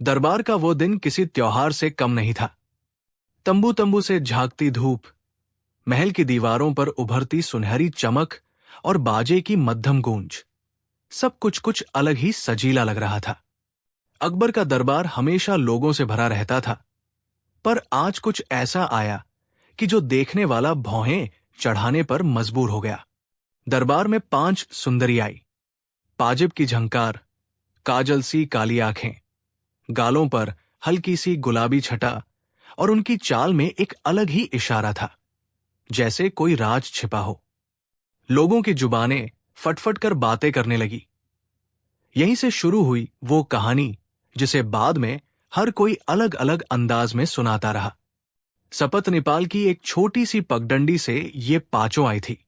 दरबार का वो दिन किसी त्योहार से कम नहीं था। तंबू तंबू से झांकती धूप, महल की दीवारों पर उभरती सुनहरी चमक और बाजे की मध्यम गूंज, सब कुछ कुछ अलग ही सजीला लग रहा था। अकबर का दरबार हमेशा लोगों से भरा रहता था, पर आज कुछ ऐसा आया कि जो देखने वाला भौहें चढ़ाने पर मजबूर हो गया। दरबार में 5 सुंदरी आई। पाजिब की झंकार, काजल सी काली आंखें, गालों पर हल्की सी गुलाबी छटा, और उनकी चाल में एक अलग ही इशारा था, जैसे कोई राज छिपा हो। लोगों की जुबानें फटफट कर बातें करने लगी। यहीं से शुरू हुई वो कहानी जिसे बाद में हर कोई अलग अलग अंदाज में सुनाता रहा। सपत नेपाल की एक छोटी सी पगडंडी से ये पांचों आई थी।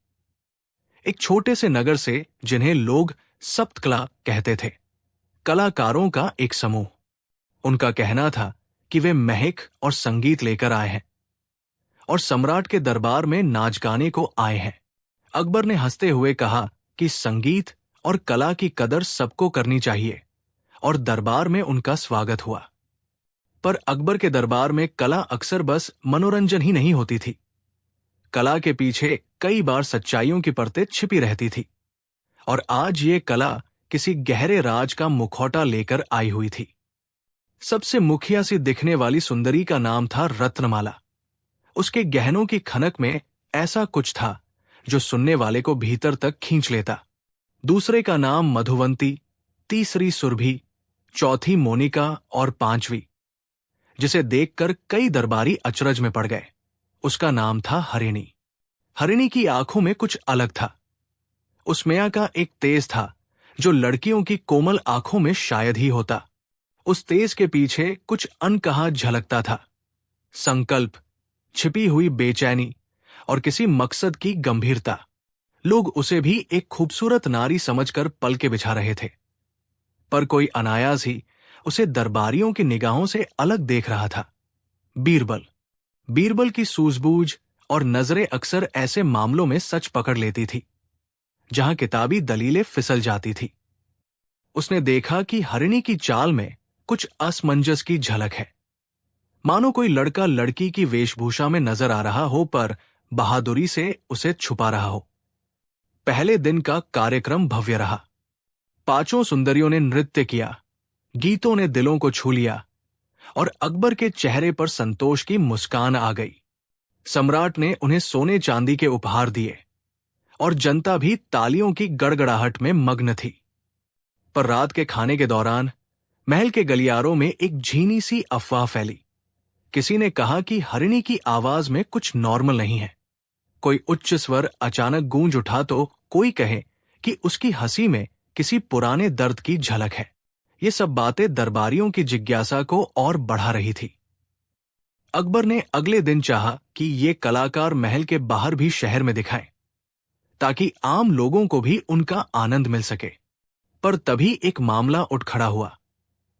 एक छोटे से नगर से जिन्हें लोग सप्तकला कहते थे, कलाकारों का एक समूह। उनका कहना था कि वे महक और संगीत लेकर आए हैं और सम्राट के दरबार में नाच गाने को आए हैं। अकबर ने हंसते हुए कहा कि संगीत और कला की कदर सबको करनी चाहिए, और दरबार में उनका स्वागत हुआ। पर अकबर के दरबार में कला अक्सर बस मनोरंजन ही नहीं होती थी। कला के पीछे कई बार सच्चाइयों की परतें छिपी रहती थी, और आज ये कला किसी गहरे राज का मुखौटा लेकर आई हुई थी। सबसे मुखिया सी दिखने वाली सुंदरी का नाम था रत्नमाला। उसके गहनों की खनक में ऐसा कुछ था जो सुनने वाले को भीतर तक खींच लेता। दूसरे का नाम मधुवंती, तीसरी सुरभि, चौथी मोनिका और 5वीं, जिसे देखकर कई दरबारी अचरज में पड़ गए, उसका नाम था हरिणी। हरिणी की आंखों में कुछ अलग था। उस मैया का एक तेज था जो लड़कियों की कोमल आंखों में शायद ही होता। उस तेज के पीछे कुछ अनकहा झलकता था, संकल्प, छिपी हुई बेचैनी और किसी मकसद की गंभीरता। लोग उसे भी एक खूबसूरत नारी समझकर पलके बिछा रहे थे, पर कोई अनायास ही उसे दरबारियों की निगाहों से अलग देख रहा था। बीरबल। बीरबल की सूझबूझ और नजरें अक्सर ऐसे मामलों में सच पकड़ लेती थी जहां किताबी दलीलें फिसल जाती थी। उसने देखा कि हरिणी की चाल में कुछ असमंजस की झलक है, मानो कोई लड़का लड़की की वेशभूषा में नजर आ रहा हो पर बहादुरी से उसे छुपा रहा हो। पहले दिन का कार्यक्रम भव्य रहा। 5 सुंदरियों ने नृत्य किया, गीतों ने दिलों को छू लिया, और अकबर के चेहरे पर संतोष की मुस्कान आ गई। सम्राट ने उन्हें सोने चांदी के उपहार दिए, और जनता भी तालियों की गड़गड़ाहट में मग्न थी। पर रात के खाने के दौरान महल के गलियारों में एक झीनी सी अफवाह फैली। किसी ने कहा कि हरिणी की आवाज में कुछ नॉर्मल नहीं है। कोई उच्च स्वर अचानक गूंज उठा तो कोई कहे कि उसकी हंसी में किसी पुराने दर्द की झलक है। ये सब बातें दरबारियों की जिज्ञासा को और बढ़ा रही थी। अकबर ने अगले दिन चाहा कि ये कलाकार महल के बाहर भी शहर में दिखाएं, ताकि आम लोगों को भी उनका आनंद मिल सके। पर तभी एक मामला उठ खड़ा हुआ।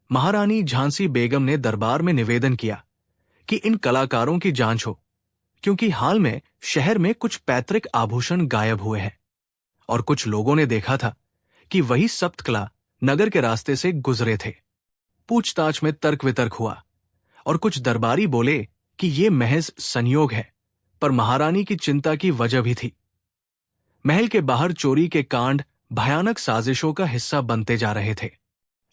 महारानी झांसी बेगम ने दरबार में निवेदन किया कि इन कलाकारों की जांच हो, क्योंकि हाल में शहर में कुछ पैतृक आभूषण गायब हुए हैं, और कुछ लोगों ने देखा था कि वही सप्तकला नगर के रास्ते से गुजरे थे। पूछताछ में तर्क वितर्क हुआ, और कुछ दरबारी बोले कि ये महज संयोग है, पर महारानी की चिंता की वजह भी थी। महल के बाहर चोरी के कांड भयानक साजिशों का हिस्सा बनते जा रहे थे।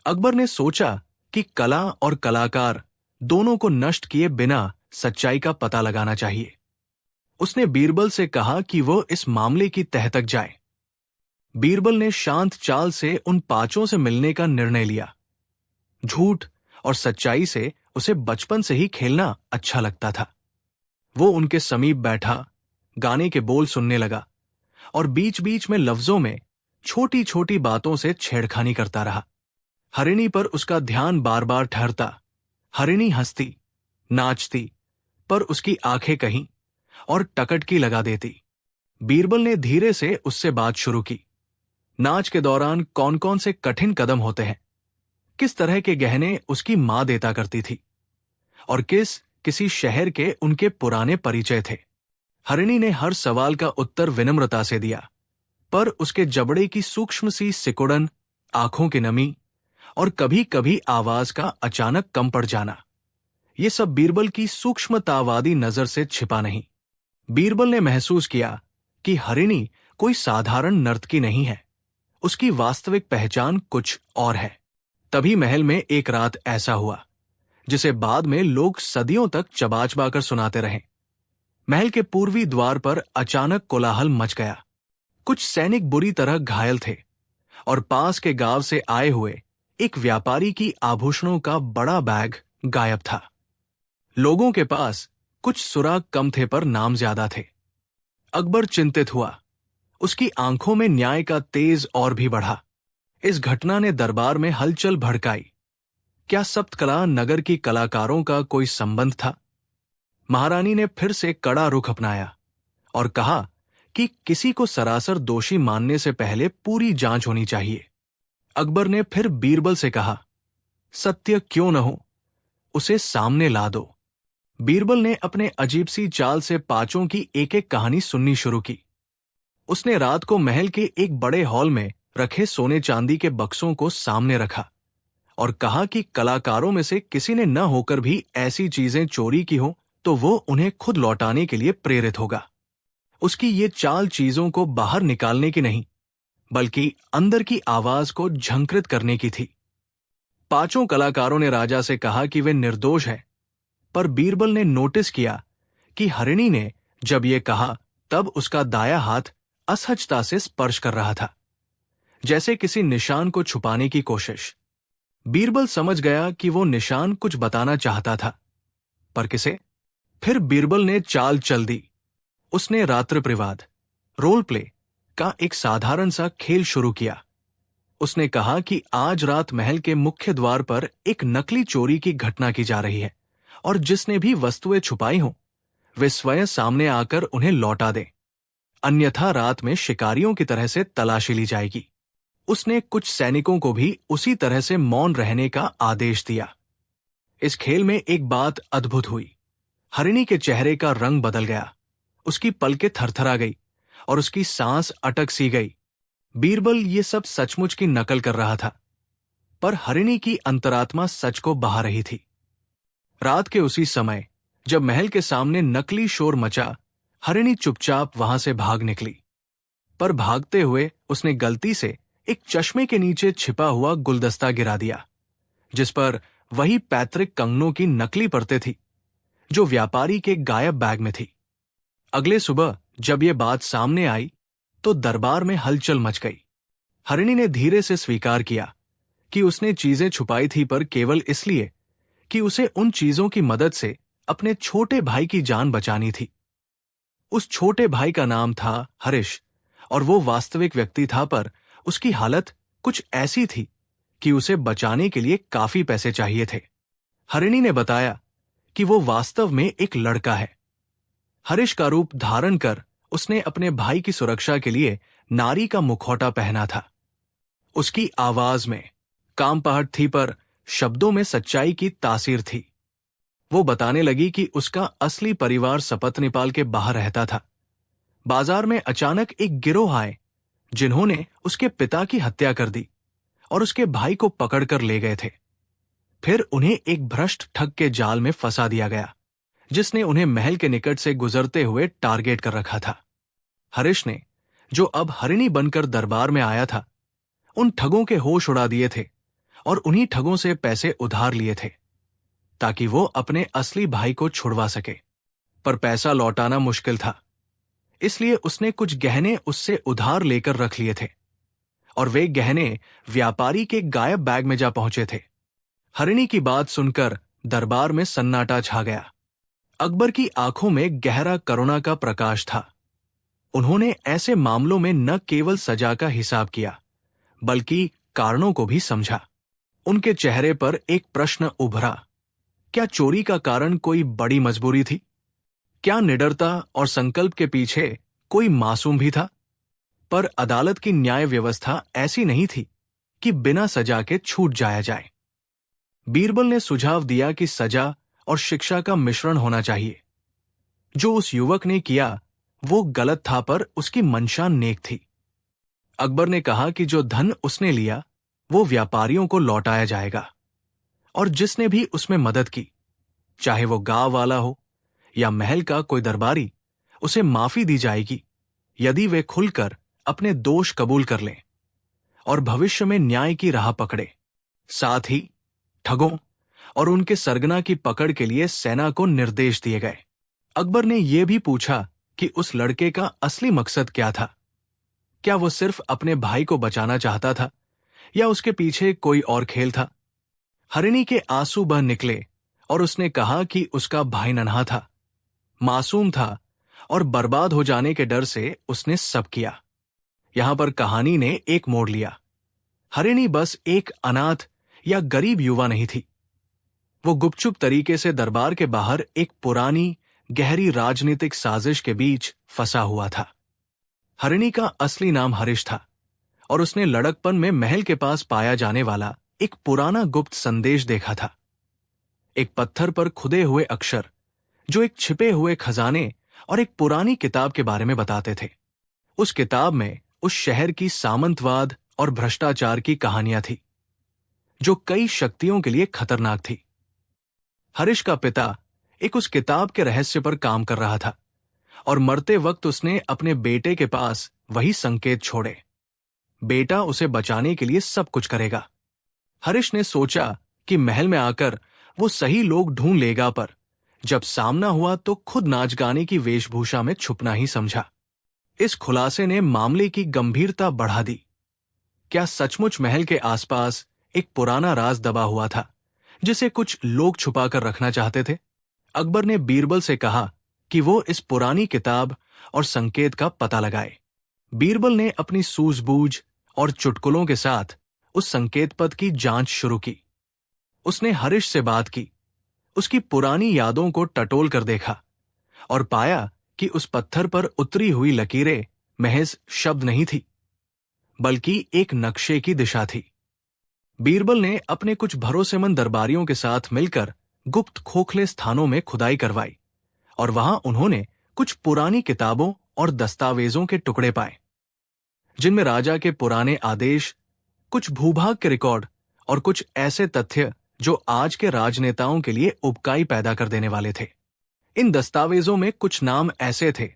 अकबर ने सोचा कि कला और कलाकार दोनों को नष्ट किए बिना सच्चाई का पता लगाना चाहिए। उसने बीरबल से कहा कि वो इस मामले की तह तक जाए। बीरबल ने शांत चाल से उन 5 से मिलने का निर्णय लिया। झूठ और सच्चाई से उसे बचपन से ही खेलना अच्छा लगता था। वो उनके समीप बैठा, गाने के बोल सुनने लगा, और बीच बीच में लफ्जों में छोटी छोटी बातों से छेड़खानी करता रहा। हरिणी पर उसका ध्यान बार बार ठहरता। हरिणी हंसती, नाचती, पर उसकी आंखें कहीं और टकटकी लगा देती। बीरबल ने धीरे से उससे बात शुरू की। नाच के दौरान कौन कौन से कठिन कदम होते हैं, किस तरह के गहने उसकी मां देता करती थी, और किसी शहर के उनके पुराने परिचय थे। हरिणी ने हर सवाल का उत्तर विनम्रता से दिया, पर उसके जबड़े की सूक्ष्म सी सिकुड़न, आंखों की नमी और कभी कभी आवाज का अचानक कम पड़ जाना, ये सब बीरबल की सूक्ष्मतावादी नजर से छिपा नहीं। बीरबल ने महसूस किया कि हरिणी कोई साधारण नर्तकी नहीं है, उसकी वास्तविक पहचान कुछ और है। तभी महल में एक रात ऐसा हुआ जिसे बाद में लोग सदियों तक चबा चबा कर सुनाते रहे। महल के पूर्वी द्वार पर अचानक कोलाहल मच गया। कुछ सैनिक बुरी तरह घायल थे और पास के गांव से आए हुए एक व्यापारी की आभूषणों का बड़ा बैग गायब था। लोगों के पास कुछ सुराग कम थे पर नाम ज्यादा थे। अकबर चिंतित हुआ। उसकी आंखों में न्याय का तेज और भी बढ़ा। इस घटना ने दरबार में हलचल भड़काई। क्या सप्तकला नगर की कलाकारों का कोई संबंध था? महारानी ने फिर से कड़ा रुख अपनाया और कहा कि किसी को सरासर दोषी मानने से पहले पूरी जांच होनी चाहिए। अकबर ने फिर बीरबल से कहा, सत्य क्यों न हो, उसे सामने ला दो। बीरबल ने अपने अजीब सी चाल से पांचों की एक एक कहानी सुननी शुरू की। उसने रात को महल के एक बड़े हॉल में रखे सोने चांदी के बक्सों को सामने रखा और कहा कि कलाकारों में से किसी ने न होकर भी ऐसी चीजें चोरी की हो तो वो उन्हें खुद लौटाने के लिए प्रेरित होगा। उसकी ये चाल चीजों को बाहर निकालने की नहीं, बल्कि अंदर की आवाज को झंकृत करने की थी। पांचों कलाकारों ने राजा से कहा कि वे निर्दोष हैं, पर बीरबल ने नोटिस किया कि हरिणी ने जब ये कहा तब उसका दाया हाथ असहजता से स्पर्श कर रहा था, जैसे किसी निशान को छुपाने की कोशिश। बीरबल समझ गया कि वो निशान कुछ बताना चाहता था, पर किसे? फिर बीरबल ने चाल चल दी। उसने रात्रि प्रवाद, रोल प्ले का एक साधारण सा खेल शुरू किया। उसने कहा कि आज रात महल के मुख्य द्वार पर एक नकली चोरी की घटना की जा रही है और जिसने भी वस्तुएं छुपाई हों वे स्वयं सामने आकर उन्हें लौटा दें, अन्यथा रात में शिकारियों की तरह से तलाशी ली जाएगी। उसने कुछ सैनिकों को भी उसी तरह से मौन रहने का आदेश दिया। इस खेल में एक बात अद्भुत हुई। हरिणी के चेहरे का रंग बदल गया, उसकी पलकें थरथरा गई और उसकी सांस अटक सी गई। बीरबल ये सब सचमुच की नकल कर रहा था, पर हरिणी की अंतरात्मा सच को बहा रही थी। रात के उसी समय जब महल के सामने नकली शोर मचा, हरिणी चुपचाप वहां से भाग निकली। पर भागते हुए उसने गलती से एक चश्मे के नीचे छिपा हुआ गुलदस्ता गिरा दिया, जिस पर वही पैतृक कंगनों की नकली परतें थी जो व्यापारी के गायब बैग में थी। अगले सुबह जब यह बात सामने आई तो दरबार में हलचल मच गई। हरिणी ने धीरे से स्वीकार किया कि उसने चीजें छुपाई थी, पर केवल इसलिए कि उसे उन चीजों की मदद से अपने छोटे भाई की जान बचानी थी। उस छोटे भाई का नाम था हरीश और वो वास्तविक व्यक्ति था, पर उसकी हालत कुछ ऐसी थी कि उसे बचाने के लिए काफी पैसे चाहिए थे। हरिणी ने बताया कि वो वास्तव में एक लड़का है। हरीश का रूप धारण कर उसने अपने भाई की सुरक्षा के लिए नारी का मुखौटा पहना था। उसकी आवाज में कामपहट थी, पर शब्दों में सच्चाई की तासीर थी। वो बताने लगी कि उसका असली परिवार सपतनिपाल के बाहर रहता था। बाजार में अचानक एक गिरोह आए जिन्होंने उसके पिता की हत्या कर दी और उसके भाई को पकड़कर ले गए थे। फिर उन्हें एक भ्रष्ट ठग के जाल में फंसा दिया गया, जिसने उन्हें महल के निकट से गुजरते हुए टारगेट कर रखा था। हरीश ने, जो अब हरिणी बनकर दरबार में आया था, उन ठगों के होश उड़ा दिए थे और उन्हीं ठगों से पैसे उधार लिए थे ताकि वो अपने असली भाई को छुड़वा सके। पर पैसा लौटाना मुश्किल था, इसलिए उसने कुछ गहने उससे उधार लेकर रख लिए थे और वे गहने व्यापारी के गायब बैग में जा पहुंचे थे। हरिणी की बात सुनकर दरबार में सन्नाटा छा गया। अकबर की आंखों में गहरा करुणा का प्रकाश था। उन्होंने ऐसे मामलों में न केवल सजा का हिसाब किया, बल्कि कारणों को भी समझा। उनके चेहरे पर एक प्रश्न उभरा, क्या चोरी का कारण कोई बड़ी मजबूरी थी? क्या निडरता और संकल्प के पीछे कोई मासूम भी था? पर अदालत की न्याय व्यवस्था ऐसी नहीं थी कि बिना सजा के छूट जाया जाए। बीरबल ने सुझाव दिया कि सजा और शिक्षा का मिश्रण होना चाहिए। जो उस युवक ने किया वो गलत था, पर उसकी मंशा नेक थी। अकबर ने कहा कि जो धन उसने लिया वो व्यापारियों को लौटाया जाएगा, और जिसने भी उसमें मदद की, चाहे वो गांव वाला हो या महल का कोई दरबारी, उसे माफी दी जाएगी यदि वे खुलकर अपने दोष कबूल कर लें और भविष्य में न्याय की राह पकड़े। साथ ही ठगों और उनके सरगना की पकड़ के लिए सेना को निर्देश दिए गए। अकबर ने यह भी पूछा कि उस लड़के का असली मकसद क्या था। क्या वो सिर्फ अपने भाई को बचाना चाहता था या उसके पीछे कोई और खेल था? हरिणी के आंसू बह निकले और उसने कहा कि उसका भाई नन्हा था, मासूम था और बर्बाद हो जाने के डर से उसने सब किया। यहां पर कहानी ने एक मोड़ लिया। हरिणी बस एक अनाथ या गरीब युवा नहीं थी। वो गुपचुप तरीके से दरबार के बाहर एक पुरानी गहरी राजनीतिक साजिश के बीच फंसा हुआ था। हरिणी का असली नाम हरीश था और उसने लड़कपन में महल के पास पाया जाने वाला एक पुराना गुप्त संदेश देखा था। एक पत्थर पर खुदे हुए अक्षर जो एक छिपे हुए खजाने और एक पुरानी किताब के बारे में बताते थे। उस किताब में उस शहर की सामंतवाद और भ्रष्टाचार की कहानियां थी जो कई शक्तियों के लिए खतरनाक थी। हरीश का पिता एक उस किताब के रहस्य पर काम कर रहा था और मरते वक्त उसने अपने बेटे के पास वही संकेत छोड़े। बेटा उसे बचाने के लिए सब कुछ करेगा। हरीश ने सोचा कि महल में आकर वो सही लोग ढूंढ लेगा, पर जब सामना हुआ तो खुद नाच गाने की वेशभूषा में छुपना ही समझा। इस खुलासे ने मामले की गंभीरता बढ़ा दी। क्या सचमुच महल के आसपास एक पुराना राज दबा हुआ था जिसे कुछ लोग छुपाकर रखना चाहते थे? अकबर ने बीरबल से कहा कि वो इस पुरानी किताब और संकेत का पता लगाए। बीरबल ने अपनी सूझबूझ और चुटकुलों के साथ उस संकेत पद की जांच शुरू की। उसने हरीश से बात की, उसकी पुरानी यादों को टटोल कर देखा और पाया कि उस पत्थर पर उतरी हुई लकीरें महज शब्द नहीं थी, बल्कि एक नक्शे की दिशा थी। बीरबल ने अपने कुछ भरोसेमंद दरबारियों के साथ मिलकर गुप्त खोखले स्थानों में खुदाई करवाई और वहां उन्होंने कुछ पुरानी किताबों और दस्तावेजों के टुकड़े पाए जिनमें राजा के पुराने आदेश, कुछ भूभाग के रिकॉर्ड और कुछ ऐसे तथ्य जो आज के राजनेताओं के लिए उबकाई पैदा कर देने वाले थे। इन दस्तावेजों में कुछ नाम ऐसे थे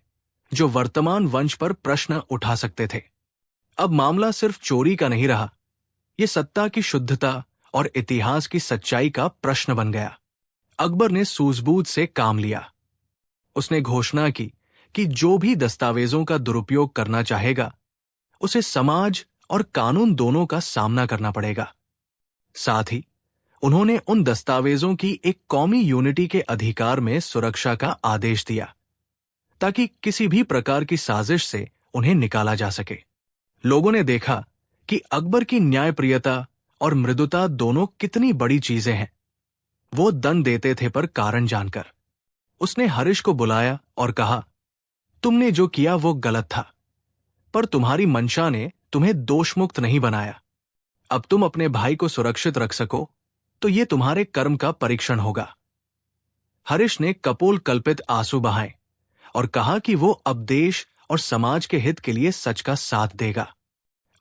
जो वर्तमान वंश पर प्रश्न उठा सकते थे। अब मामला सिर्फ चोरी का नहीं रहा, यह सत्ता की शुद्धता और इतिहास की सच्चाई का प्रश्न बन गया। अकबर ने सूझबूझ से काम लिया। उसने घोषणा की कि जो भी दस्तावेजों का दुरुपयोग करना चाहेगा उसे समाज और कानून दोनों का सामना करना पड़ेगा। साथ ही उन्होंने उन दस्तावेजों की एक कौमी यूनिटी के अधिकार में सुरक्षा का आदेश दिया ताकि किसी भी प्रकार की साजिश से उन्हें निकाला जा सके। लोगों ने देखा कि अकबर की न्यायप्रियता और मृदुता दोनों कितनी बड़ी चीजें हैं। वो दंड देते थे पर कारण जानकर। उसने हरीश को बुलाया और कहा, तुमने जो किया वो गलत था, पर तुम्हारी मंशा ने तुम्हें दोषमुक्त नहीं बनाया। अब तुम अपने भाई को सुरक्षित रख सको तो ये तुम्हारे कर्म का परीक्षण होगा। हरीश ने कपोल कल्पित आंसू बहाए और कहा कि वो अब देश और समाज के हित के लिए सच का साथ देगा।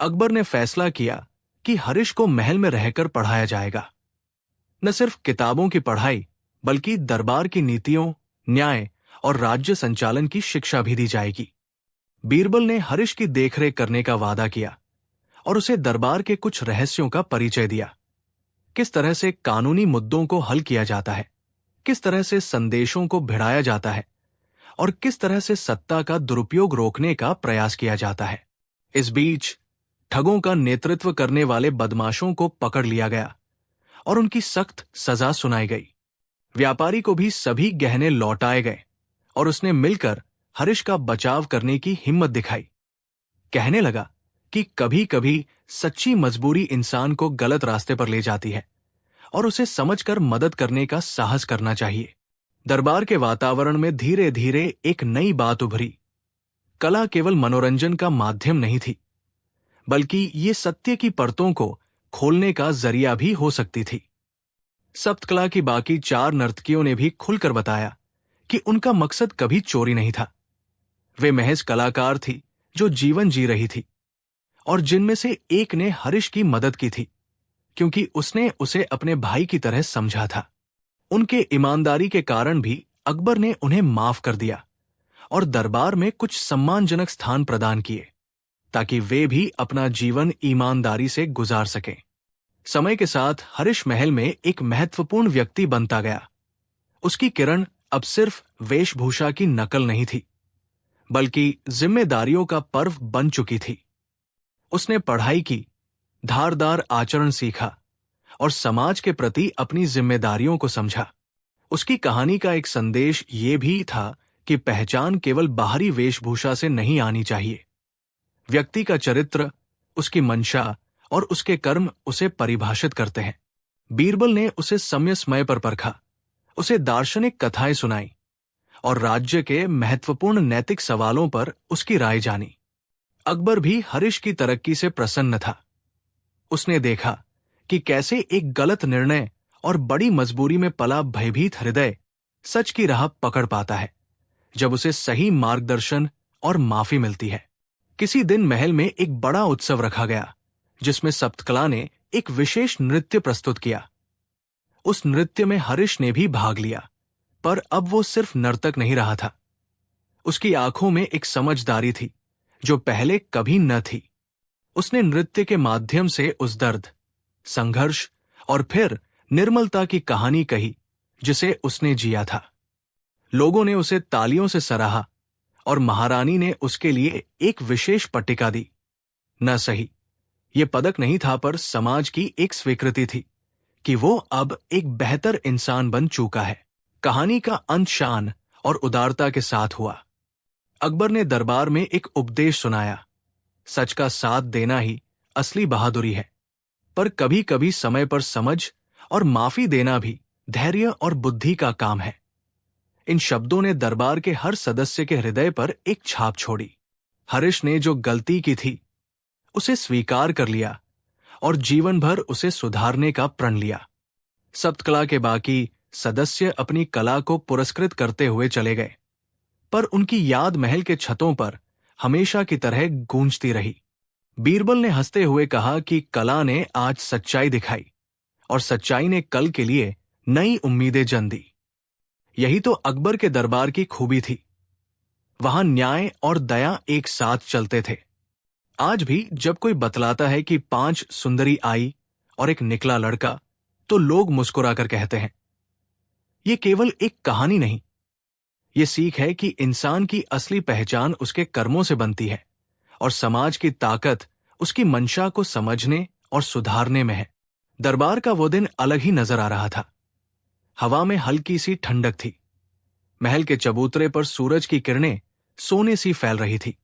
अकबर ने फैसला किया कि हरीश को महल में रहकर पढ़ाया जाएगा। न सिर्फ किताबों की पढ़ाई बल्कि दरबार की नीतियों, न्याय और राज्य संचालन की शिक्षा भी दी जाएगी। बीरबल ने हरीश की देखरेख करने का वादा किया और उसे दरबार के कुछ रहस्यों का परिचय दिया। किस तरह से कानूनी मुद्दों को हल किया जाता है, किस तरह से संदेशों को भिड़ाया जाता है और किस तरह से सत्ता का दुरुपयोग रोकने का प्रयास किया जाता है। इस बीच ठगों का नेतृत्व करने वाले बदमाशों को पकड़ लिया गया और उनकी सख्त सजा सुनाई गई। व्यापारी को भी सभी गहने लौटाए गए और उसने मिलकर हरीश का बचाव करने की हिम्मत दिखाई। कहने लगा कि कभी कभी सच्ची मजबूरी इंसान को गलत रास्ते पर ले जाती है और उसे समझकर मदद करने का साहस करना चाहिए। दरबार के वातावरण में धीरे धीरे एक नई बात उभरी। कला केवल मनोरंजन का माध्यम नहीं थी, बल्कि ये सत्य की परतों को खोलने का जरिया भी हो सकती थी। सप्तकला की बाकी 4 नर्तकियों ने भी खुलकर बताया कि उनका मकसद कभी चोरी नहीं था। वे महज कलाकार थी जो जीवन जी रही थी और जिनमें से एक ने हरीश की मदद की थी क्योंकि उसने उसे अपने भाई की तरह समझा था। उनके ईमानदारी के कारण भी अकबर ने उन्हें माफ कर दिया और दरबार में कुछ सम्मानजनक स्थान प्रदान किए, ताकि वे भी अपना जीवन ईमानदारी से गुजार सकें। समय के साथ हरीश महल में एक महत्वपूर्ण व्यक्ति बनता गया। उसकी किरण अब सिर्फ वेशभूषा की नकल नहीं थी, बल्कि जिम्मेदारियों का पर्व बन चुकी थी। उसने पढ़ाई की, धारदार आचरण सीखा और समाज के प्रति अपनी जिम्मेदारियों को समझा। उसकी कहानी का एक संदेश ये भी था कि पहचान केवल बाहरी वेशभूषा से नहीं आनी चाहिए। व्यक्ति का चरित्र, उसकी मंशा और उसके कर्म उसे परिभाषित करते हैं। बीरबल ने उसे समय समय पर परखा, उसे दार्शनिक कथाएं सुनाई और राज्य के महत्वपूर्ण नैतिक सवालों पर उसकी राय जानी। अकबर भी हरीश की तरक्की से प्रसन्न था। उसने देखा कि कैसे एक गलत निर्णय और बड़ी मजबूरी में पला भयभीत हृदय सच की राह पकड़ पाता है, जब उसे सही मार्गदर्शन और माफी मिलती है। किसी दिन महल में एक बड़ा उत्सव रखा गया, जिसमें सप्तकला ने एक विशेष नृत्य प्रस्तुत किया। उस नृत्य में हरीश ने भी भाग लिया, पर अब वो सिर्फ नर्तक नहीं रहा था। उसकी आंखों में एक समझदारी थी जो पहले कभी न थी। उसने नृत्य के माध्यम से उस दर्द, संघर्ष और फिर निर्मलता की कहानी कही जिसे उसने जिया था। लोगों ने उसे तालियों से सराहा और महारानी ने उसके लिए एक विशेष पट्टिका दी। न सही, ये पदक नहीं था, पर समाज की एक स्वीकृति थी कि वो अब एक बेहतर इंसान बन चुका है। कहानी का अंत शान और उदारता के साथ हुआ। अकबर ने दरबार में एक उपदेश सुनाया, सच का साथ देना ही असली बहादुरी है, पर कभी कभी समय पर समझ और माफी देना भी धैर्य और बुद्धि का काम है। इन शब्दों ने दरबार के हर सदस्य के हृदय पर एक छाप छोड़ी। हरीश ने जो गलती की थी उसे स्वीकार कर लिया और जीवन भर उसे सुधारने का प्रण लिया। सप्तकला के बाकी सदस्य अपनी कला को पुरस्कृत करते हुए चले गए, पर उनकी याद महल के छतों पर हमेशा की तरह गूंजती रही। बीरबल ने हंसते हुए कहा कि कला ने आज सच्चाई दिखाई और सच्चाई ने कल के लिए नई उम्मीदें जन्म दी। यही तो अकबर के दरबार की खूबी थी। वहां न्याय और दया एक साथ चलते थे। आज भी जब कोई बतलाता है कि 5 सुंदरी आई और एक निकला लड़का, तो लोग मुस्कुराकर कहते हैं, ये केवल एक कहानी नहीं, ये सीख है कि इंसान की असली पहचान उसके कर्मों से बनती है और समाज की ताकत उसकी मंशा को समझने और सुधारने में है। दरबार का वो दिन अलग ही नजर आ रहा था। हवा में हल्की सी ठंडक थी। महल के चबूतरे पर सूरज की किरणें सोने सी फैल रही थी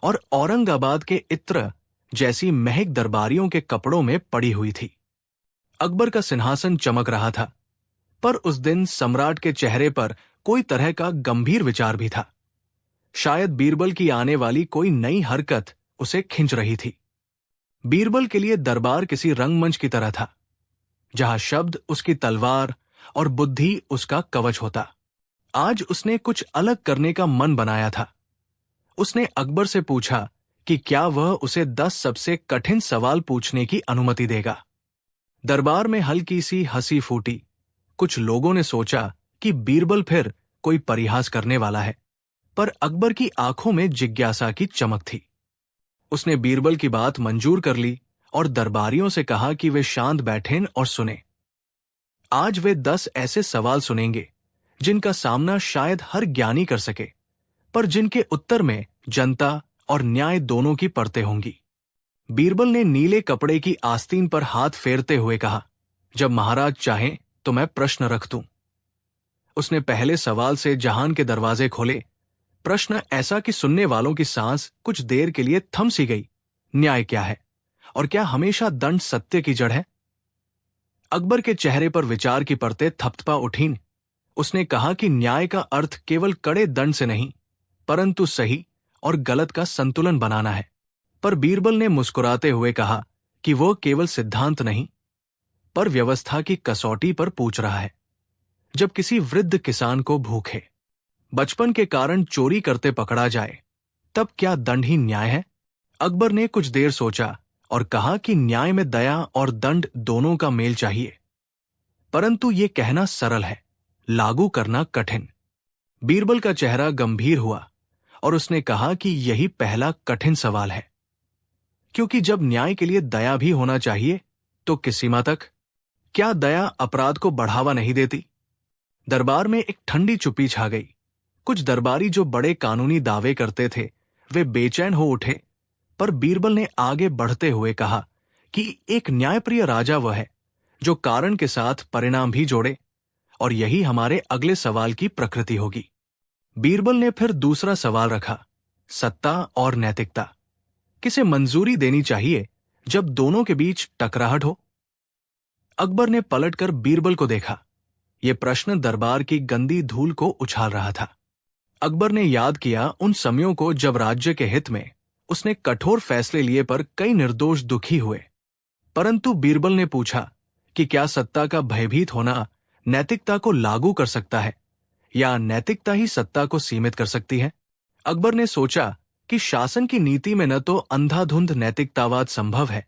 और औरंगाबाद के इत्र जैसी महक दरबारियों के कपड़ों में पड़ी हुई थी। अकबर का सिंहासन चमक रहा था, पर उस दिन सम्राट के चेहरे पर कोई तरह का गंभीर विचार भी था। शायद बीरबल की आने वाली कोई नई हरकत उसे खिंच रही थी। बीरबल के लिए दरबार किसी रंगमंच की तरह था, जहां शब्द उसकी तलवार और बुद्धि उसका कवच होता। आज उसने कुछ अलग करने का मन बनाया था। उसने अकबर से पूछा कि क्या वह उसे 10 सबसे कठिन सवाल पूछने की अनुमति देगा। दरबार में हल्की सी हंसी फूटी। कुछ लोगों ने सोचा कि बीरबल फिर कोई परिहास करने वाला है, पर अकबर की आंखों में जिज्ञासा की चमक थी। उसने बीरबल की बात मंजूर कर ली और दरबारियों से कहा कि वे शांत बैठें और सुने। आज वे 10 ऐसे सवाल सुनेंगे जिनका सामना शायद हर ज्ञानी कर सके, पर जिनके उत्तर में जनता और न्याय दोनों की परतें होंगी। बीरबल ने नीले कपड़े की आस्तीन पर हाथ फेरते हुए कहा, जब महाराज चाहें तो मैं प्रश्न रख दूं। उसने पहले सवाल से जहान के दरवाजे खोले। प्रश्न ऐसा कि सुनने वालों की सांस कुछ देर के लिए थम सी गई। न्याय क्या है और क्या हमेशा दंड सत्य की जड़ है? अकबर के चेहरे पर विचार की परतें थपथपा उठीं। उसने कहा कि न्याय का अर्थ केवल कड़े दंड से नहीं, परंतु सही और गलत का संतुलन बनाना है। पर बीरबल ने मुस्कुराते हुए कहा कि वह केवल सिद्धांत नहीं, पर व्यवस्था की कसौटी पर पूछ रहा है। जब किसी वृद्ध किसान को भूखे, बचपन के कारण चोरी करते पकड़ा जाए, तब क्या दंड ही न्याय है? अकबर ने कुछ देर सोचा और कहा कि न्याय में दया और दंड दोनों का मेल चाहिए। परंतु ये कहना सरल है, लागू करना कठिन। बीरबल का चेहरा गंभीर हुआ और उसने कहा कि यही पहला कठिन सवाल है, क्योंकि जब न्याय के लिए दया भी होना चाहिए तो किस सीमा तक? क्या दया अपराध को बढ़ावा नहीं देती? दरबार में एक ठंडी चुप्पी छा गई। कुछ दरबारी जो बड़े कानूनी दावे करते थे वे बेचैन हो उठे, पर बीरबल ने आगे बढ़ते हुए कहा कि एक न्यायप्रिय राजा वह है जो कारण के साथ परिणाम भी जोड़े, और यही हमारे अगले सवाल की प्रकृति होगी। बीरबल ने फिर दूसरा सवाल रखा, सत्ता और नैतिकता किसे मंजूरी देनी चाहिए जब दोनों के बीच टकराहट हो? अकबर ने पलटकर बीरबल को देखा। यह प्रश्न दरबार की गंदी धूल को उछाल रहा था। अकबर ने याद किया उन समयों को जब राज्य के हित में उसने कठोर फैसले लिए पर कई निर्दोष दुखी हुए। परंतु बीरबल ने पूछा कि क्या सत्ता का भयभीत होना नैतिकता को लागू कर सकता है, या नैतिकता ही सत्ता को सीमित कर सकती है? अकबर ने सोचा कि शासन की नीति में न तो अंधाधुंध नैतिकतावाद संभव है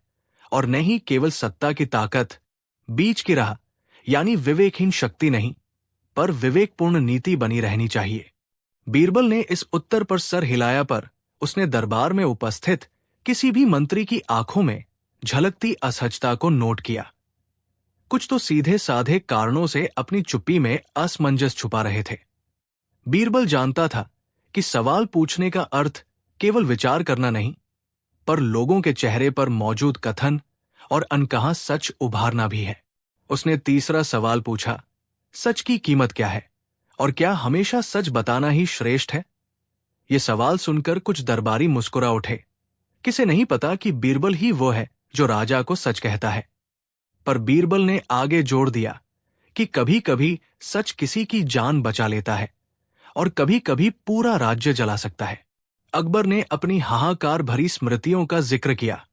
और न ही केवल सत्ता की ताकत, बीच की राह यानी विवेकहीन शक्ति नहीं, पर विवेकपूर्ण नीति बनी रहनी चाहिए। बीरबल ने इस उत्तर पर सर हिलाया, पर उसने दरबार में उपस्थित किसी भी मंत्री की आंखों में झलकती असहजता को नोट किया। कुछ तो सीधे साधे कारणों से अपनी चुप्पी में असमंजस छुपा रहे थे। बीरबल जानता था कि सवाल पूछने का अर्थ केवल विचार करना नहीं, पर लोगों के चेहरे पर मौजूद कथन और अनकहा सच उभारना भी है। उसने तीसरा सवाल पूछा, सच की कीमत क्या है और क्या हमेशा सच बताना ही श्रेष्ठ है? ये सवाल सुनकर कुछ दरबारी मुस्कुरा उठे। किसे नहीं पता कि बीरबल ही वो है जो राजा को सच कहता है। पर बीरबल ने आगे जोड़ दिया कि कभी कभी सच किसी की जान बचा लेता है और कभी कभी पूरा राज्य जला सकता है। अकबर ने अपनी हाहाकार भरी स्मृतियों का जिक्र किया।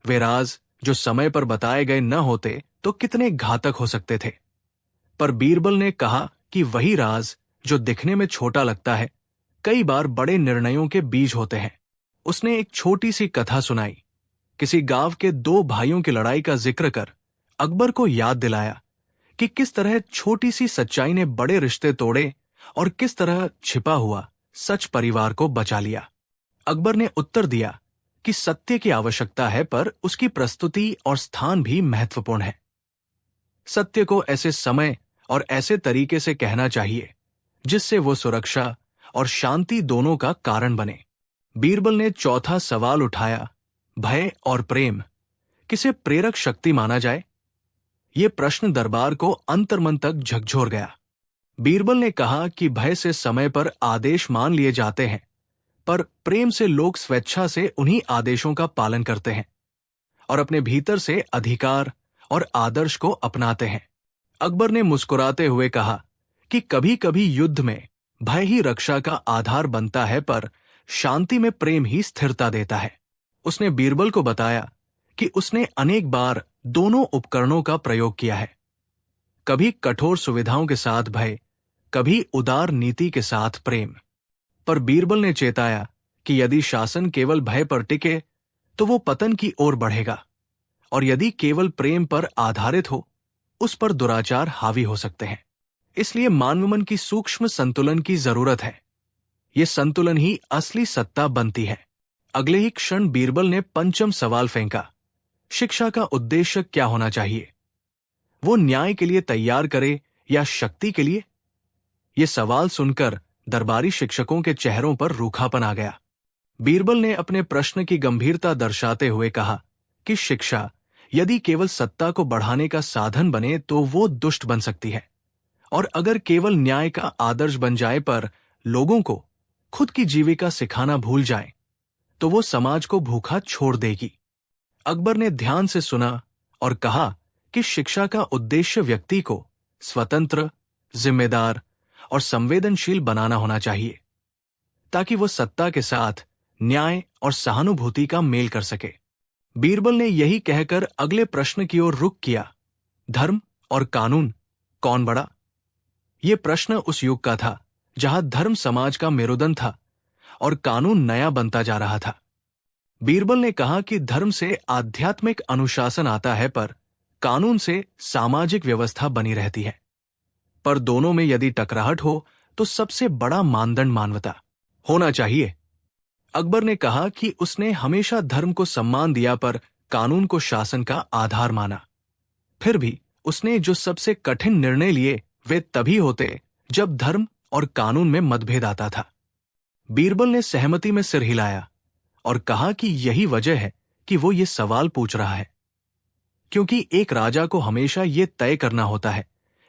वे राज जो समय पर बताए गए न होते तो कितने घातक हो सकते थे। पर बीरबल ने कहा कि वही राज जो दिखने में छोटा लगता है कई बार बड़े निर्णयों के बीज होते हैं। उसने एक छोटी सी कथा सुनाई। किसी गांव के दो भाइयों की लड़ाई का जिक्र कर अकबर को याद दिलाया कि किस तरह छोटी सी सच्चाई ने बड़े रिश्ते तोड़े और किस तरह छिपा हुआ सच परिवार को बचा लिया। अकबर ने उत्तर दिया कि सत्य की आवश्यकता है, पर उसकी प्रस्तुति और स्थान भी महत्वपूर्ण है। सत्य को ऐसे समय और ऐसे तरीके से कहना चाहिए जिससे वो सुरक्षा और शांति दोनों का कारण बने। बीरबल ने चौथा सवाल उठाया, भय और प्रेम किसे प्रेरक शक्ति माना जाए? ये प्रश्न दरबार को अंतर्मन तक झकझोर गया। बीरबल ने कहा कि भय से समय पर आदेश मान लिए जाते हैं, पर प्रेम से लोग स्वेच्छा से उन्हीं आदेशों का पालन करते हैं और अपने भीतर से अधिकार और आदर्श को अपनाते हैं। अकबर ने मुस्कुराते हुए कहा कि कभी कभी युद्ध में भय ही रक्षा का आधार बनता है, पर शांति में प्रेम ही स्थिरता देता है। उसने बीरबल को बताया कि उसने अनेक बार दोनों उपकरणों का प्रयोग किया है, कभी कठोर सुविधाओं के साथ भय, कभी उदार नीति के साथ प्रेम। पर बीरबल ने चेताया कि यदि शासन केवल भय पर टिके तो वो पतन की ओर बढ़ेगा, और यदि केवल प्रेम पर आधारित हो उस पर दुराचार हावी हो सकते हैं। इसलिए मानवमन की सूक्ष्म संतुलन की जरूरत है। ये संतुलन ही असली सत्ता बनती है। अगले ही क्षण बीरबल ने पंचम सवाल फेंका, शिक्षा का उद्देश्य क्या होना चाहिए? वो न्याय के लिए तैयार करे या शक्ति के लिए? ये सवाल सुनकर दरबारी शिक्षकों के चेहरों पर रूखापन आ गया। बीरबल ने अपने प्रश्न की गंभीरता दर्शाते हुए कहा कि शिक्षा यदि केवल सत्ता को बढ़ाने का साधन बने तो वो दुष्ट बन सकती है, और अगर केवल न्याय का आदर्श बन जाए पर लोगों को खुद की जीविका सिखाना भूल जाए तो वो समाज को भूखा छोड़ देगी। अकबर ने ध्यान से सुना और कहा कि शिक्षा का उद्देश्य व्यक्ति को स्वतंत्र, जिम्मेदार और संवेदनशील बनाना होना चाहिए, ताकि वो सत्ता के साथ न्याय और सहानुभूति का मेल कर सके। बीरबल ने यही कहकर अगले प्रश्न की ओर रुख किया, धर्म और कानून कौन बड़ा? ये प्रश्न उस युग का था जहां धर्म समाज का मेरुदंड था और कानून नया बनता जा रहा था। बीरबल ने कहा कि धर्म से आध्यात्मिक अनुशासन आता है, पर कानून से सामाजिक व्यवस्था बनी रहती है। पर दोनों में यदि टकराहट हो तो सबसे बड़ा मानदंड मानवता होना चाहिए। अकबर ने कहा कि उसने हमेशा धर्म को सम्मान दिया, पर कानून को शासन का आधार माना। फिर भी उसने जो सबसे कठिन निर्णय लिए वे तभी होते जब धर्म और कानून में मतभेद आता था। बीरबल ने सहमति में सिर हिलाया और कहा कि यही वजह है कि वो ये सवाल पूछ रहा है, क्योंकि एक राजा को हमेशा ये तय करना होता है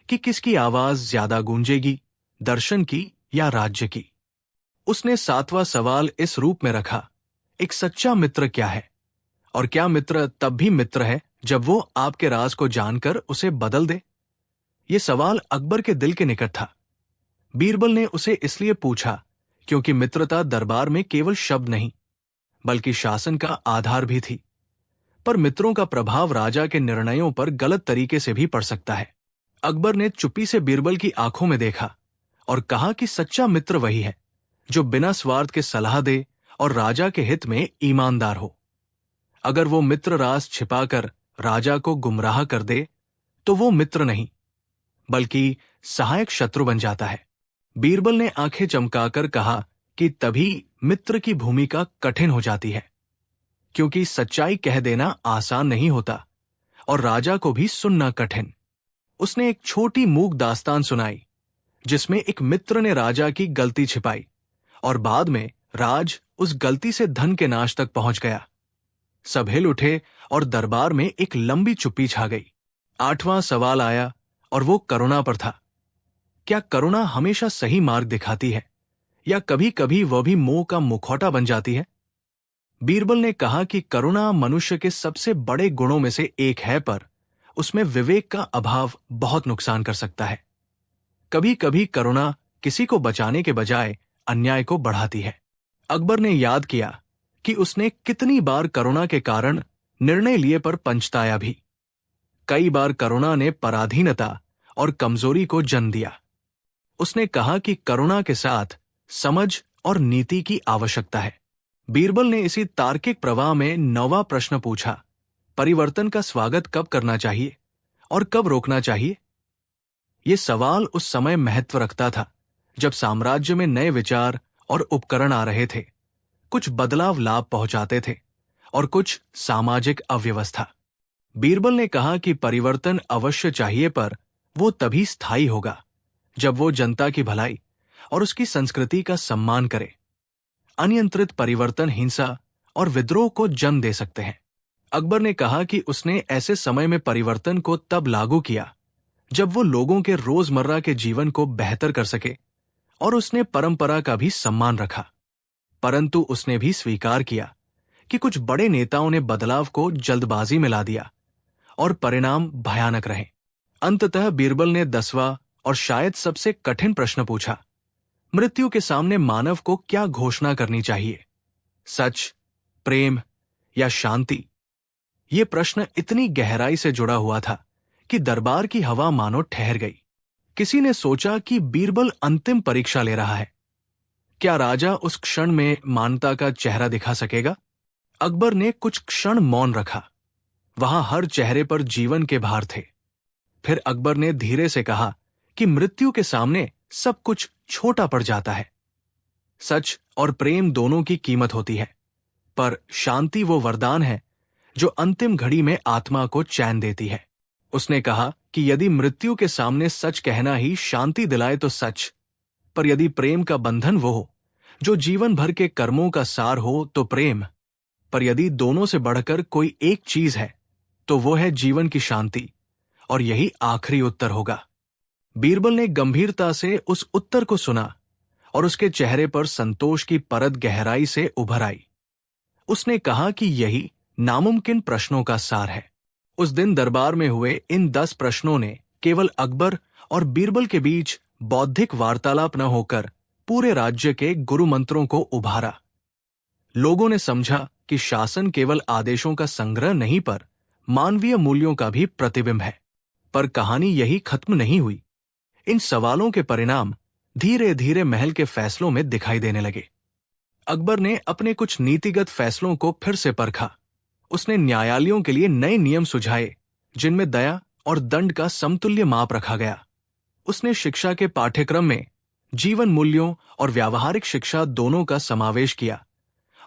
कि किसकी आवाज ज्यादा गूंजेगी, दर्शन की या राज्य की। उसने 7वां सवाल इस रूप में रखा, एक सच्चा मित्र क्या है, और क्या मित्र तब भी मित्र है जब वो आपके राज को जानकर उसे बदल दे? ये सवाल अकबर के दिल के निकट था। बीरबल ने उसे इसलिए पूछा क्योंकि मित्रता दरबार में केवल शब्द नहीं बल्कि शासन का आधार भी थी। पर मित्रों का प्रभाव राजा के निर्णयों पर गलत तरीके से भी पड़ सकता है। अकबर ने चुप्पी से बीरबल की आंखों में देखा और कहा कि सच्चा मित्र वही है जो बिना स्वार्थ के सलाह दे और राजा के हित में ईमानदार हो। अगर वो मित्र राज छिपाकर राजा को गुमराह कर दे तो वो मित्र नहीं बल्कि सहायक शत्रु बन जाता है। बीरबल ने आंखें चमकाकर कहा कि तभी मित्र की भूमिका कठिन हो जाती है, क्योंकि सच्चाई कह देना आसान नहीं होता और राजा को भी सुनना कठिन। उसने एक छोटी मूक दास्तान सुनाई जिसमें एक मित्र ने राजा की गलती छिपाई और बाद में राज उस गलती से धन के नाश तक पहुंच गया। सब हिल उठे और दरबार में एक लंबी चुप्पी छा गई। 8वां सवाल आया और वो करुणा पर था। क्या करुणा हमेशा सही मार्ग दिखाती है या कभी कभी वह भी मोह का मुखौटा बन जाती है? बीरबल ने कहा कि करुणा मनुष्य के सबसे बड़े गुणों में से एक है, पर उसमें विवेक का अभाव बहुत नुकसान कर सकता है। कभी कभी करुणा किसी को बचाने के बजाय अन्याय को बढ़ाती है। अकबर ने याद किया कि उसने कितनी बार करुणा के कारण निर्णय लिए पर पछताया भी। कई बार करुणा ने पराधीनता और कमजोरी को जन्म दिया। उसने कहा कि करुणा के साथ समझ और नीति की आवश्यकता है। बीरबल ने इसी तार्किक प्रवाह में 9वां प्रश्न पूछा, परिवर्तन का स्वागत कब करना चाहिए और कब रोकना चाहिए? ये सवाल उस समय महत्व रखता था जब साम्राज्य में नए विचार और उपकरण आ रहे थे। कुछ बदलाव लाभ पहुंचाते थे और कुछ सामाजिक अव्यवस्था। बीरबल ने कहा कि परिवर्तन अवश्य चाहिए, पर वो तभी स्थायी होगा जब वो जनता की भलाई और उसकी संस्कृति का सम्मान करे। अनियंत्रित परिवर्तन हिंसा और विद्रोह को जन्म दे सकते हैं। अकबर ने कहा कि उसने ऐसे समय में परिवर्तन को तब लागू किया जब वो लोगों के रोजमर्रा के जीवन को बेहतर कर सके, और उसने परंपरा का भी सम्मान रखा। परंतु उसने भी स्वीकार किया कि कुछ बड़े नेताओं ने बदलाव को जल्दबाजी में ला दिया और परिणाम भयानक रहे। अंततः बीरबल ने 10वां और शायद सबसे कठिन प्रश्न पूछा, मृत्यु के सामने मानव को क्या घोषणा करनी चाहिए, सच, प्रेम या शांति? ये प्रश्न इतनी गहराई से जुड़ा हुआ था कि दरबार की हवा मानो ठहर गई। किसी ने सोचा कि बीरबल अंतिम परीक्षा ले रहा है। क्या राजा उस क्षण में मानवता का चेहरा दिखा सकेगा? अकबर ने कुछ क्षण मौन रखा। वहां हर चेहरे पर जीवन के भार थे। फिर अकबर ने धीरे से कहा कि मृत्यु के सामने सब कुछ छोटा पड़ जाता है। सच और प्रेम दोनों की कीमत होती है, पर शांति वो वरदान है जो अंतिम घड़ी में आत्मा को चैन देती है। उसने कहा कि यदि मृत्यु के सामने सच कहना ही शांति दिलाए तो सच, पर यदि प्रेम का बंधन वो हो जो जीवन भर के कर्मों का सार हो तो प्रेम, पर यदि दोनों से बढ़कर कोई एक चीज है तो वो है जीवन की शांति, और यही आखिरी उत्तर होगा। बीरबल ने गंभीरता से उस उत्तर को सुना और उसके चेहरे पर संतोष की परत गहराई से उभर आई। उसने कहा कि यही नामुमकिन प्रश्नों का सार है। उस दिन दरबार में हुए इन 10 प्रश्नों ने केवल अकबर और बीरबल के बीच बौद्धिक वार्तालाप न होकर पूरे राज्य के गुरु मंत्रों को उभारा। लोगों ने समझा कि शासन केवल आदेशों का संग्रह नहीं, पर मानवीय मूल्यों का भी प्रतिबिंब है। पर कहानी यही खत्म नहीं हुई। इन सवालों के परिणाम धीरे धीरे महल के फैसलों में दिखाई देने लगे। अकबर ने अपने कुछ नीतिगत फैसलों को फिर से परखा। उसने न्यायालयों के लिए नए नियम सुझाए जिनमें दया और दंड का समतुल्य माप रखा गया। उसने शिक्षा के पाठ्यक्रम में जीवन मूल्यों और व्यावहारिक शिक्षा दोनों का समावेश किया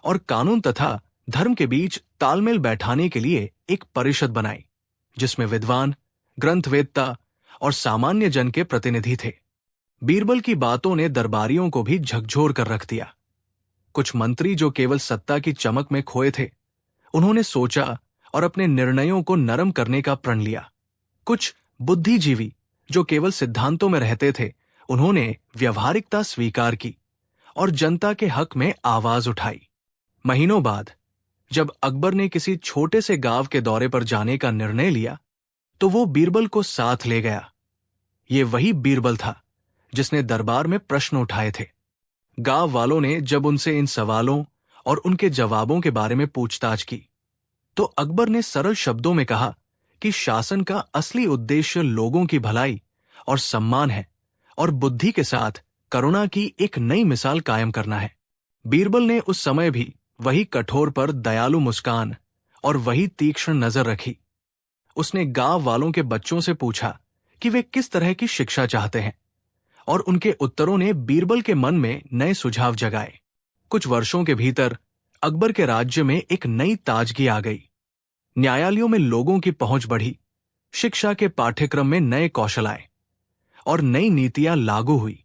और कानून तथा धर्म के बीच तालमेल बैठाने के लिए एक परिषद बनाई जिसमें विद्वान, ग्रंथवेत्ता और सामान्य जन के प्रतिनिधि थे। बीरबल की बातों ने दरबारियों को भी झकझोर कर रख दिया। कुछ मंत्री जो केवल सत्ता की चमक में खोए थे, उन्होंने सोचा और अपने निर्णयों को नरम करने का प्रण लिया। कुछ बुद्धिजीवी जो केवल सिद्धांतों में रहते थे, उन्होंने व्यवहारिकता स्वीकार की और जनता के हक में आवाज उठाई। महीनों बाद जब अकबर ने किसी छोटे से गांव के दौरे पर जाने का निर्णय लिया, तो वो बीरबल को साथ ले गया। ये वही बीरबल था जिसने दरबार में प्रश्न उठाए थे। गांव वालों ने जब उनसे इन सवालों और उनके जवाबों के बारे में पूछताछ की, तो अकबर ने सरल शब्दों में कहा कि शासन का असली उद्देश्य लोगों की भलाई और सम्मान है और बुद्धि के साथ करुणा की एक नई मिसाल कायम करना है। बीरबल ने उस समय भी वही कठोर पर दयालु मुस्कान और वही तीक्ष्ण नजर रखी। उसने गांव वालों के बच्चों से पूछा कि वे किस तरह की शिक्षा चाहते हैं, और उनके उत्तरों ने बीरबल के मन में नए सुझाव जगाए। कुछ वर्षों के भीतर अकबर के राज्य में एक नई ताजगी आ गई। न्यायालयों में लोगों की पहुंच बढ़ी, शिक्षा के पाठ्यक्रम में नए कौशल आए और नई नीतियां लागू हुई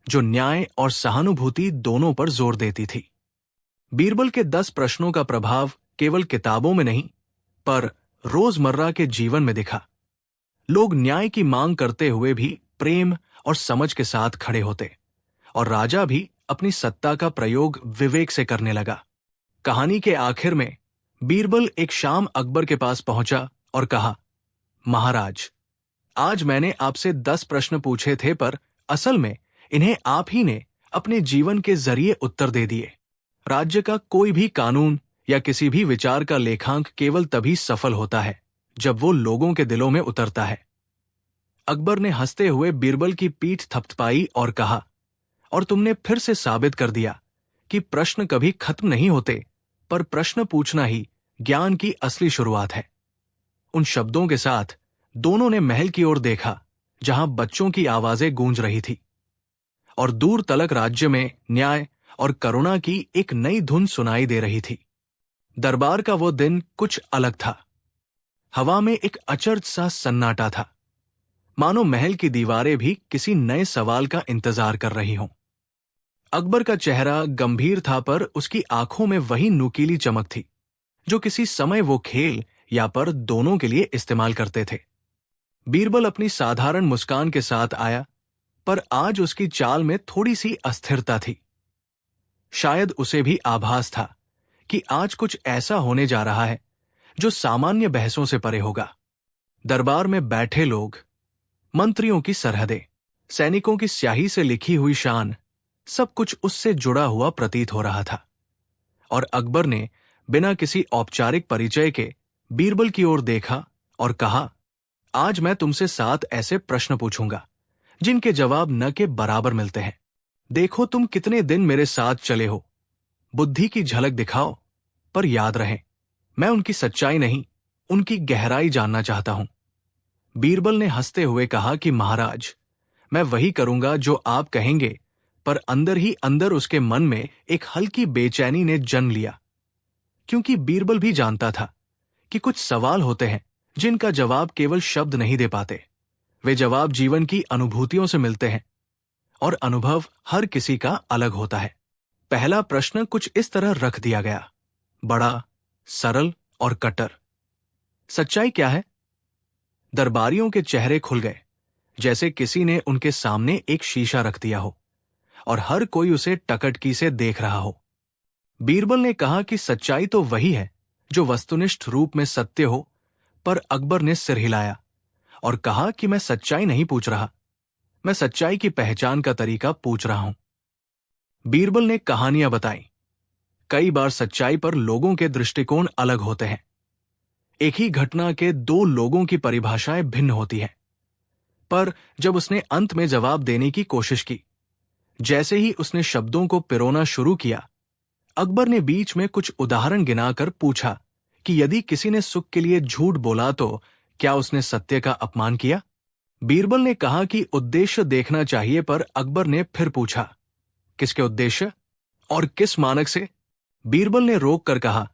जो न्याय और सहानुभूति दोनों पर जोर देती थी। बीरबल के 10 प्रश्नों का प्रभाव केवल किताबों में नहीं, पर रोजमर्रा के जीवन में दिखा। लोग न्याय की मांग करते हुए भी प्रेम और समझ के साथ खड़े होते, और राजा भी अपनी सत्ता का प्रयोग विवेक से करने लगा। कहानी के आखिर में बीरबल एक शाम अकबर के पास पहुंचा और कहा, महाराज, आज मैंने आपसे 10 प्रश्न पूछे थे, पर असल में इन्हें आप ही ने अपने जीवन के जरिए उत्तर दे दिए। राज्य का कोई भी कानून या किसी भी विचार का लेखांक केवल तभी सफल होता है जब वो लोगों के दिलों में उतरता है। अकबर ने हंसते हुए बीरबल की पीठ थपथपाई और कहा, और तुमने फिर से साबित कर दिया कि प्रश्न कभी खत्म नहीं होते, पर प्रश्न पूछना ही ज्ञान की असली शुरुआत है। उन शब्दों के साथ दोनों ने महल की ओर देखा जहां बच्चों की आवाजें गूंज रही थी और दूर तलक राज्य में न्याय और करुणा की एक नई धुन सुनाई दे रही थी। दरबार का वो दिन कुछ अलग था। हवा में एक अचरज सा सन्नाटा था, मानो महल की दीवारें भी किसी नए सवाल का इंतजार कर रही हों। अकबर का चेहरा गंभीर था, पर उसकी आंखों में वही नुकीली चमक थी जो किसी समय वो खेल या पर दोनों के लिए इस्तेमाल करते थे। बीरबल अपनी साधारण मुस्कान के साथ आया, पर आज उसकी चाल में थोड़ी सी अस्थिरता थी। शायद उसे भी आभास था कि आज कुछ ऐसा होने जा रहा है जो सामान्य बहसों से परे होगा। दरबार में बैठे लोग, मंत्रियों की सरहदें, सैनिकों की स्याही से लिखी हुई शान, सब कुछ उससे जुड़ा हुआ प्रतीत हो रहा था। और अकबर ने बिना किसी औपचारिक परिचय के बीरबल की ओर देखा और कहा, आज मैं तुमसे 7 ऐसे प्रश्न पूछूंगा जिनके जवाब न के बराबर मिलते हैं। देखो तुम कितने दिन मेरे साथ चले हो। बुद्धि की झलक दिखाओ, पर याद रहे मैं उनकी सच्चाई नहीं, उनकी गहराई जानना चाहता हूं। बीरबल ने हंसते हुए कहा कि महाराज, मैं वही करूंगा जो आप कहेंगे, पर अंदर ही अंदर उसके मन में एक हल्की बेचैनी ने जन्म लिया, क्योंकि बीरबल भी जानता था कि कुछ सवाल होते हैं जिनका जवाब केवल शब्द नहीं दे पाते। वे जवाब जीवन की अनुभूतियों से मिलते हैं, और अनुभव हर किसी का अलग होता है। पहला प्रश्न कुछ इस तरह रख दिया गया, बड़ा, सरल और कट्टर। सच्चाई क्या है? दरबारियों के चेहरे खुल गए, जैसे किसी ने उनके सामने एक शीशा रख दिया हो और हर कोई उसे टकटकी से देख रहा हो। बीरबल ने कहा कि सच्चाई तो वही है जो वस्तुनिष्ठ रूप में सत्य हो, पर अकबर ने सिर हिलाया और कहा कि मैं सच्चाई नहीं पूछ रहा, मैं सच्चाई की पहचान का तरीका पूछ रहा हूं। बीरबल ने कहानियां बताई। कई बार सच्चाई पर लोगों के दृष्टिकोण अलग होते हैं। एक ही घटना के 2 लोगों की परिभाषाएं भिन्न होती हैं। पर जब उसने अंत में जवाब देने की कोशिश की, जैसे ही उसने शब्दों को पिरोना शुरू किया, अकबर ने बीच में कुछ उदाहरण गिनाकर पूछा कि यदि किसी ने सुख के लिए झूठ बोला तो क्या उसने सत्य का अपमान किया? बीरबल ने कहा कि उद्देश्य देखना चाहिए, पर अकबर ने फिर पूछा, किसके उद्देश्य और किस मानक से? बीरबल ने रोक कर कहा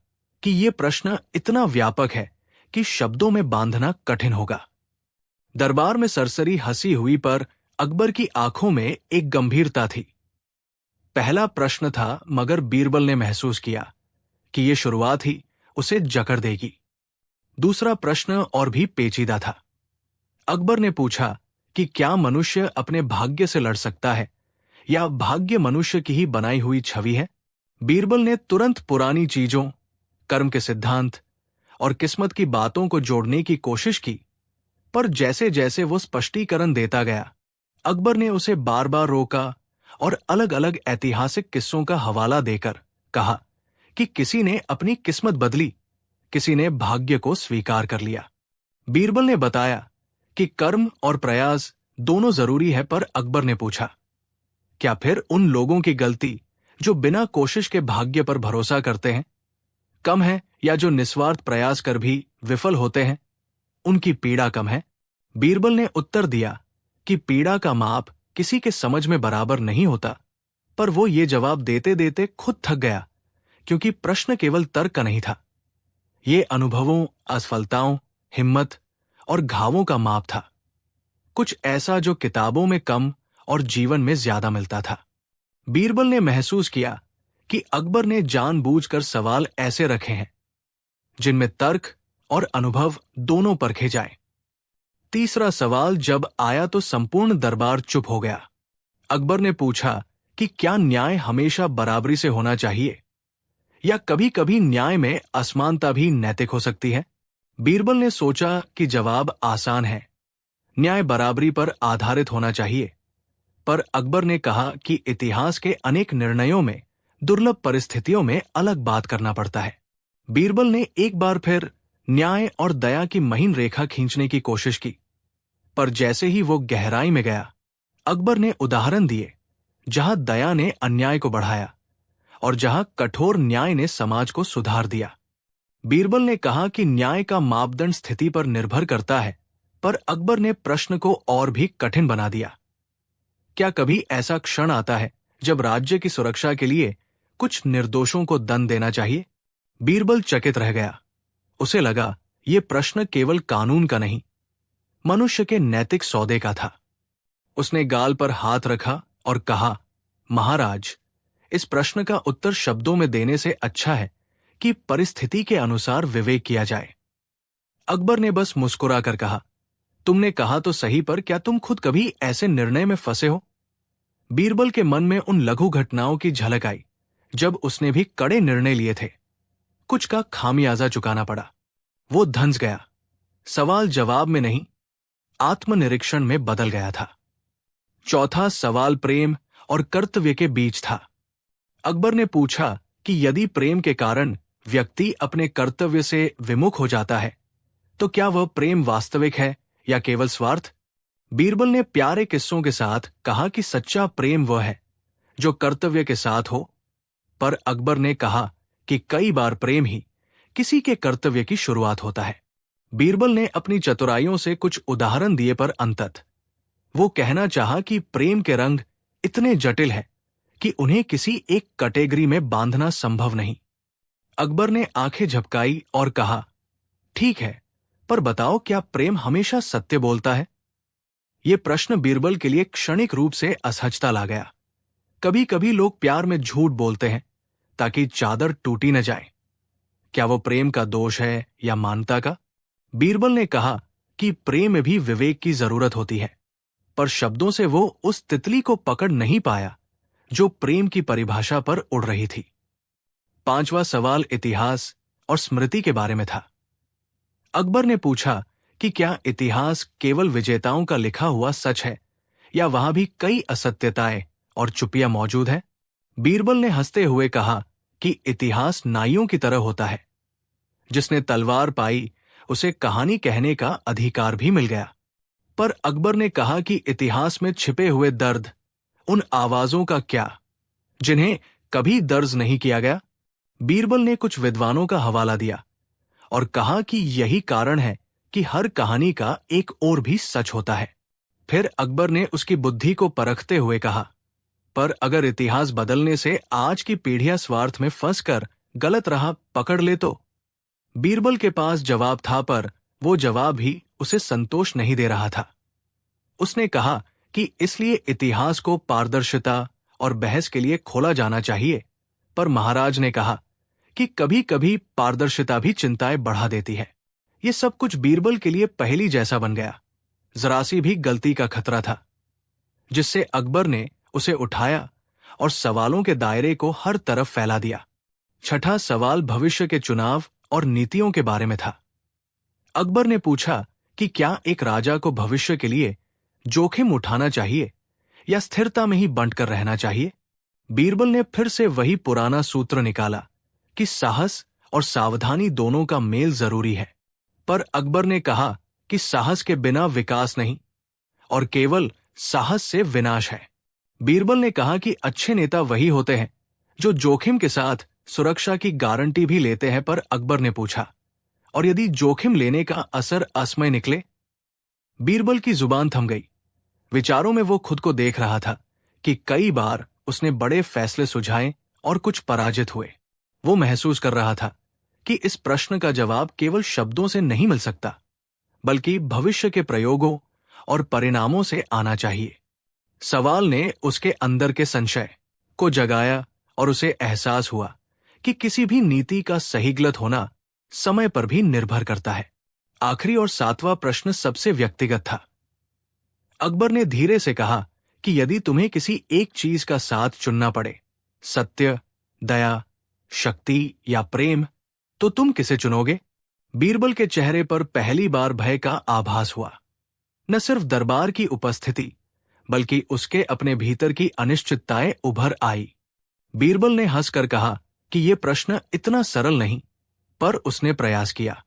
कि यह प्रश्न इतना व्यापक है कि शब्दों में बांधना कठिन होगा। दरबार में सरसरी हंसी हुई, पर अकबर की आंखों में एक गंभीरता थी। पहला प्रश्न था, मगर बीरबल ने महसूस किया कि यह शुरुआत ही उसे जकड़ देगी। दूसरा प्रश्न और भी पेचीदा था। अकबर ने पूछा कि क्या मनुष्य अपने भाग्य से लड़ सकता है या भाग्य मनुष्य की ही बनाई हुई छवि है? बीरबल ने तुरंत पुरानी चीजों, कर्म के सिद्धांत और किस्मत की बातों को जोड़ने की कोशिश की, पर जैसे जैसे वो स्पष्टीकरण देता गया, अकबर ने उसे बार बार रोका और अलग अलग ऐतिहासिक किस्सों का हवाला देकर कहा कि किसी ने अपनी किस्मत बदली, किसी ने भाग्य को स्वीकार कर लिया। बीरबल ने बताया कि कर्म और प्रयास दोनों जरूरी है, पर अकबर ने पूछा, क्या फिर उन लोगों की गलती जो बिना कोशिश के भाग्य पर भरोसा करते हैं कम है, या जो निस्वार्थ प्रयास कर भी विफल होते हैं उनकी पीड़ा कम है? बीरबल ने उत्तर दिया कि पीड़ा का माप किसी के समझ में बराबर नहीं होता, पर वो ये जवाब देते देते खुद थक गया, क्योंकि प्रश्न केवल तर्क का नहीं था। ये अनुभवों, असफलताओं, हिम्मत और घावों का माप था, कुछ ऐसा जो किताबों में कम और जीवन में ज्यादा मिलता था। बीरबल ने महसूस किया कि अकबर ने जानबूझकर सवाल ऐसे रखे हैं जिनमें तर्क और अनुभव दोनों परखे जाएं। तीसरा सवाल जब आया तो संपूर्ण दरबार चुप हो गया। अकबर ने पूछा कि क्या न्याय हमेशा बराबरी से होना चाहिए या कभी कभी न्याय में असमानता भी नैतिक हो सकती है? बीरबल ने सोचा कि जवाब आसान है, न्याय बराबरी पर आधारित होना चाहिए, पर अकबर ने कहा कि इतिहास के अनेक निर्णयों में दुर्लभ परिस्थितियों में अलग बात करना पड़ता है। बीरबल ने एक बार फिर न्याय और दया की महीन रेखा खींचने की कोशिश की, पर जैसे ही वो गहराई में गया, अकबर ने उदाहरण दिए जहां दया ने अन्याय को बढ़ाया और जहां कठोर न्याय ने समाज को सुधार दिया। बीरबल ने कहा कि न्याय का मापदंड स्थिति पर निर्भर करता है, पर अकबर ने प्रश्न को और भी कठिन बना दिया। क्या कभी ऐसा क्षण आता है जब राज्य की सुरक्षा के लिए कुछ निर्दोषों को दंड देना चाहिए? बीरबल चकित रह गया। उसे लगा यह प्रश्न केवल कानून का नहीं, मनुष्य के नैतिक सौदे का था। उसने गाल पर हाथ रखा और कहा, महाराज, इस प्रश्न का उत्तर शब्दों में देने से अच्छा है कि परिस्थिति के अनुसार विवेक किया जाए। अकबर ने बस मुस्कुरा कर कहा, तुमने कहा तो सही, पर क्या तुम खुद कभी ऐसे निर्णय में फंसे हो? बीरबल के मन में उन लघु घटनाओं की झलक आई जब उसने भी कड़े निर्णय लिए थे, कुछ का खामियाजा चुकाना पड़ा। वो धंस गया। सवाल जवाब में नहीं, आत्मनिरीक्षण में बदल गया था। चौथा सवाल प्रेम और कर्तव्य के बीच था। अकबर ने पूछा कि यदि प्रेम के कारण व्यक्ति अपने कर्तव्य से विमुख हो जाता है तो क्या वह प्रेम वास्तविक है या केवल स्वार्थ? बीरबल ने प्यारे किस्सों के साथ कहा कि सच्चा प्रेम वह है जो कर्तव्य के साथ हो, पर अकबर ने कहा कि कई बार प्रेम ही किसी के कर्तव्य की शुरुआत होता है। बीरबल ने अपनी चतुराइयों से कुछ उदाहरण दिए, पर अंततः वो कहना चाहा कि प्रेम के रंग इतने जटिल हैं कि उन्हें किसी एक कैटेगरी में बांधना संभव नहीं। अकबर ने आंखें झपकाई और कहा, ठीक है, पर बताओ, क्या प्रेम हमेशा सत्य बोलता है? यह प्रश्न बीरबल के लिए क्षणिक रूप से असहजता ला गया। कभी कभी लोग प्यार में झूठ बोलते हैं ताकि चादर टूटी न जाए। क्या वो प्रेम का दोष है या मानता का? बीरबल ने कहा कि प्रेम में भी विवेक की जरूरत होती है, पर शब्दों से वो उस तितली को पकड़ नहीं पाया जो प्रेम की परिभाषा पर उड़ रही थी। पांचवा सवाल इतिहास और स्मृति के बारे में था। अकबर ने पूछा कि क्या इतिहास केवल विजेताओं का लिखा हुआ सच है या वहां भी कई असत्यताएं और चुपियां मौजूद हैं? बीरबल ने हंसते हुए कहा कि इतिहास नाइयों की तरह होता है। जिसने तलवार पाई उसे कहानी कहने का अधिकार भी मिल गया। पर अकबर ने कहा कि इतिहास में छिपे हुए दर्द, उन आवाजों का क्या जिन्हें कभी दर्ज नहीं किया गया? बीरबल ने कुछ विद्वानों का हवाला दिया और कहा कि यही कारण है कि हर कहानी का एक और भी सच होता है। फिर अकबर ने उसकी बुद्धि को परखते हुए कहा, पर अगर इतिहास बदलने से आज की पीढ़ियां स्वार्थ में फंसकर गलत राह पकड़ ले तो? बीरबल के पास जवाब था, पर वो जवाब ही उसे संतोष नहीं दे रहा था। उसने कहा कि इसलिए इतिहास को पारदर्शिता और बहस के लिए खोला जाना चाहिए, पर महाराज ने कहा कि कभी कभी पारदर्शिता भी चिंताएं बढ़ा देती है। ये सब कुछ बीरबल के लिए पहेली जैसा बन गया। जरा सी भी गलती का खतरा था, जिससे अकबर ने उसे उठाया और सवालों के दायरे को हर तरफ फैला दिया। छठा सवाल भविष्य के चुनाव और नीतियों के बारे में था। अकबर ने पूछा कि क्या एक राजा को भविष्य के लिए जोखिम उठाना चाहिए या स्थिरता में ही बंट कर रहना चाहिए? बीरबल ने फिर से वही पुराना सूत्र निकाला कि साहस और सावधानी दोनों का मेल जरूरी है। पर अकबर ने कहा कि साहस के बिना विकास नहीं और केवल साहस से विनाश है। बीरबल ने कहा कि अच्छे नेता वही होते हैं जो जोखिम के साथ सुरक्षा की गारंटी भी लेते हैं। पर अकबर ने पूछा, और यदि जोखिम लेने का असर असमय निकले? बीरबल की जुबान थम गई। विचारों में वो खुद को देख रहा था कि कई बार उसने बड़े फैसले सुझाए और कुछ पराजित हुए। वो महसूस कर रहा था कि इस प्रश्न का जवाब केवल शब्दों से नहीं मिल सकता, बल्कि भविष्य के प्रयोगों और परिणामों से आना चाहिए। सवाल ने उसके अंदर के संशय को जगाया और उसे एहसास हुआ कि किसी भी नीति का सही गलत होना समय पर भी निर्भर करता है। आखिरी और सातवां प्रश्न सबसे व्यक्तिगत था। अकबर ने धीरे से कहा कि यदि तुम्हें किसी एक चीज का साथ चुनना पड़े, सत्य, दया, शक्ति या प्रेम, तो तुम किसे चुनोगे? बीरबल के चेहरे पर पहली बार भय का आभास हुआ। न सिर्फ दरबार की उपस्थिति, बल्कि उसके अपने भीतर की अनिश्चितताएं उभर आई। बीरबल ने हंसकर कहा कि यह प्रश्न इतना सरल नहीं, पर उसने प्रयास किया।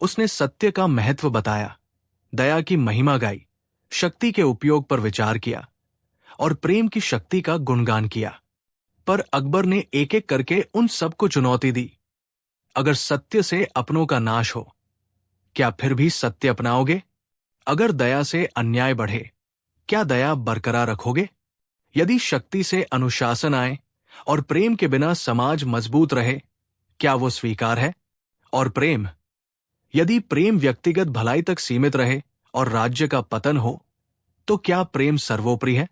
उसने सत्य का महत्व बताया, दया की महिमा गाई, शक्ति के उपयोग पर विचार किया और प्रेम की शक्ति का गुणगान किया। पर अकबर ने एक एक करके उन सबको चुनौती दी। अगर सत्य से अपनों का नाश हो, क्या फिर भी सत्य अपनाओगे? अगर दया से अन्याय बढ़े, क्या दया बरकरार रखोगे? यदि शक्ति से अनुशासन आए और प्रेम के बिना समाज मजबूत रहे, क्या वो स्वीकार है? और प्रेम, यदि प्रेम व्यक्तिगत भलाई तक सीमित रहे और राज्य का पतन हो, तो क्या प्रेम सर्वोपरि है?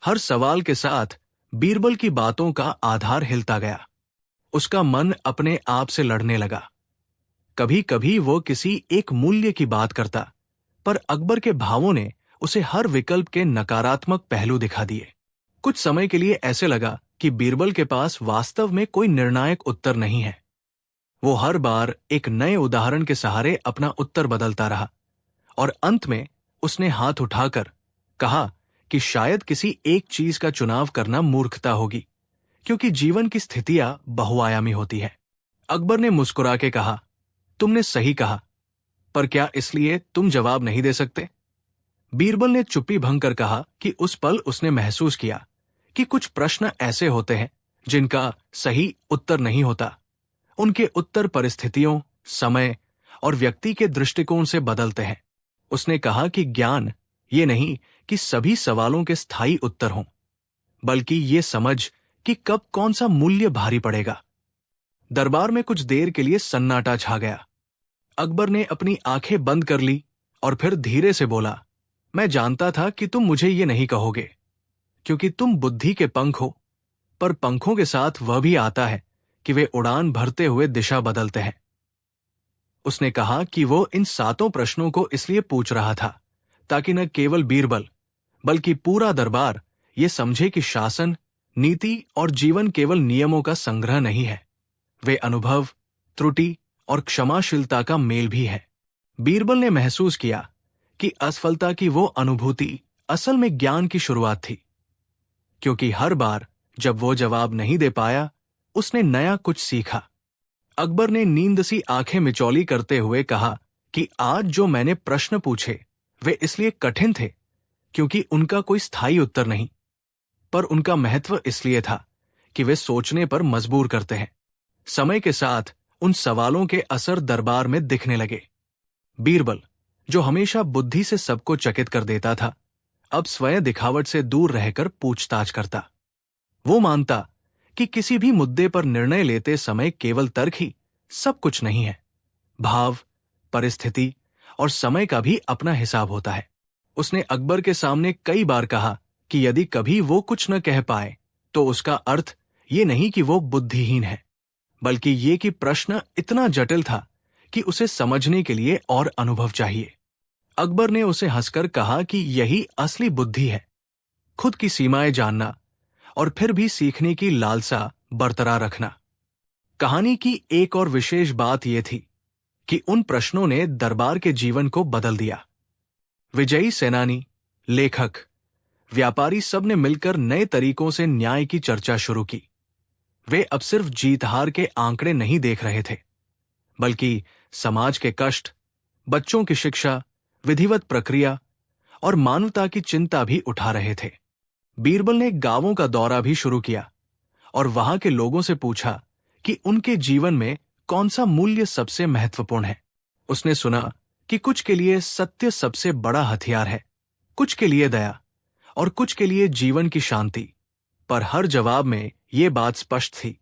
हर सवाल के साथ बीरबल की बातों का आधार हिलता गया। उसका मन अपने आप से लड़ने लगा। कभी कभी वो किसी एक मूल्य की बात करता, पर अकबर के भावों ने उसे हर विकल्प के नकारात्मक पहलू दिखा दिए। कुछ समय के लिए ऐसे लगा कि बीरबल के पास वास्तव में कोई निर्णायक उत्तर नहीं है। वो हर बार एक नए उदाहरण के सहारे अपना उत्तर बदलता रहा और अंत में उसने हाथ उठाकर कहा कि शायद किसी एक चीज का चुनाव करना मूर्खता होगी, क्योंकि जीवन की स्थितियां बहुआयामी होती है। अकबर ने मुस्कुरा के कहा, तुमने सही कहा, पर क्या इसलिए तुम जवाब नहीं दे सकते? बीरबल ने चुप्पी भंग कर कहा कि उस पल उसने महसूस किया कि कुछ प्रश्न ऐसे होते हैं जिनका सही उत्तर नहीं होता। उनके उत्तर परिस्थितियों, समय और व्यक्ति के दृष्टिकोण से बदलते हैं। उसने कहा कि ज्ञान ये नहीं कि सभी सवालों के स्थायी उत्तर हों, बल्कि ये समझ कि कब कौन सा मूल्य भारी पड़ेगा। दरबार में कुछ देर के लिए सन्नाटा छा गया। अकबर ने अपनी आंखें बंद कर ली और फिर धीरे से बोला, मैं जानता था कि तुम मुझे ये नहीं कहोगे, क्योंकि तुम बुद्धि के पंख हो, पर पंखों के साथ वह भी आता है कि वे उड़ान भरते हुए दिशा बदलते हैं। उसने कहा कि वो इन सातों प्रश्नों को इसलिए पूछ रहा था ताकि न केवल बीरबल बल्कि पूरा दरबार ये समझे कि शासन, नीति और जीवन केवल नियमों का संग्रह नहीं है, वे अनुभव, त्रुटि और क्षमाशीलता का मेल भी है। बीरबल ने महसूस किया कि असफलता की वो अनुभूति असल में ज्ञान की शुरुआत थी, क्योंकि हर बार जब वो जवाब नहीं दे पाया, उसने नया कुछ सीखा। अकबर ने नींद सी आंखें मिचौली करते हुए कहा कि आज जो मैंने प्रश्न पूछे वे इसलिए कठिन थे क्योंकि उनका कोई स्थायी उत्तर नहीं, पर उनका महत्व इसलिए था कि वे सोचने पर मजबूर करते हैं। समय के साथ उन सवालों के असर दरबार में दिखने लगे। बीरबल, जो हमेशा बुद्धि से सबको चकित कर देता था, अब स्वयं दिखावट से दूर रहकर पूछताछ करता। वो मानता कि किसी भी मुद्दे पर निर्णय लेते समय केवल तर्क ही सब कुछ नहीं है। भाव, परिस्थिति और समय का भी अपना हिसाब होता है। उसने अकबर के सामने कई बार कहा कि यदि कभी वो कुछ न कह पाए तो उसका अर्थ ये नहीं कि वो बुद्धिहीन है, बल्कि ये कि प्रश्न इतना जटिल था कि उसे समझने के लिए और अनुभव चाहिए। अकबर ने उसे हंसकर कहा कि यही असली बुद्धि है, खुद की सीमाएं जानना और फिर भी सीखने की लालसा बरकरार रखना। कहानी की एक और विशेष बात यह थी कि उन प्रश्नों ने दरबार के जीवन को बदल दिया। विजयी सेनानी, लेखक, व्यापारी सब ने मिलकर नए तरीकों से न्याय की चर्चा शुरू की। वे अब सिर्फ जीत हार के आंकड़े नहीं देख रहे थे, बल्कि समाज के कष्ट, बच्चों की शिक्षा, विधिवत प्रक्रिया और मानवता की चिंता भी उठा रहे थे। बीरबल ने गांवों का दौरा भी शुरू किया और वहां के लोगों से पूछा कि उनके जीवन में कौन सा मूल्य सबसे महत्वपूर्ण है। उसने सुना कि कुछ के लिए सत्य सबसे बड़ा हथियार है, कुछ के लिए दया और कुछ के लिए जीवन की शांति। पर हर जवाब में यह बात स्पष्ट थी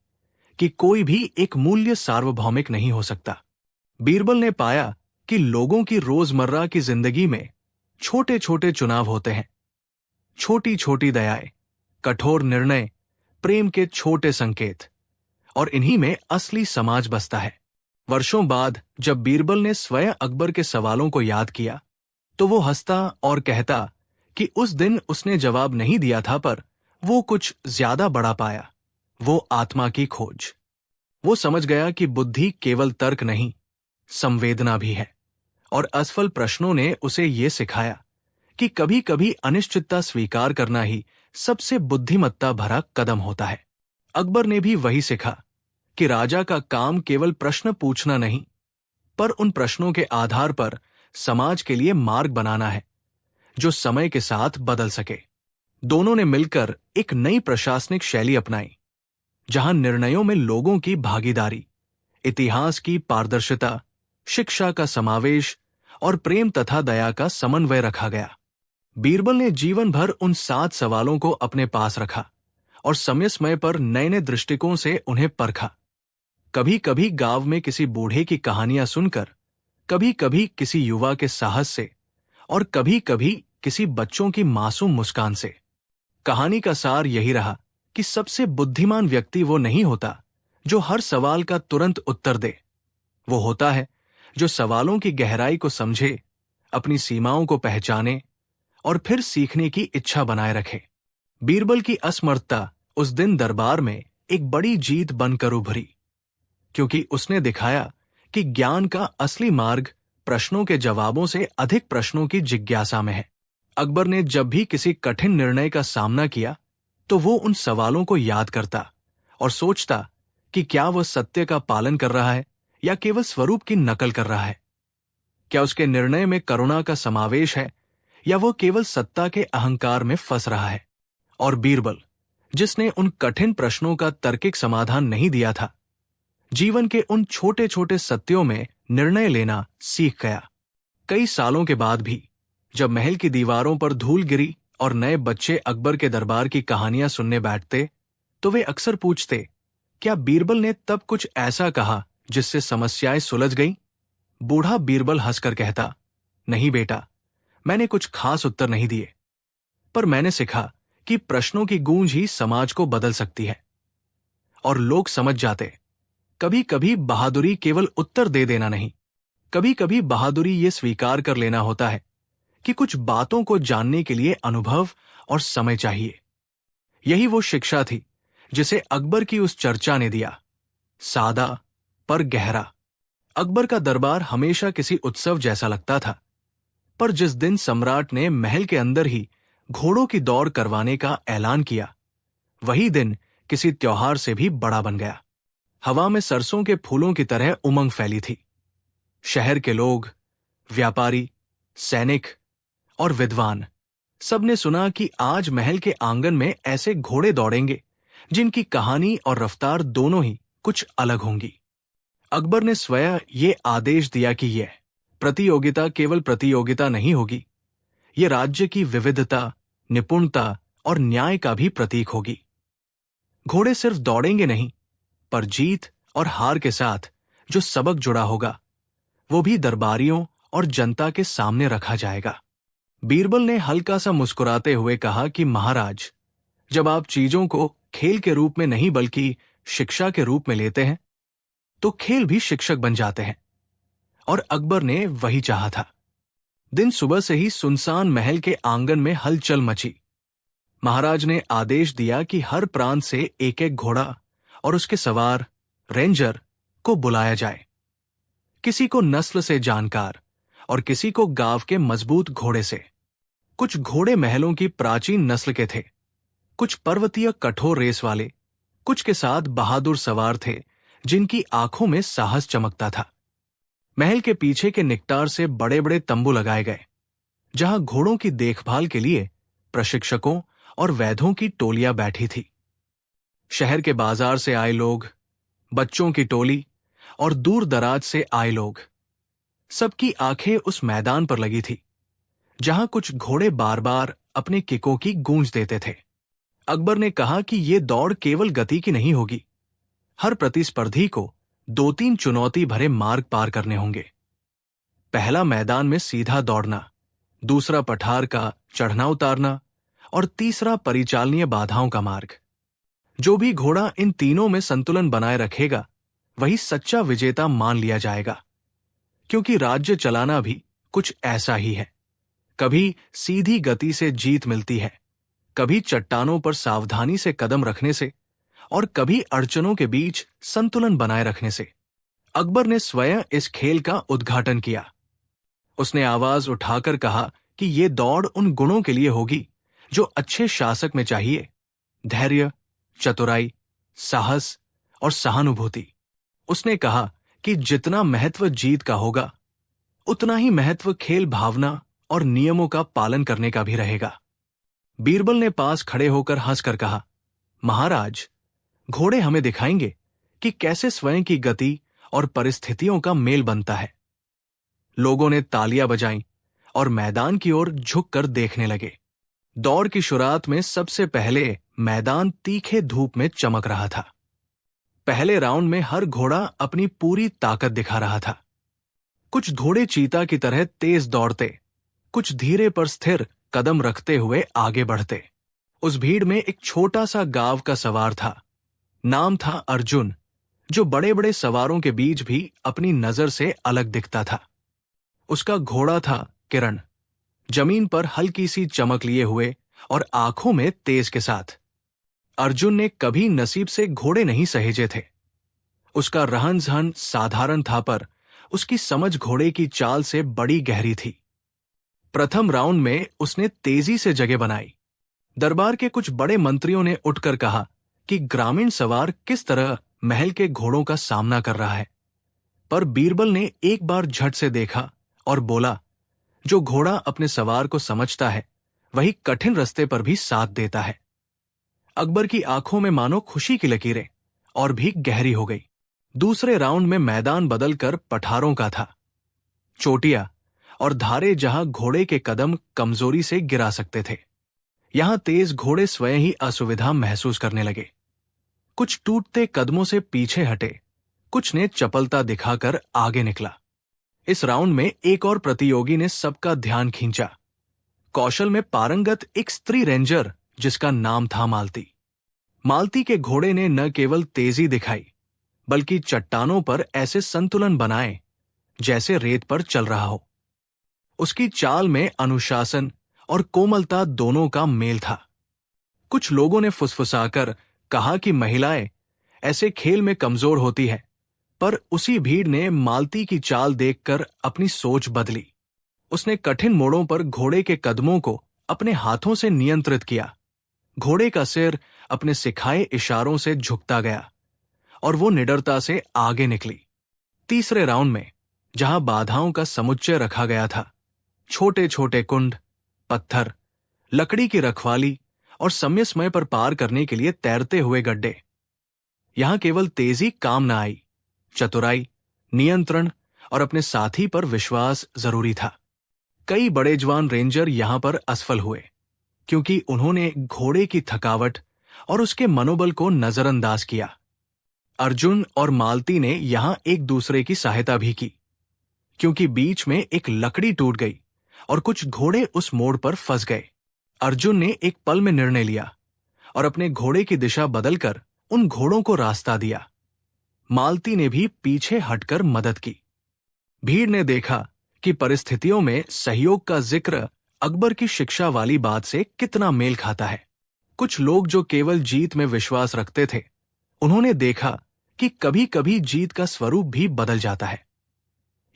कि कोई भी एक मूल्य सार्वभौमिक नहीं हो सकता। बीरबल ने पाया कि लोगों की रोजमर्रा की जिंदगी में छोटे छोटे चुनाव होते हैं, छोटी छोटी दयाएं, कठोर निर्णय, प्रेम के छोटे संकेत, और इन्हीं में असली समाज बसता है। वर्षों बाद जब बीरबल ने स्वयं अकबर के सवालों को याद किया तो वो हंसता और कहता कि उस दिन उसने जवाब नहीं दिया था, पर वो कुछ ज्यादा बड़ा पाया, वो आत्मा की खोज। वो समझ गया कि बुद्धि केवल तर्क नहीं, संवेदना भी है, और असफल प्रश्नों ने उसे ये सिखाया कि कभी कभी अनिश्चितता स्वीकार करना ही सबसे बुद्धिमत्ता भरा कदम होता है। अकबर ने भी वही सीखा कि राजा का काम केवल प्रश्न पूछना नहीं, पर उन प्रश्नों के आधार पर समाज के लिए मार्ग बनाना है जो समय के साथ बदल सके। दोनों ने मिलकर एक नई प्रशासनिक शैली अपनाई, जहां निर्णयों में लोगों की भागीदारी, इतिहास की पारदर्शिता, शिक्षा का समावेश और प्रेम तथा दया का समन्वय रखा गया। बीरबल ने जीवन भर उन 7 सवालों को अपने पास रखा और समय समय पर नए नए दृष्टिकोण से उन्हें परखा। कभी कभी गांव में किसी बूढ़े की कहानियां सुनकर, कभी कभी किसी युवा के साहस से और कभी कभी किसी बच्चों की मासूम मुस्कान से। कहानी का सार यही रहा कि सबसे बुद्धिमान व्यक्ति वो नहीं होता जो हर सवाल का तुरंत उत्तर दे, वो होता है जो सवालों की गहराई को समझे, अपनी सीमाओं को पहचाने और फिर सीखने की इच्छा बनाए रखे। बीरबल की असमर्थता उस दिन दरबार में एक बड़ी जीत बनकर उभरी, क्योंकि उसने दिखाया कि ज्ञान का असली मार्ग प्रश्नों के जवाबों से अधिक प्रश्नों की जिज्ञासा में है। अकबर ने जब भी किसी कठिन निर्णय का सामना किया तो वो उन सवालों को याद करता और सोचता कि क्या वह सत्य का पालन कर रहा है या केवल स्वरूप की नकल कर रहा है। क्या उसके निर्णय में करुणा का समावेश है या वो केवल सत्ता के अहंकार में फंस रहा है। और बीरबल, जिसने उन कठिन प्रश्नों का तार्किक समाधान नहीं दिया था, जीवन के उन छोटे छोटे सत्यों में निर्णय लेना सीख गया। कई सालों के बाद भी जब महल की दीवारों पर धूल गिरी और नए बच्चे अकबर के दरबार की कहानियां सुनने बैठते, तो वे अक्सर पूछते, क्या बीरबल ने तब कुछ ऐसा कहा जिससे समस्याएं सुलझ गईं? बूढ़ा बीरबल हंसकर कहता, नहीं बेटा, मैंने कुछ खास उत्तर नहीं दिए, पर मैंने सीखा कि प्रश्नों की गूंज ही समाज को बदल सकती है। और लोग समझ जाते, कभी कभी बहादुरी केवल उत्तर दे देना नहीं, कभी कभी बहादुरी ये स्वीकार कर लेना होता है कि कुछ बातों को जानने के लिए अनुभव और समय चाहिए। यही वो शिक्षा थी जिसे अकबर की उस चर्चा ने दिया, सादा पर गहरा। अकबर का दरबार हमेशा किसी उत्सव जैसा लगता था, पर जिस दिन सम्राट ने महल के अंदर ही घोड़ों की दौड़ करवाने का ऐलान किया, वही दिन किसी त्योहार से भी बड़ा बन गया। हवा में सरसों के फूलों की तरह उमंग फैली थी। शहर के लोग, व्यापारी, सैनिक और विद्वान सबने सुना कि आज महल के आंगन में ऐसे घोड़े दौड़ेंगे जिनकी कहानी और रफ्तार दोनों ही कुछ अलग होंगी। अकबर ने स्वयं ये आदेश दिया कि यह प्रतियोगिता केवल प्रतियोगिता नहीं होगी, ये राज्य की विविधता, निपुणता और न्याय का भी प्रतीक होगी। घोड़े सिर्फ दौड़ेंगे नहीं, पर जीत और हार के साथ जो सबक जुड़ा होगा वो भी दरबारियों और जनता के सामने रखा जाएगा। बीरबल ने हल्का सा मुस्कुराते हुए कहा कि महाराज, जब आप चीजों को खेल के रूप में नहीं बल्कि शिक्षा के रूप में लेते हैं तो खेल भी शिक्षक बन जाते हैं। और अकबर ने वही चाहा था। दिन सुबह से ही सुनसान महल के आंगन में हलचल मची। महाराज ने आदेश दिया कि हर प्रांत से एक एक घोड़ा और उसके सवार रेंजर को बुलाया जाए। किसी को नस्ल से जानकार और किसी को गांव के मजबूत घोड़े से। कुछ घोड़े महलों की प्राचीन नस्ल के थे, कुछ पर्वतीय कठोर रेस वाले, कुछ के साथ बहादुर सवार थे जिनकी आंखों में साहस चमकता था। महल के पीछे के निकटार से बड़े बड़े तंबू लगाए गए, जहां घोड़ों की देखभाल के लिए प्रशिक्षकों और वैद्यों की टोलियां बैठी थी। शहर के बाजार से आए लोग, बच्चों की टोली और दूर दराज से आए लोग, सबकी आंखें उस मैदान पर लगी थी जहां कुछ घोड़े बार बार अपने किकों की गूंज देते थे। अकबर ने कहा कि यह दौड़ केवल गति की नहीं होगी, हर प्रतिस्पर्धी को 2-3 चुनौती भरे मार्ग पार करने होंगे। पहला मैदान में सीधा दौड़ना, दूसरा पठार का चढ़ना उतारना और तीसरा परिचालनीय बाधाओं का मार्ग। जो भी घोड़ा इन तीनों में संतुलन बनाए रखेगा वही सच्चा विजेता मान लिया जाएगा, क्योंकि राज्य चलाना भी कुछ ऐसा ही है। कभी सीधी गति से जीत मिलती है, कभी चट्टानों पर सावधानी से कदम रखने से और कभी अड़चनों के बीच संतुलन बनाए रखने से। अकबर ने स्वयं इस खेल का उद्घाटन किया। उसने आवाज उठाकर कहा कि यह दौड़ उन गुणों के लिए होगी जो अच्छे शासक में चाहिए: धैर्य, चतुराई, साहस और सहानुभूति। उसने कहा कि जितना महत्व जीत का होगा, उतना ही महत्व खेल भावना और नियमों का पालन करने का भी रहेगा। बीरबल ने पास खड़े होकर हंसकर कहा, महाराज, घोड़े हमें दिखाएंगे कि कैसे स्वयं की गति और परिस्थितियों का मेल बनता है। लोगों ने तालियां बजाईं और मैदान की ओर झुककर देखने लगे। दौड़ की शुरुआत में सबसे पहले मैदान तीखे धूप में चमक रहा था। पहले राउंड में हर घोड़ा अपनी पूरी ताकत दिखा रहा था। कुछ घोड़े चीता की तरह तेज दौड़ते, कुछ धीरे पर स्थिर कदम रखते हुए आगे बढ़ते। उस भीड़ में एक छोटा सा गांव का सवार था। नाम था अर्जुन, जो बड़े बड़े सवारों के बीच भी अपनी नजर से अलग दिखता था। उसका घोड़ा था किरण, जमीन पर हल्की सी चमक लिए हुए और आंखों में तेज के साथ। अर्जुन ने कभी नसीब से घोड़े नहीं सहेजे थे। उसका रहन सहन साधारण था, पर उसकी समझ घोड़े की चाल से बड़ी गहरी थी। प्रथम राउंड में उसने तेजी से जगह बनाई। दरबार के कुछ बड़े मंत्रियों ने उठकर कहा कि ग्रामीण सवार किस तरह महल के घोड़ों का सामना कर रहा है, पर बीरबल ने एक बार झट से देखा और बोला, जो घोड़ा अपने सवार को समझता है वही कठिन रास्ते पर भी साथ देता है। अकबर की आंखों में मानो खुशी की लकीरें और भी गहरी हो गई। दूसरे राउंड में मैदान बदलकर पठारों का था। चोटियां और धारे जहां घोड़े के कदम कमजोरी से गिरा सकते थे, यहां तेज घोड़े स्वयं ही असुविधा महसूस करने लगे। कुछ टूटते कदमों से पीछे हटे, कुछ ने चपलता दिखाकर आगे निकला। इस राउंड में एक और प्रतियोगी ने सबका ध्यान खींचा। कौशल में पारंगत एक स्त्री रेंजर जिसका नाम था मालती। मालती के घोड़े ने न केवल तेजी दिखाई, बल्कि चट्टानों पर ऐसे संतुलन बनाए जैसे रेत पर चल रहा हो। उसकी चाल में अनुशासन और कोमलता दोनों का मेल था। कुछ लोगों ने फुसफुसाकर कहा कि महिलाएं ऐसे खेल में कमजोर होती है, पर उसी भीड़ ने मालती की चाल देखकर अपनी सोच बदली। उसने कठिन मोड़ों पर घोड़े के कदमों को अपने हाथों से नियंत्रित किया। घोड़े का सिर अपने सिखाए इशारों से झुकता गया और वो निडरता से आगे निकली। तीसरे राउंड में जहां बाधाओं का समुच्चय रखा गया था, छोटे छोटे कुंड, पत्थर, लकड़ी की रखवाली और समय समय पर पार करने के लिए तैरते हुए गड्ढे, यहां केवल तेजी काम न आई, चतुराई, नियंत्रण और अपने साथी पर विश्वास जरूरी था। कई बड़े जवान रेंजर यहां पर असफल हुए क्योंकि उन्होंने घोड़े की थकावट और उसके मनोबल को नजरअंदाज किया। अर्जुन और मालती ने यहां एक दूसरे की सहायता भी की, क्योंकि बीच में एक लकड़ी टूट गई और कुछ घोड़े उस मोड़ पर फंस गए। अर्जुन ने एक पल में निर्णय लिया और अपने घोड़े की दिशा बदलकर उन घोड़ों को रास्ता दिया। मालती ने भी पीछे हटकर मदद की। भीड़ ने देखा कि परिस्थितियों में सहयोग का जिक्र अकबर की शिक्षा वाली बात से कितना मेल खाता है। कुछ लोग जो केवल जीत में विश्वास रखते थे, उन्होंने देखा कि कभी-कभी जीत का स्वरूप भी बदल जाता है।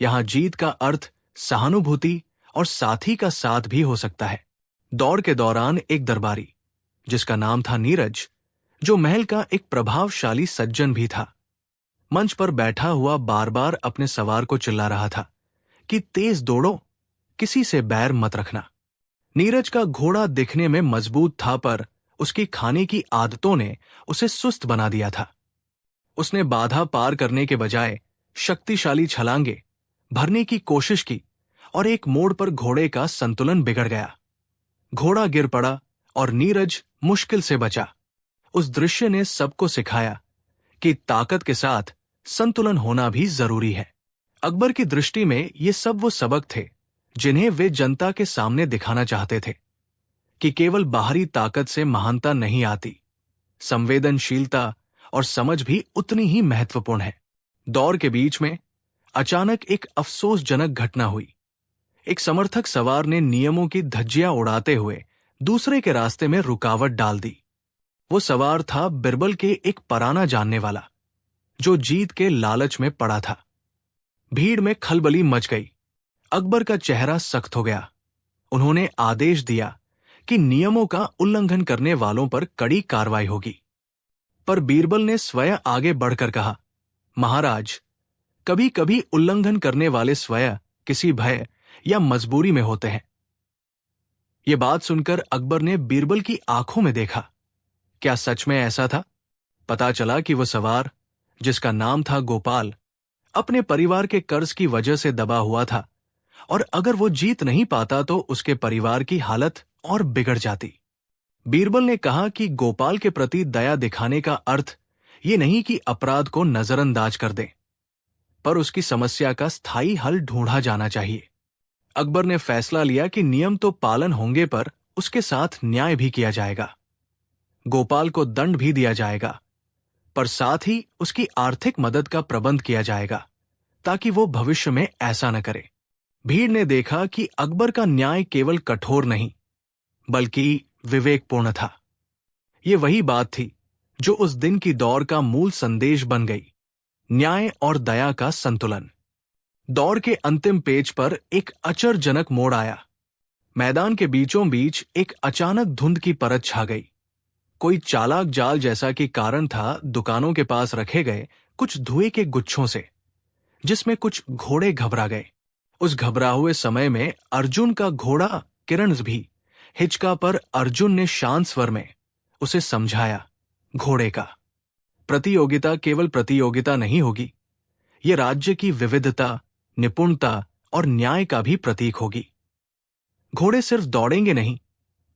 यहां जीत का अर्थ सहानुभूति और साथी का साथ भी हो सकता है। दौड़ के दौरान एक दरबारी, जिसका नाम था नीरज, जो महल का एक प्रभावशाली सज्जन भी था, मंच पर बैठा हुआ बार बार अपने सवार को चिल्ला रहा था कि तेज दौड़ो, किसी से बैर मत रखना। नीरज का घोड़ा दिखने में मजबूत था, पर उसकी खाने की आदतों ने उसे सुस्त बना दिया था। उसने बाधा पार करने के बजाय शक्तिशाली छलांगे भरने की कोशिश की और एक मोड़ पर घोड़े का संतुलन बिगड़ गया। घोड़ा गिर पड़ा और नीरज मुश्किल से बचा। उस दृश्य ने सबको सिखाया कि ताकत के साथ संतुलन होना भी जरूरी है। अकबर की दृष्टि में ये सब वो सबक थे जिन्हें वे जनता के सामने दिखाना चाहते थे कि केवल बाहरी ताकत से महानता नहीं आती, संवेदनशीलता और समझ भी उतनी ही महत्वपूर्ण है। दौड़ के बीच में अचानक एक अफसोसजनक घटना हुई। एक समर्थक सवार ने नियमों की धज्जियां उड़ाते हुए दूसरे के रास्ते में रुकावट डाल दी। वो सवार था बिरबल के एक पराना जानने वाला, जो जीत के लालच में पड़ा था। भीड़ में खलबली मच गई। अकबर का चेहरा सख्त हो गया। उन्होंने आदेश दिया कि नियमों का उल्लंघन करने वालों पर कड़ी कार्रवाई होगी। पर बीरबल ने स्वयं आगे बढ़कर कहा, महाराज, कभी कभी उल्लंघन करने वाले स्वयं किसी भय या मजबूरी में होते हैं। यह बात सुनकर अकबर ने बीरबल की आंखों में देखा। क्या सच में ऐसा था? पता चला कि वह सवार, जिसका नाम था गोपाल, अपने परिवार के कर्ज की वजह से दबा हुआ था और अगर वो जीत नहीं पाता तो उसके परिवार की हालत और बिगड़ जाती। बीरबल ने कहा कि गोपाल के प्रति दया दिखाने का अर्थ ये नहीं कि अपराध को नजरअंदाज कर दें, पर उसकी समस्या का स्थायी हल ढूंढा जाना चाहिए। अकबर ने फैसला लिया कि नियम तो पालन होंगे, पर उसके साथ न्याय भी किया जाएगा। गोपाल को दंड भी दिया जाएगा, पर साथ ही उसकी आर्थिक मदद का प्रबंध किया जाएगा ताकि वो भविष्य में ऐसा न करे। भीड़ ने देखा कि अकबर का न्याय केवल कठोर नहीं, बल्कि विवेकपूर्ण था। ये वही बात थी जो उस दिन की दौड़ का मूल संदेश बन गई, न्याय और दया का संतुलन। दौड़ के अंतिम पेज पर एक अचरजनक मोड़ आया। मैदान के बीचों बीच एक अचानक धुंध की परत छा गई। कोई चालाक जाल जैसा कि कारण था दुकानों के पास रखे गए कुछ धुएं के गुच्छों से, जिसमें कुछ घोड़े घबरा गए। उस घबरा हुए समय में अर्जुन का घोड़ा किरणस भी हिचका, पर अर्जुन ने शांत स्वर में उसे समझाया, घोड़े का प्रतियोगिता केवल प्रतियोगिता नहीं होगी, ये राज्य की विविधता, निपुणता और न्याय का भी प्रतीक होगी। घोड़े सिर्फ दौड़ेंगे नहीं,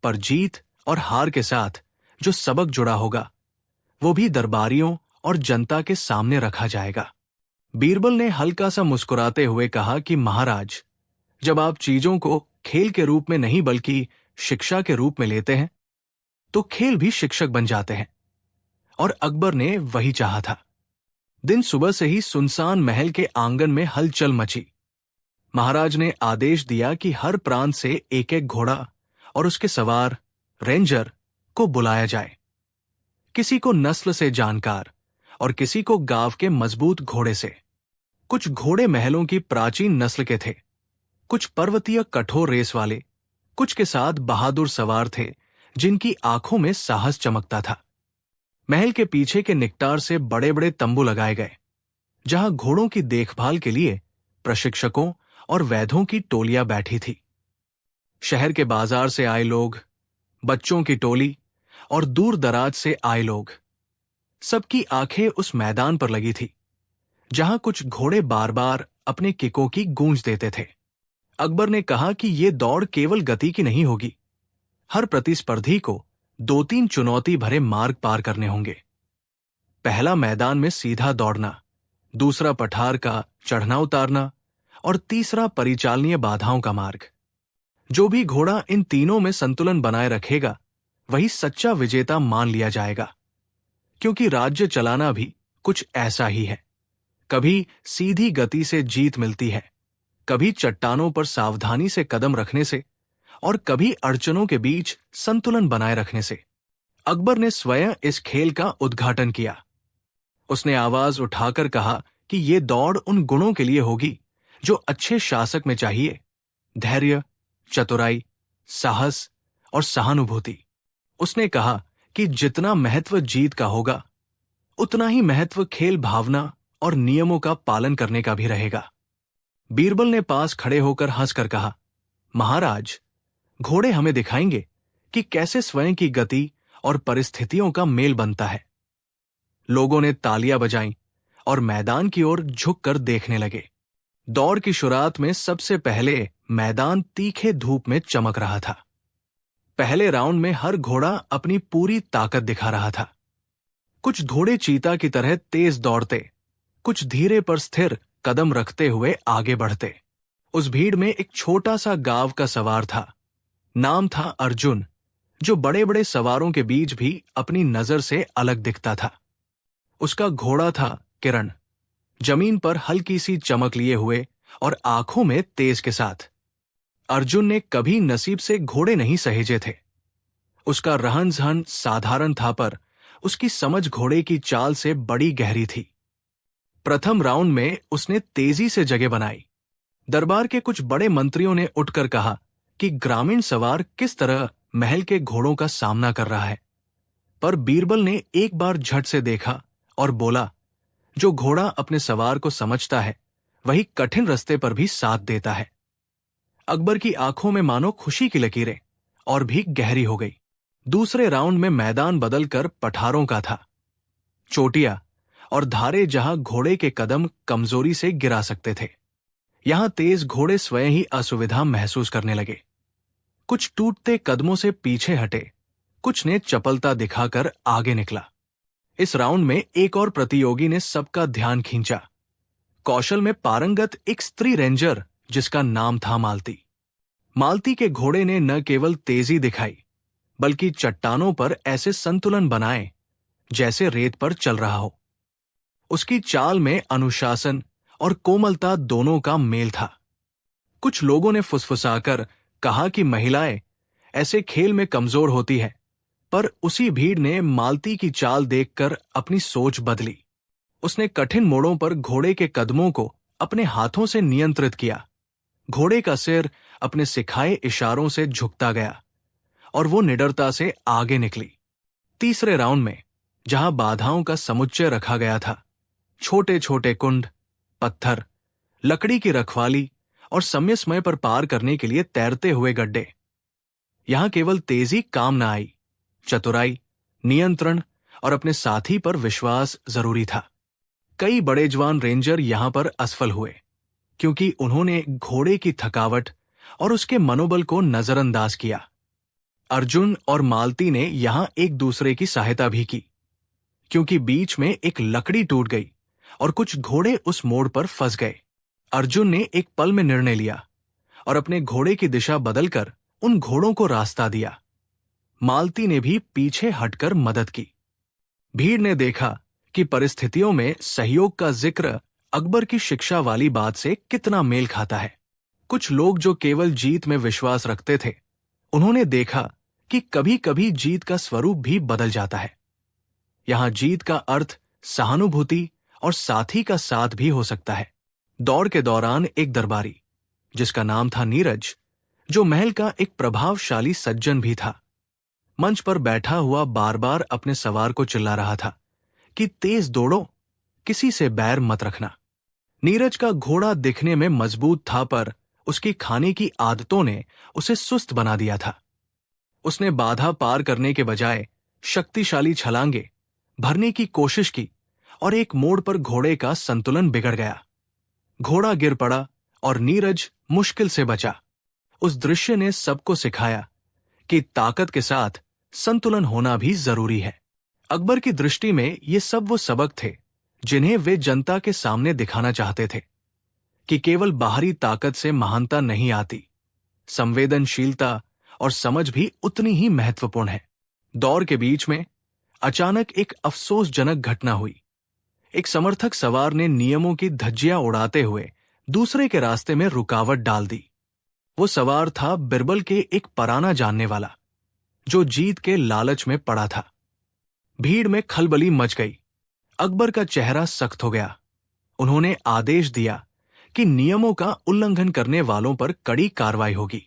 पर जीत और हार के साथ जो सबक जुड़ा होगा वो भी दरबारियों और जनता के सामने रखा जाएगा। बीरबल ने हल्का सा मुस्कुराते हुए कहा कि महाराज, जब आप चीजों को खेल के रूप में नहीं बल्कि शिक्षा के रूप में लेते हैं, तो खेल भी शिक्षक बन जाते हैं। और अकबर ने वही चाहा था। दिन सुबह से ही सुनसान महल के आंगन में हलचल मची। महाराज ने आदेश दिया कि हर प्रांत से एक एक घोड़ा और उसके सवार, रेंजर को बुलाया जाए। किसी को नस्ल से जानकार और किसी को गांव के मजबूत घोड़े से। कुछ घोड़े महलों की प्राचीन नस्ल के थे, कुछ पर्वतीय कठोर रेस वाले, कुछ के साथ बहादुर सवार थे जिनकी आंखों में साहस चमकता था। महल के पीछे के निकटार से बड़े बड़े तंबू लगाए गए, जहां घोड़ों की देखभाल के लिए प्रशिक्षकों और वैद्यों की टोलियां बैठी थी। शहर के बाजार से आए लोग, बच्चों की टोली और दूर दराज से आए लोग, सबकी आंखें उस मैदान पर लगी थी जहां कुछ घोड़े बार बार अपने किकों की गूंज देते थे। अकबर ने कहा कि ये दौड़ केवल गति की नहीं होगी। हर प्रतिस्पर्धी को 2-3 चुनौती भरे मार्ग पार करने होंगे। पहला मैदान में सीधा दौड़ना, दूसरा पठार का चढ़ना उतारना और तीसरा परिचालनीय बाधाओं का मार्ग। जो भी घोड़ा इन तीनों में संतुलन बनाए रखेगा वही सच्चा विजेता मान लिया जाएगा। क्योंकि राज्य चलाना भी कुछ ऐसा ही है। कभी सीधी गति से जीत मिलती है, कभी चट्टानों पर सावधानी से कदम रखने से और कभी अड़चनों के बीच संतुलन बनाए रखने से। अकबर ने स्वयं इस खेल का उद्घाटन किया। उसने आवाज उठाकर कहा कि ये दौड़ उन गुणों के लिए होगी जो अच्छे शासक में चाहिए: धैर्य, चतुराई, साहस और सहानुभूति। उसने कहा कि जितना महत्व जीत का होगा उतना ही महत्व खेल भावना और नियमों का पालन करने का भी रहेगा। बीरबल ने पास खड़े होकर हंसकर कहा, महाराज, घोड़े हमें दिखाएंगे कि कैसे स्वयं की गति और परिस्थितियों का मेल बनता है। लोगों ने तालियां बजाईं और मैदान की ओर झुककर देखने लगे। दौड़ की शुरुआत में सबसे पहले मैदान तीखे धूप में चमक रहा था। पहले राउंड में हर घोड़ा अपनी पूरी ताकत दिखा रहा था। कुछ घोड़े चीता की तरह तेज दौड़ते, कुछ धीरे पर स्थिर कदम रखते हुए आगे बढ़ते। उस भीड़ में एक छोटा सा गांव का सवार था। नाम था अर्जुन, जो बड़े बड़े सवारों के बीच भी अपनी नजर से अलग दिखता था। उसका घोड़ा था किरण, जमीन पर हल्की सी चमक लिए हुए और आंखों में तेज के साथ। अर्जुन ने कभी नसीब से घोड़े नहीं सहेजे थे। उसका रहन सहन साधारण था, पर उसकी समझ घोड़े की चाल से बड़ी गहरी थी। प्रथम राउंड में उसने तेजी से जगह बनाई। दरबार के कुछ बड़े मंत्रियों ने उठकर कहा कि ग्रामीण सवार किस तरह महल के घोड़ों का सामना कर रहा है। पर बीरबल ने एक बार झट से देखा और बोला, जो घोड़ा अपने सवार को समझता है वही कठिन रास्ते पर भी साथ देता है। अकबर की आंखों में मानो खुशी की लकीरें और भी गहरी हो गई। दूसरे राउंड में मैदान बदलकर पठारों का था। चोटियां और धारे जहां घोड़े के कदम कमजोरी से गिरा सकते थे, यहां तेज घोड़े स्वयं ही असुविधा महसूस करने लगे। कुछ टूटते कदमों से पीछे हटे, कुछ ने चपलता दिखाकर आगे निकला। इस राउंड में एक और प्रतियोगी ने सबका ध्यान खींचा। कौशल में पारंगत एक स्त्री रेंजर जिसका नाम था मालती। मालती के घोड़े ने न केवल तेजी दिखाई बल्कि चट्टानों पर ऐसे संतुलन बनाए जैसे रेत पर चल रहा हो। उसकी चाल में अनुशासन और कोमलता दोनों का मेल था। कुछ लोगों ने फुसफुसाकर कहा कि महिलाएं ऐसे खेल में कमजोर होती है, पर उसी भीड़ ने मालती की चाल देखकर अपनी सोच बदली। उसने कठिन मोड़ों पर घोड़े के कदमों को अपने हाथों से नियंत्रित किया। घोड़े का सिर अपने सिखाए इशारों से झुकता गया और वो निडरता से आगे निकली। तीसरे राउंड में जहां बाधाओं का समुच्चय रखा गया था, छोटे छोटे कुंड, पत्थर, लकड़ी की रखवाली और समय समय पर पार करने के लिए तैरते हुए गड्ढे, यहां केवल तेजी काम न आई, चतुराई, नियंत्रण और अपने साथी पर विश्वास जरूरी था। कई बड़े जवान रेंजर यहां पर असफल हुए क्योंकि उन्होंने घोड़े की थकावट और उसके मनोबल को नजरअंदाज किया। अर्जुन और मालती ने यहां एक दूसरे की सहायता भी की, क्योंकि बीच में एक लकड़ी टूट गई और कुछ घोड़े उस मोड़ पर फंस गए। अर्जुन ने एक पल में निर्णय लिया और अपने घोड़े की दिशा बदलकर उन घोड़ों को रास्ता दिया। मालती ने भी पीछे हटकर मदद की। भीड़ ने देखा कि परिस्थितियों में सहयोग का जिक्र अकबर की शिक्षा वाली बात से कितना मेल खाता है। कुछ लोग जो केवल जीत में विश्वास रखते थे, उन्होंने देखा कि कभी कभी जीत का स्वरूप भी बदल जाता है। यहां जीत का अर्थ सहानुभूति और साथी का साथ भी हो सकता है। दौड़ के दौरान एक दरबारी, जिसका नाम था नीरज, जो महल का एक प्रभावशाली सज्जन भी था, मंच पर बैठा हुआ बार बार अपने सवार को चिल्ला रहा था कि तेज दौड़ो, किसी से बैर मत रखना। नीरज का घोड़ा दिखने में मजबूत था, पर उसकी खाने की आदतों ने उसे सुस्त बना दिया था। उसने बाधा पार करने के बजाय शक्तिशाली छलांगे, भरने की कोशिश की और एक मोड़ पर घोड़े का संतुलन बिगड़ गया। घोड़ा गिर पड़ा और नीरज मुश्किल से बचा। उस दृश्य ने सबको सिखाया कि ताकत के साथ संतुलन होना भी जरूरी है। अकबर की दृष्टि में ये सब वो सबक थे जिन्हें वे जनता के सामने दिखाना चाहते थे कि केवल बाहरी ताकत से महानता नहीं आती, संवेदनशीलता और समझ भी उतनी ही महत्वपूर्ण है। दौर के बीच में अचानक एक अफसोसजनक घटना हुई। एक समर्थक सवार ने नियमों की धज्जियां उड़ाते हुए दूसरे के रास्ते में रुकावट डाल दी। वो सवार था बिरबल के एक पराना जानने वाला, जो जीत के लालच में पड़ा था। भीड़ में खलबली मच गई। अकबर का चेहरा सख्त हो गया। उन्होंने आदेश दिया कि नियमों का उल्लंघन करने वालों पर कड़ी कार्रवाई होगी।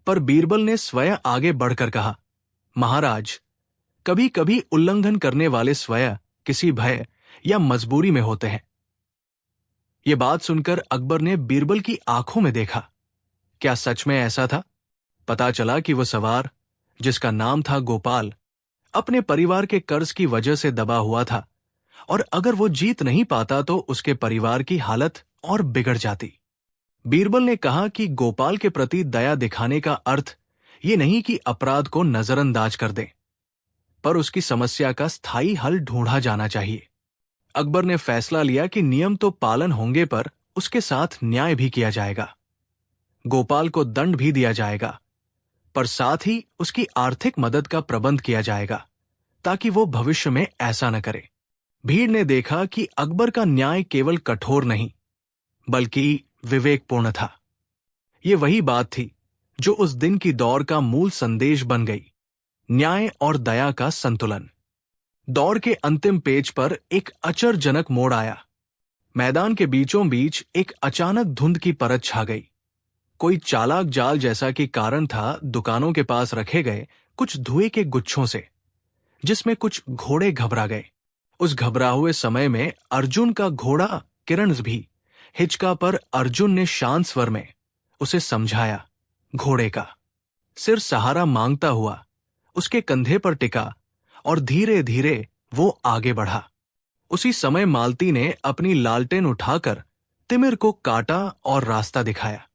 पर बीरबल ने स्वयं आगे बढ़कर कहा, महाराज, कभी कभी उल्लंघन करने वाले स्वयं किसी भय या मजबूरी में होते हैं। यह बात सुनकर अकबर ने बीरबल की आंखों में देखा। क्या सच में ऐसा था? पता चला कि वह सवार, जिसका नाम था गोपाल, अपने परिवार के कर्ज की वजह से दबा हुआ था और अगर वो जीत नहीं पाता तो उसके परिवार की हालत और बिगड़ जाती। बीरबल ने कहा कि गोपाल के प्रति दया दिखाने का अर्थ ये नहीं कि अपराध को नजरअंदाज कर दें, पर उसकी समस्या का स्थायी हल ढूंढा जाना चाहिए। अकबर ने फैसला लिया कि नियम तो पालन होंगे पर उसके साथ न्याय भी किया जाएगा। गोपाल को दंड भी दिया जाएगा, पर साथ ही उसकी आर्थिक मदद का प्रबंध किया जाएगा ताकि वो भविष्य में ऐसा न करे। भीड़ ने देखा कि अकबर का न्याय केवल कठोर नहीं बल्कि विवेकपूर्ण था। ये वही बात थी जो उस दिन की दौर का मूल संदेश बन गई, न्याय और दया का संतुलन। दौर के अंतिम पेज पर एक अचरजनक मोड़ आया। मैदान के बीचों बीच एक अचानक धुंध की परत छा गई। कोई चालाक जाल जैसा कि कारण था दुकानों के पास रखे गए कुछ धुएं के गुच्छों से, जिसमें कुछ घोड़े घबरा गए। उस घबरा हुए समय में अर्जुन का घोड़ा किरणस भी हिचका, पर अर्जुन ने शांत स्वर में उसे समझाया। घोड़े का सिर सहारा मांगता हुआ उसके कंधे पर टिका और धीरे धीरे वो आगे बढ़ा। उसी समय मालती ने अपनी लालटेन उठाकर तिमिर को काटा और रास्ता दिखाया।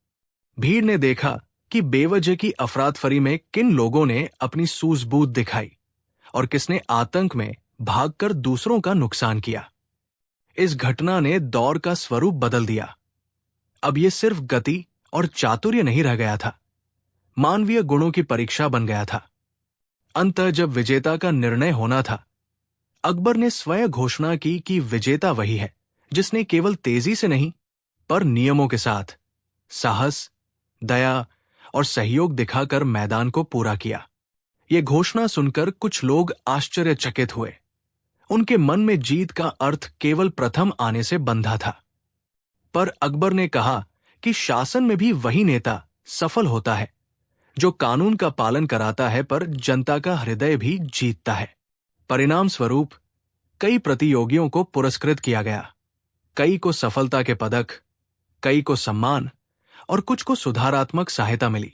भीड़ ने देखा कि बेवजह की अफरातफरी में किन लोगों ने अपनी सूझबूझ दिखाई और किसने आतंक में भागकर दूसरों का नुकसान किया। इस घटना ने दौर का स्वरूप बदल दिया। अब यह सिर्फ गति और चातुर्य नहीं रह गया था, मानवीय गुणों की परीक्षा बन गया था। अंततः जब विजेता का निर्णय होना था, अकबर ने स्वयं घोषणा की कि विजेता वही है जिसने केवल तेजी से नहीं पर नियमों के साथ साहस, दया और सहयोग दिखाकर मैदान को पूरा किया। यह घोषणा सुनकर कुछ लोग आश्चर्यचकित हुए। उनके मन में जीत का अर्थ केवल प्रथम आने से बंधा था। पर अकबर ने कहा कि शासन में भी वही नेता सफल होता है जो कानून का पालन कराता है पर जनता का हृदय भी जीतता है। परिणाम स्वरूप कई प्रतियोगियों को पुरस्कृत किया गया। कई को सफलता के पदक, कई को सम्मान और कुछ को सुधारात्मक सहायता मिली।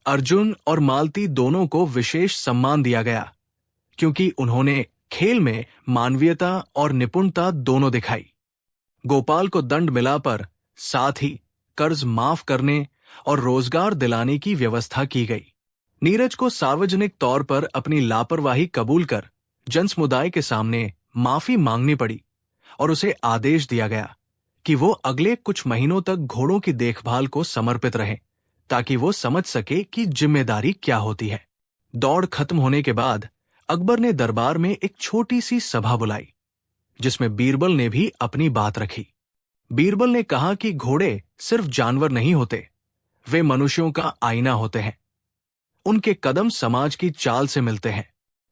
अर्जुन और मालती दोनों को विशेष सम्मान दिया गया क्योंकि उन्होंने खेल में मानवीयता और निपुणता दोनों दिखाई। गोपाल को दंड मिला पर साथ ही कर्ज माफ करने और रोजगार दिलाने की व्यवस्था की गई। नीरज को सार्वजनिक तौर पर अपनी लापरवाही कबूल कर जनसमुदाय के सामने माफी मांगनी पड़ी और उसे आदेश दिया गया कि वो अगले कुछ महीनों तक घोड़ों की देखभाल को समर्पित रहे ताकि वो समझ सके कि जिम्मेदारी क्या होती है। दौड़ खत्म होने के बाद अकबर ने दरबार में एक छोटी सी सभा बुलाई जिसमें बीरबल ने भी अपनी बात रखी। बीरबल ने कहा कि घोड़े सिर्फ जानवर नहीं होते, वे मनुष्यों का आईना होते हैं। उनके कदम समाज की चाल से मिलते हैं।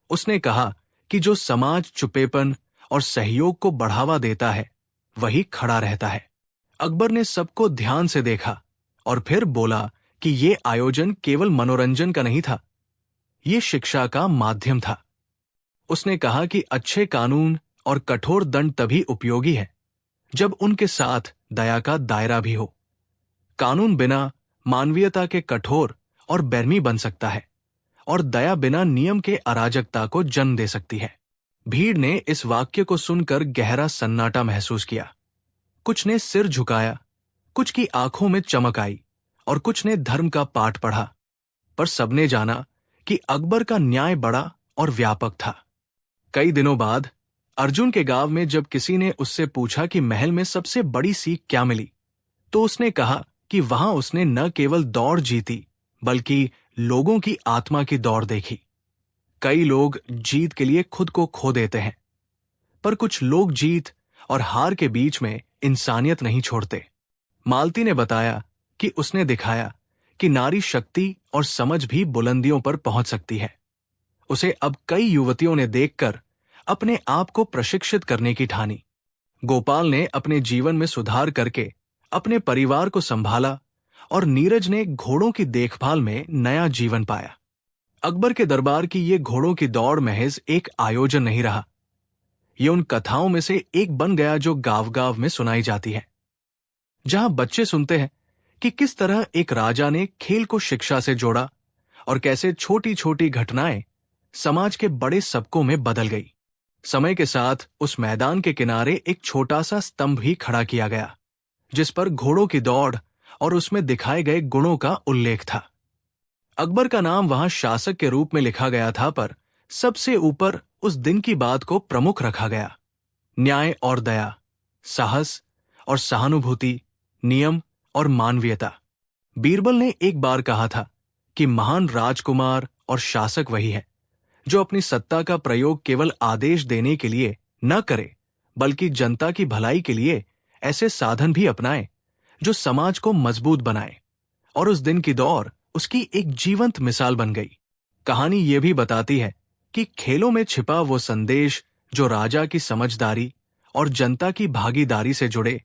उसने कहा कि जो समाज चुपेपन और सहयोग को बढ़ावा देता है वही खड़ा रहता है। अकबर ने सबको ध्यान से देखा और फिर बोला कि ये आयोजन केवल मनोरंजन का नहीं था, ये शिक्षा का माध्यम था। उसने कहा कि अच्छे कानून और कठोर दंड तभी उपयोगी है जब उनके साथ दया का दायरा भी हो। कानून बिना मानवीयता के कठोर और बैरमी बन सकता है और दया बिना नियम के अराजकता को जन्म दे सकती है। भीड़ ने इस वाक्य को सुनकर गहरा सन्नाटा महसूस किया। कुछ ने सिर झुकाया, कुछ की आंखों में चमक आई और कुछ ने धर्म का पाठ पढ़ा, पर सबने जाना कि अकबर का न्याय बड़ा और व्यापक था। कई दिनों बाद अर्जुन के गांव में जब किसी ने उससे पूछा कि महल में सबसे बड़ी सीख क्या मिली, तो उसने कहा कि वहां उसने न केवल दौड़ जीती बल्कि लोगों की आत्मा की दौड़ देखी। कई लोग जीत के लिए खुद को खो देते हैं, पर कुछ लोग जीत और हार के बीच में इंसानियत नहीं छोड़ते। मालती ने बताया कि उसने दिखाया कि नारी शक्ति और समझ भी बुलंदियों पर पहुंच सकती है। उसे अब कई युवतियों ने देखकर अपने आप को प्रशिक्षित करने की ठानी। गोपाल ने अपने जीवन में सुधार करके अपने परिवार को संभाला और नीरज ने घोड़ों की देखभाल में नया जीवन पाया। अकबर के दरबार की ये घोड़ों की दौड़ महज एक आयोजन नहीं रहा, ये उन कथाओं में से एक बन गया जो गांव-गांव में सुनाई जाती है, जहां बच्चे सुनते हैं कि किस तरह एक राजा ने खेल को शिक्षा से जोड़ा और कैसे छोटी छोटी घटनाएं समाज के बड़े सबकों में बदल गई। समय के साथ उस मैदान के किनारे एक छोटा सा स्तंभ भी खड़ा किया गया, जिस पर घोड़ों की दौड़ और उसमें दिखाए गए गुणों का उल्लेख था। अकबर का नाम वहां शासक के रूप में लिखा गया था, पर सबसे ऊपर उस दिन की बात को प्रमुख रखा गया। न्याय और दया, साहस और सहानुभूति, नियम और मानवीयता। बीरबल ने एक बार कहा था कि महान राजकुमार और शासक वही है जो अपनी सत्ता का प्रयोग केवल आदेश देने के लिए न करे, बल्कि जनता की भलाई के लिए ऐसे साधन भी अपनाए जो समाज को मजबूत बनाए। और उस दिन की दौड़ उसकी एक जीवंत मिसाल बन गई। कहानी ये भी बताती है कि खेलों में छिपा वो संदेश जो राजा की समझदारी और जनता की भागीदारी से जुड़े,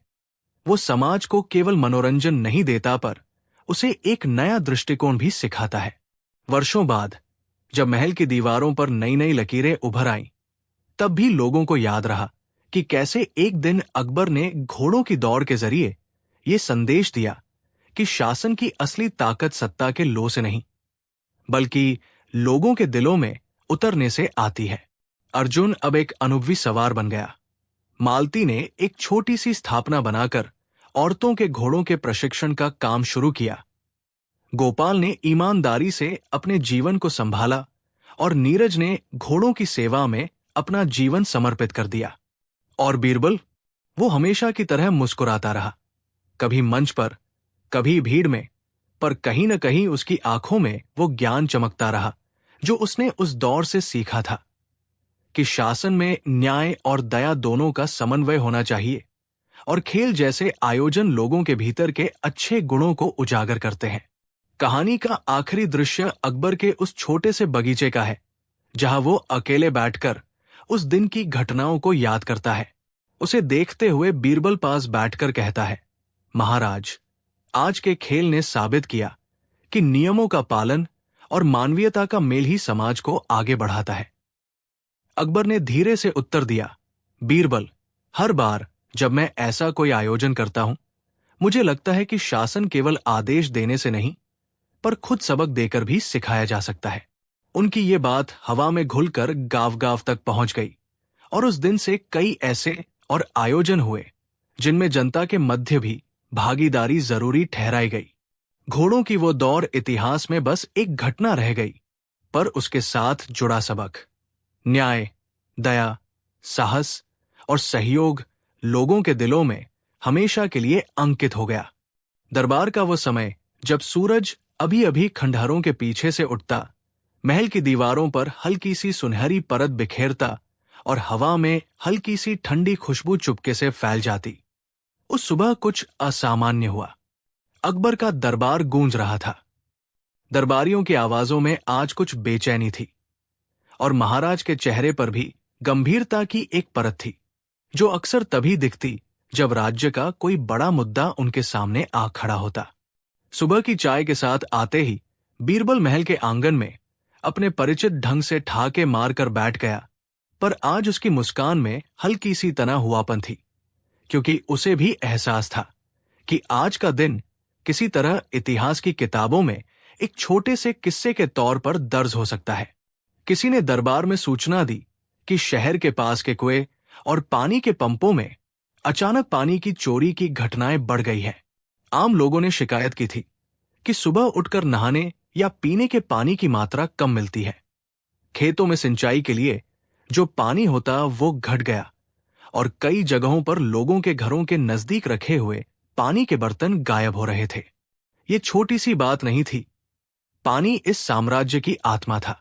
वो समाज को केवल मनोरंजन नहीं देता, पर उसे एक नया दृष्टिकोण भी सिखाता है। वर्षों बाद जब महल की दीवारों पर नई नई लकीरें उभर आईं, तब भी लोगों को याद रहा कि कैसे एक दिन अकबर ने घोड़ों की दौड़ के जरिए ये संदेश दिया कि शासन की असली ताकत सत्ता के लो से नहीं, बल्कि लोगों के दिलों में उतरने से आती है। अर्जुन अब एक अनुभवी सवार बन गया। मालती ने एक छोटी सी स्थापना बनाकर औरतों के घोड़ों के प्रशिक्षण का काम शुरू किया। गोपाल ने ईमानदारी से अपने जीवन को संभाला और नीरज ने घोड़ों की सेवा में अपना जीवन समर्पित कर दिया। और बीरबल, वो हमेशा की तरह मुस्कुराता रहा, कभी मंच पर, कभी भीड़ में, पर कहीं न कहीं उसकी आंखों में वो ज्ञान चमकता रहा जो उसने उस दौर से सीखा था कि शासन में न्याय और दया दोनों का समन्वय होना चाहिए, और खेल जैसे आयोजन लोगों के भीतर के अच्छे गुणों को उजागर करते हैं। कहानी का आखिरी दृश्य अकबर के उस छोटे से बगीचे का है, जहां वो अकेले बैठकर उस दिन की घटनाओं को याद करता है। उसे देखते हुए बीरबल पास बैठकर कहता है, महाराज, आज के खेल ने साबित किया कि नियमों का पालन और मानवीयता का मेल ही समाज को आगे बढ़ाता है। अकबर ने धीरे से उत्तर दिया, बीरबल, हर बार जब मैं ऐसा कोई आयोजन करता हूं, मुझे लगता है कि शासन केवल आदेश देने से नहीं, पर खुद सबक देकर भी सिखाया जा सकता है। उनकी ये बात हवा में घुलकर गांव-गांव तक पहुंच गई, और उस दिन से कई ऐसे और आयोजन हुए जिनमें जनता के मध्य भी भागीदारी जरूरी ठहराई गई। घोड़ों की वो दौड़ इतिहास में बस एक घटना रह गई, पर उसके साथ जुड़ा सबक, न्याय, दया, साहस और सहयोग लोगों के दिलों में हमेशा के लिए अंकित हो गया। दरबार का वो समय जब सूरज अभी अभी खंडहरों के पीछे से उठता, महल की दीवारों पर हल्की सी सुनहरी परत बिखेरता और हवा में हल्की सी ठंडी खुशबू चुपके से फैल जाती। उस सुबह कुछ असामान्य हुआ। अकबर का दरबार गूंज रहा था। दरबारियों की आवाजों में आज कुछ बेचैनी थी, और महाराज के चेहरे पर भी गंभीरता की एक परत थी, जो अक्सर तभी दिखती जब राज्य का कोई बड़ा मुद्दा उनके सामने आ खड़ा होता। सुबह की चाय के साथ आते ही बीरबल महल के आंगन में अपने परिचित ढंग से ठाके मारकर बैठ गया, पर आज उसकी मुस्कान में हल्की सी तना हुआपन थी, क्योंकि उसे भी एहसास था कि आज का दिन किसी तरह इतिहास की किताबों में एक छोटे से किस्से के तौर पर दर्ज हो सकता है। किसी ने दरबार में सूचना दी कि शहर के पास के कुएं और पानी के पंपों में अचानक पानी की चोरी की घटनाएं बढ़ गई हैं। आम लोगों ने शिकायत की थी कि सुबह उठकर नहाने या पीने के पानी की मात्रा कम मिलती है। खेतों में सिंचाई के लिए जो पानी होता वो घट गया और कई जगहों पर लोगों के घरों के नजदीक रखे हुए पानी के बर्तन गायब हो रहे थे। ये छोटी सी बात नहीं थी। पानी इस साम्राज्य की आत्मा था।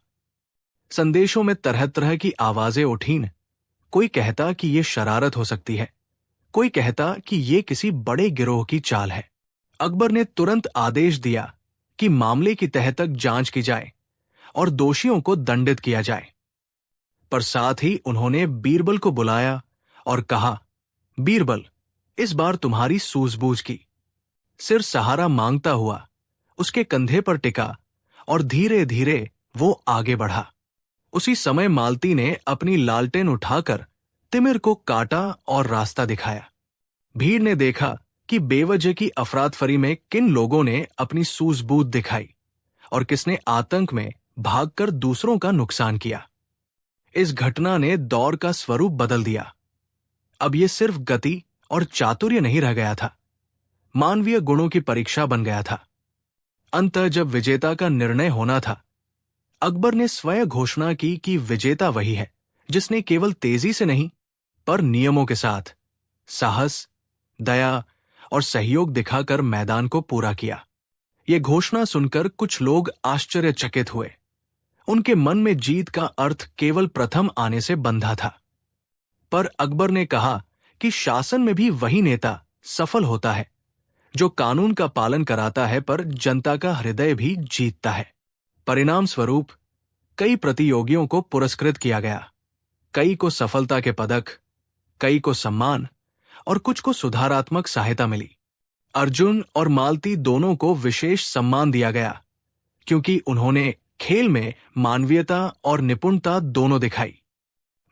संदेशों में तरह तरह की आवाजें उठीं। कोई कहता कि ये शरारत हो सकती है, कोई कहता कि ये किसी बड़े गिरोह की चाल है। अकबर ने तुरंत आदेश दिया कि मामले की तह तक जांच की जाए और दोषियों को दंडित किया जाए। पर साथ ही उन्होंने बीरबल को बुलाया और कहा, बीरबल, इस बार तुम्हारी सूझबूझ की। सिर सहारा मांगता हुआ उसके कंधे पर टिका और धीरे धीरे वो आगे बढ़ा। उसी समय मालती ने अपनी लालटेन उठाकर तिमिर को काटा और रास्ता दिखाया। भीड़ ने देखा कि बेवजह की अफरातफरी में किन लोगों ने अपनी सूझबूझ दिखाई और किसने आतंक में भागकर दूसरों का नुकसान किया। इस घटना ने दौर का स्वरूप बदल दिया। अब यह सिर्फ गति और चातुर्य नहीं रह गया था, मानवीय गुणों की परीक्षा बन गया था। अंततः जब विजेता का निर्णय होना था, अकबर ने स्वयं घोषणा की कि विजेता वही है जिसने केवल तेजी से नहीं पर नियमों के साथ साहस, दया और सहयोग दिखाकर मैदान को पूरा किया। यह घोषणा सुनकर कुछ लोग आश्चर्यचकित हुए। उनके मन में जीत का अर्थ केवल प्रथम आने से बंधा था। पर अकबर ने कहा कि शासन में भी वही नेता सफल होता है जो कानून का पालन कराता है पर जनता का हृदय भी जीतता है। परिणाम स्वरूप कई प्रतियोगियों को पुरस्कृत किया गया। कई को सफलता के पदक, कई को सम्मान और कुछ को सुधारात्मक सहायता मिली। अर्जुन और मालती दोनों को विशेष सम्मान दिया गया क्योंकि उन्होंने खेल में मानवीयता और निपुणता दोनों दिखाई।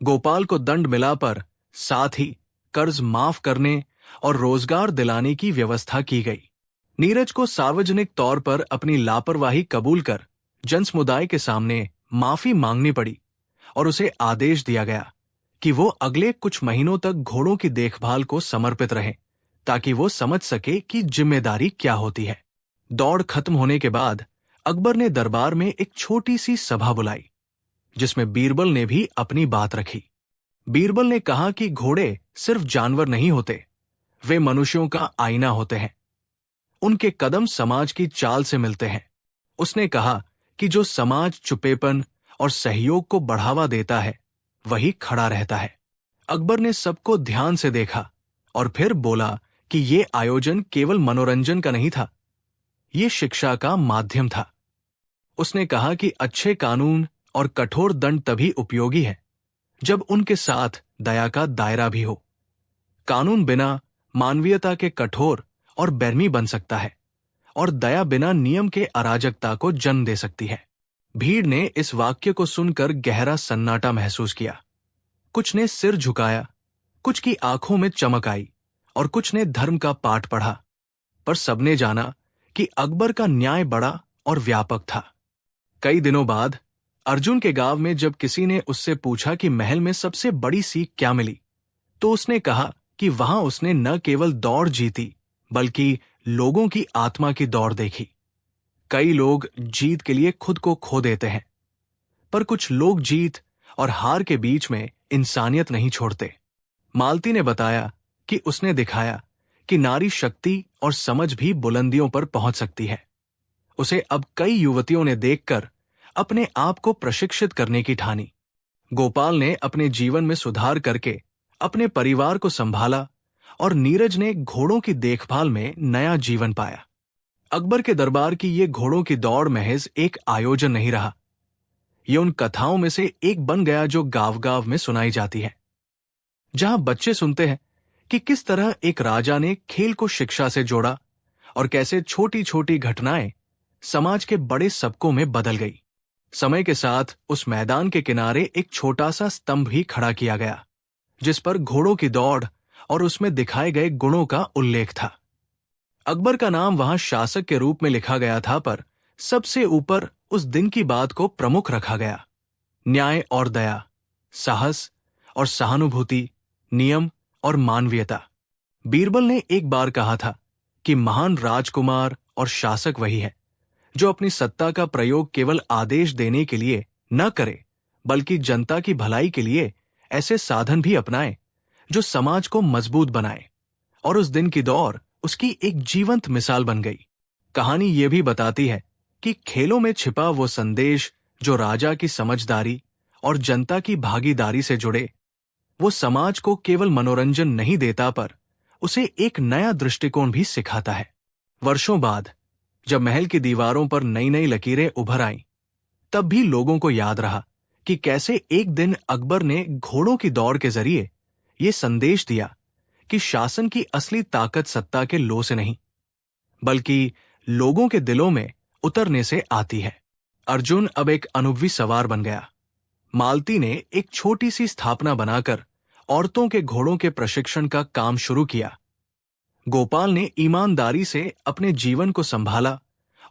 गोपाल को दंड मिला पर साथ ही कर्ज माफ करने और रोजगार दिलाने की व्यवस्था की गई। नीरज को सार्वजनिक तौर पर अपनी लापरवाही कबूल कर जनसमुदाय के सामने माफी मांगनी पड़ी और उसे आदेश दिया गया कि वो अगले कुछ महीनों तक घोड़ों की देखभाल को समर्पित रहे ताकि वो समझ सके कि जिम्मेदारी क्या होती है। दौड़ खत्म होने के बाद अकबर ने दरबार में एक छोटी सी सभा बुलाई जिसमें बीरबल ने भी अपनी बात रखी। बीरबल ने कहा कि घोड़े सिर्फ जानवर नहीं होते, वे मनुष्यों का आईना होते हैं। उनके कदम समाज की चाल से मिलते हैं। उसने कहा कि जो समाज चुपेपन और सहयोग को बढ़ावा देता है वही खड़ा रहता है। अकबर ने सबको ध्यान से देखा और फिर बोला कि ये आयोजन केवल मनोरंजन का नहीं था, ये शिक्षा का माध्यम था। उसने कहा कि अच्छे कानून और कठोर दंड तभी उपयोगी है जब उनके साथ दया का दायरा भी हो। कानून बिना मानवीयता के कठोर और बैरमी बन सकता है और दया बिना नियम के अराजकता को जन्म दे सकती है। भीड़ ने इस वाक्य को सुनकर गहरा सन्नाटा महसूस किया। कुछ ने सिर झुकाया, कुछ की आंखों में चमक आई और कुछ ने धर्म का पाठ पढ़ा। पर सबने जाना कि अकबर का न्याय बड़ा और व्यापक था। कई दिनों बाद अर्जुन के गांव में जब किसी ने उससे पूछा कि महल में सबसे बड़ी सीख क्या मिली, तो उसने कहा कि वहां उसने न केवल दौड़ जीती बल्कि लोगों की आत्मा की दौड़ देखी। कई लोग जीत के लिए खुद को खो देते हैं, पर कुछ लोग जीत और हार के बीच में इंसानियत नहीं छोड़ते। मालती ने बताया कि उसने दिखाया कि नारी शक्ति और समझ भी बुलंदियों पर पहुंच सकती है। उसे अब कई युवतियों ने देखकर अपने आप को प्रशिक्षित करने की ठानी। गोपाल ने अपने जीवन में सुधार करके अपने परिवार को संभाला और नीरज ने घोड़ों की देखभाल में नया जीवन पाया। अकबर के दरबार की ये घोड़ों की दौड़ महज एक आयोजन नहीं रहा, ये उन कथाओं में से एक बन गया जो गांव-गांव में सुनाई जाती है, जहां बच्चे सुनते हैं कि किस तरह एक राजा ने खेल को शिक्षा से जोड़ा और कैसे छोटी छोटी घटनाएं समाज के बड़े सबकों में बदल गई। समय के साथ उस मैदान के किनारे एक छोटा सा स्तंभ ही खड़ा किया गया जिस पर घोड़ों की दौड़ और उसमें दिखाए गए गुणों का उल्लेख था। अकबर का नाम वहां शासक के रूप में लिखा गया था, पर सबसे ऊपर उस दिन की बात को प्रमुख रखा गया। न्याय और दया, साहस और सहानुभूति, नियम और मानवीयता। बीरबल ने एक बार कहा था कि महान राजकुमार और शासक वही है जो अपनी सत्ता का प्रयोग केवल आदेश देने के लिए न करे, बल्कि जनता की भलाई के लिए ऐसे साधन भी अपनाए जो समाज को मजबूत बनाए। और उस दिन की दौड़ उसकी एक जीवंत मिसाल बन गई। कहानी ये भी बताती है कि खेलों में छिपा वो संदेश जो राजा की समझदारी और जनता की भागीदारी से जुड़े, वो समाज को केवल मनोरंजन नहीं देता पर उसे एक नया दृष्टिकोण भी सिखाता है। वर्षों बाद जब महल की दीवारों पर नई नई लकीरें उभर आईं, तब भी लोगों को याद रहा कि कैसे एक दिन अकबर ने घोड़ों की दौड़ के जरिए ये संदेश दिया कि शासन की असली ताकत सत्ता के लो से नहीं, बल्कि लोगों के दिलों में उतरने से आती है। अर्जुन अब एक अनुभवी सवार बन गया। मालती ने एक छोटी सी स्थापना बनाकर औरतों के घोड़ों के प्रशिक्षण का काम शुरू किया। गोपाल ने ईमानदारी से अपने जीवन को संभाला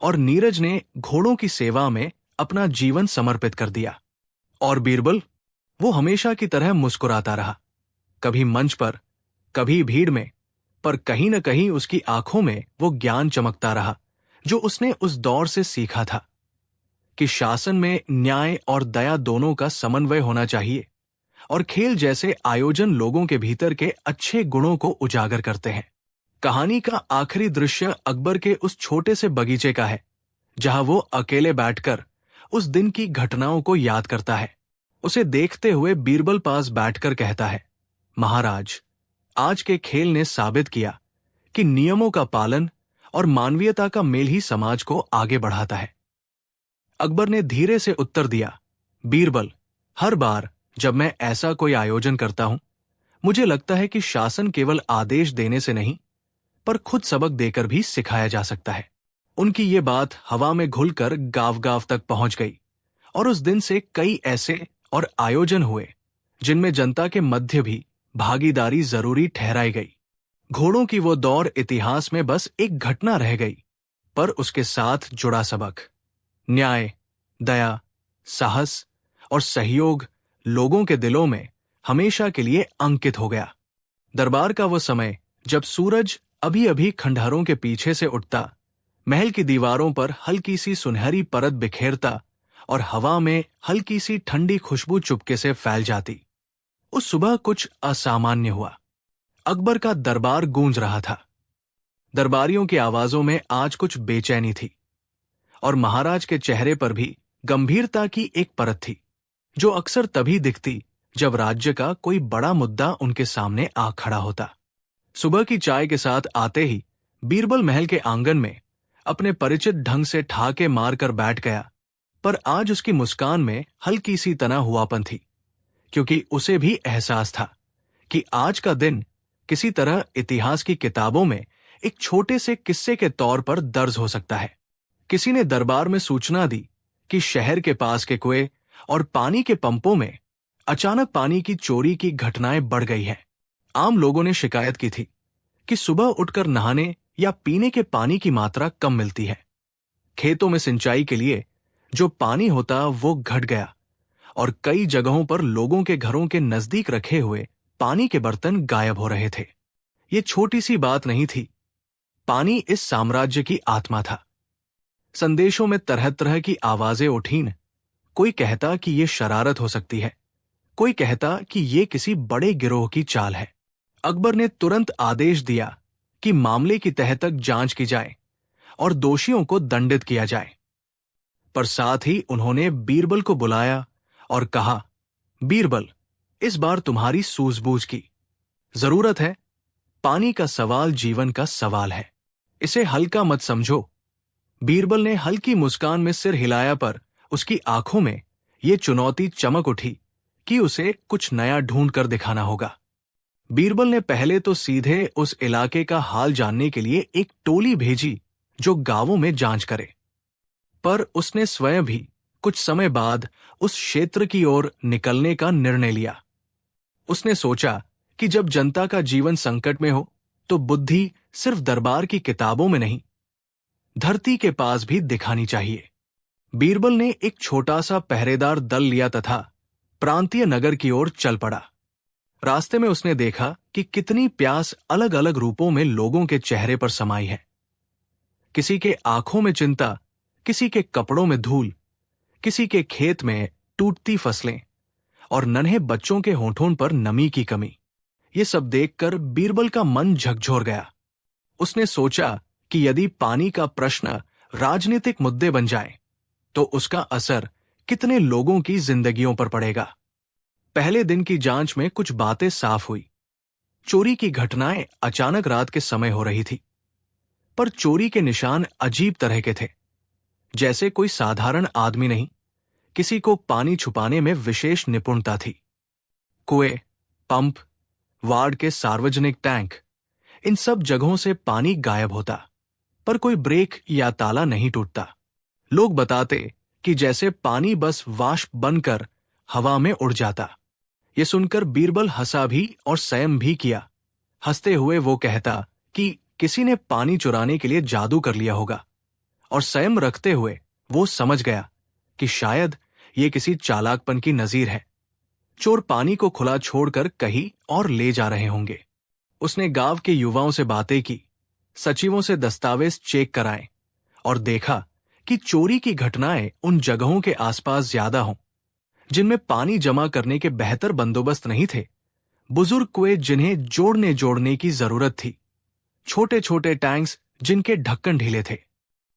और नीरज ने घोड़ों की सेवा में अपना जीवन समर्पित कर दिया। और बीरबल, वो हमेशा की तरह मुस्कुराता रहा, कभी मंच पर, कभी भीड़ में, पर कहीं न कहीं उसकी आंखों में वो ज्ञान चमकता रहा जो उसने उस दौर से सीखा था कि शासन में न्याय और दया दोनों का समन्वय होना चाहिए, और खेल जैसे आयोजन लोगों के भीतर के अच्छे गुणों को उजागर करते हैं। कहानी का आखिरी दृश्य अकबर के उस छोटे से बगीचे का है जहां वो अकेले बैठकर उस दिन की घटनाओं को याद करता है। उसे देखते हुए बीरबल पास बैठकर कहता है, महाराज, आज के खेल ने साबित किया कि नियमों का पालन और मानवीयता का मेल ही समाज को आगे बढ़ाता है। अकबर ने धीरे से उत्तर दिया, बीरबल, हर बार जब मैं ऐसा कोई आयोजन करता हूं, मुझे लगता है कि शासन केवल आदेश देने से नहीं, पर खुद सबक देकर भी सिखाया जा सकता है। उनकी ये बात हवा में घुलकर गांव-गांव तक पहुंच गई, और उस दिन से कई ऐसे और आयोजन हुए जिनमें जनता के मध्य भी भागीदारी जरूरी ठहराई गई। घोड़ों की वो दौड़ इतिहास में बस एक घटना रह गई, पर उसके साथ जुड़ा सबक, न्याय, दया, साहस और सहयोग लोगों के दिलों में हमेशा के लिए अंकित हो गया। दरबार का वो समय जब सूरज अभी अभी खंडहरों के पीछे से उठता, महल की दीवारों पर हल्की सी सुनहरी परत बिखेरता और हवा में हल्की सी ठंडी खुशबू चुपके से फैल जाती। उस सुबह कुछ असामान्य हुआ। अकबर का दरबार गूंज रहा था। दरबारियों की आवाजों में आज कुछ बेचैनी थी, और महाराज के चेहरे पर भी गंभीरता की एक परत थी जो अक्सर तभी दिखती जब राज्य का कोई बड़ा मुद्दा उनके सामने आ खड़ा होता। सुबह की चाय के साथ आते ही बीरबल महल के आंगन में अपने परिचित ढंग से ठाके मारकर बैठ गया, पर आज उसकी मुस्कान में हल्की सी तना हुआपन थी, क्योंकि उसे भी एहसास था कि आज का दिन किसी तरह इतिहास की किताबों में एक छोटे से किस्से के तौर पर दर्ज हो सकता है। किसी ने दरबार में सूचना दी कि शहर के पास के कुएं और पानी के पंपों में अचानक पानी की चोरी की घटनाएं बढ़ गई हैं। आम लोगों ने शिकायत की थी कि सुबह उठकर नहाने या पीने के पानी की मात्रा कम मिलती है। खेतों में सिंचाई के लिए जो पानी होता वो घट गया, और कई जगहों पर लोगों के घरों के नजदीक रखे हुए पानी के बर्तन गायब हो रहे थे। ये छोटी सी बात नहीं थी। पानी इस साम्राज्य की आत्मा था। संदेशों में तरह तरह की आवाजें उठीं। कोई कहता कि ये शरारत हो सकती है, कोई कहता कि ये किसी बड़े गिरोह की चाल है। अकबर ने तुरंत आदेश दिया कि मामले की तह तक जांच की जाए और दोषियों को दंडित किया जाए। पर साथ ही उन्होंने बीरबल को बुलाया और कहा, बीरबल, इस बार तुम्हारी सूझबूझ की जरूरत है। पानी का सवाल जीवन का सवाल है, इसे हल्का मत समझो। बीरबल ने हल्की मुस्कान में सिर हिलाया, पर उसकी आंखों में ये चुनौती चमक उठी कि उसे कुछ नया ढूंढ कर दिखाना होगा। बीरबल ने पहले तो सीधे उस इलाके का हाल जानने के लिए एक टोली भेजी जो गांवों में जांच करे, पर उसने स्वयं भी कुछ समय बाद उस क्षेत्र की ओर निकलने का निर्णय लिया। उसने सोचा कि जब जनता का जीवन संकट में हो तो बुद्धि सिर्फ दरबार की किताबों में नहीं, धरती के पास भी दिखानी चाहिए। बीरबल ने एक छोटा सा पहरेदार दल लिया तथा प्रांतीय नगर की ओर चल पड़ा। रास्ते में उसने देखा कि कितनी प्यास अलग अलग रूपों में लोगों के चेहरे पर समाई है। किसी के आंखों में चिंता, किसी के कपड़ों में धूल, किसी के खेत में टूटती फसलें और नन्हे बच्चों के होठों पर नमी की कमी। ये सब देखकर बीरबल का मन झकझोर गया। उसने सोचा कि यदि पानी का प्रश्न राजनीतिक मुद्दे बन जाए तो उसका असर कितने लोगों की जिंदगियों पर पड़ेगा। पहले दिन की जांच में कुछ बातें साफ हुई। चोरी की घटनाएं अचानक रात के समय हो रही थी, पर चोरी के निशान अजीब तरह के थे, जैसे कोई साधारण आदमी नहीं, किसी को पानी छुपाने में विशेष निपुणता थी। कुएं, पंप, वार्ड के सार्वजनिक टैंक, इन सब जगहों से पानी गायब होता, पर कोई ब्रेक या ताला नहीं टूटता। लोग बताते कि जैसे पानी बस वाष्प बनकर हवा में उड़ जाता। ये सुनकर बीरबल हंसा भी और संयम भी किया। हंसते हुए वो कहता कि किसी ने पानी चुराने के लिए जादू कर लिया होगा, और संयम रखते हुए वो समझ गया कि शायद ये किसी चालाकपन की नजीर है। चोर पानी को खुला छोड़कर कहीं और ले जा रहे होंगे। उसने गांव के युवाओं से बातें की, सचिवों से दस्तावेज चेक कराए और देखा कि चोरी की घटनाएं उन जगहों के आसपास ज्यादा हों जिनमें पानी जमा करने के बेहतर बंदोबस्त नहीं थे। बुजुर्ग कुएं जिन्हें जोड़ने की जरूरत थी, छोटे छोटे टैंक्स जिनके ढक्कन ढीले थे।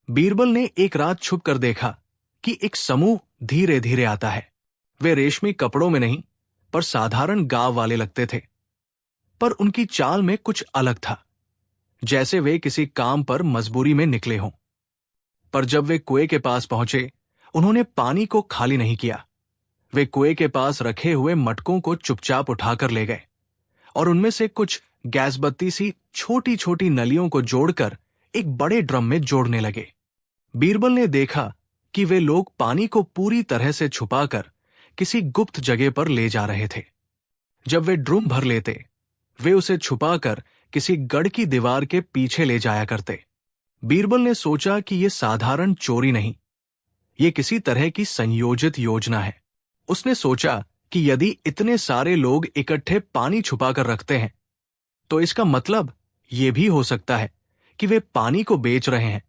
बीरबल ने एक रात छुप कर देखा कि एक समूह धीरे धीरे आता है। वे रेशमी कपड़ों में नहीं, पर साधारण गांव वाले लगते थे, पर उनकी चाल में कुछ अलग था, जैसे वे किसी काम पर मजबूरी में निकले हों। पर जब वे कुएं के पास पहुंचे, उन्होंने पानी को खाली नहीं किया। वे कुएं के पास रखे हुए मटकों को चुपचाप उठाकर ले गए और उनमें से कुछ गैस बत्ती सी छोटी छोटी नलियों को जोड़कर एक बड़े ड्रम में जोड़ने लगे। बीरबल ने देखा कि वे लोग पानी को पूरी तरह से छुपाकर किसी गुप्त जगह पर ले जा रहे थे। जब वे ड्रम भर लेते, वे उसे छुपाकर किसी गढ़ की दीवार के पीछे ले जाया करते। बीरबल ने सोचा कि यह साधारण चोरी नहीं, ये किसी तरह की संयोजित योजना है। उसने सोचा कि यदि इतने सारे लोग इकट्ठे पानी छुपाकर रखते हैं, तो इसका मतलब यह भी हो सकता है कि वे पानी को बेच रहे हैं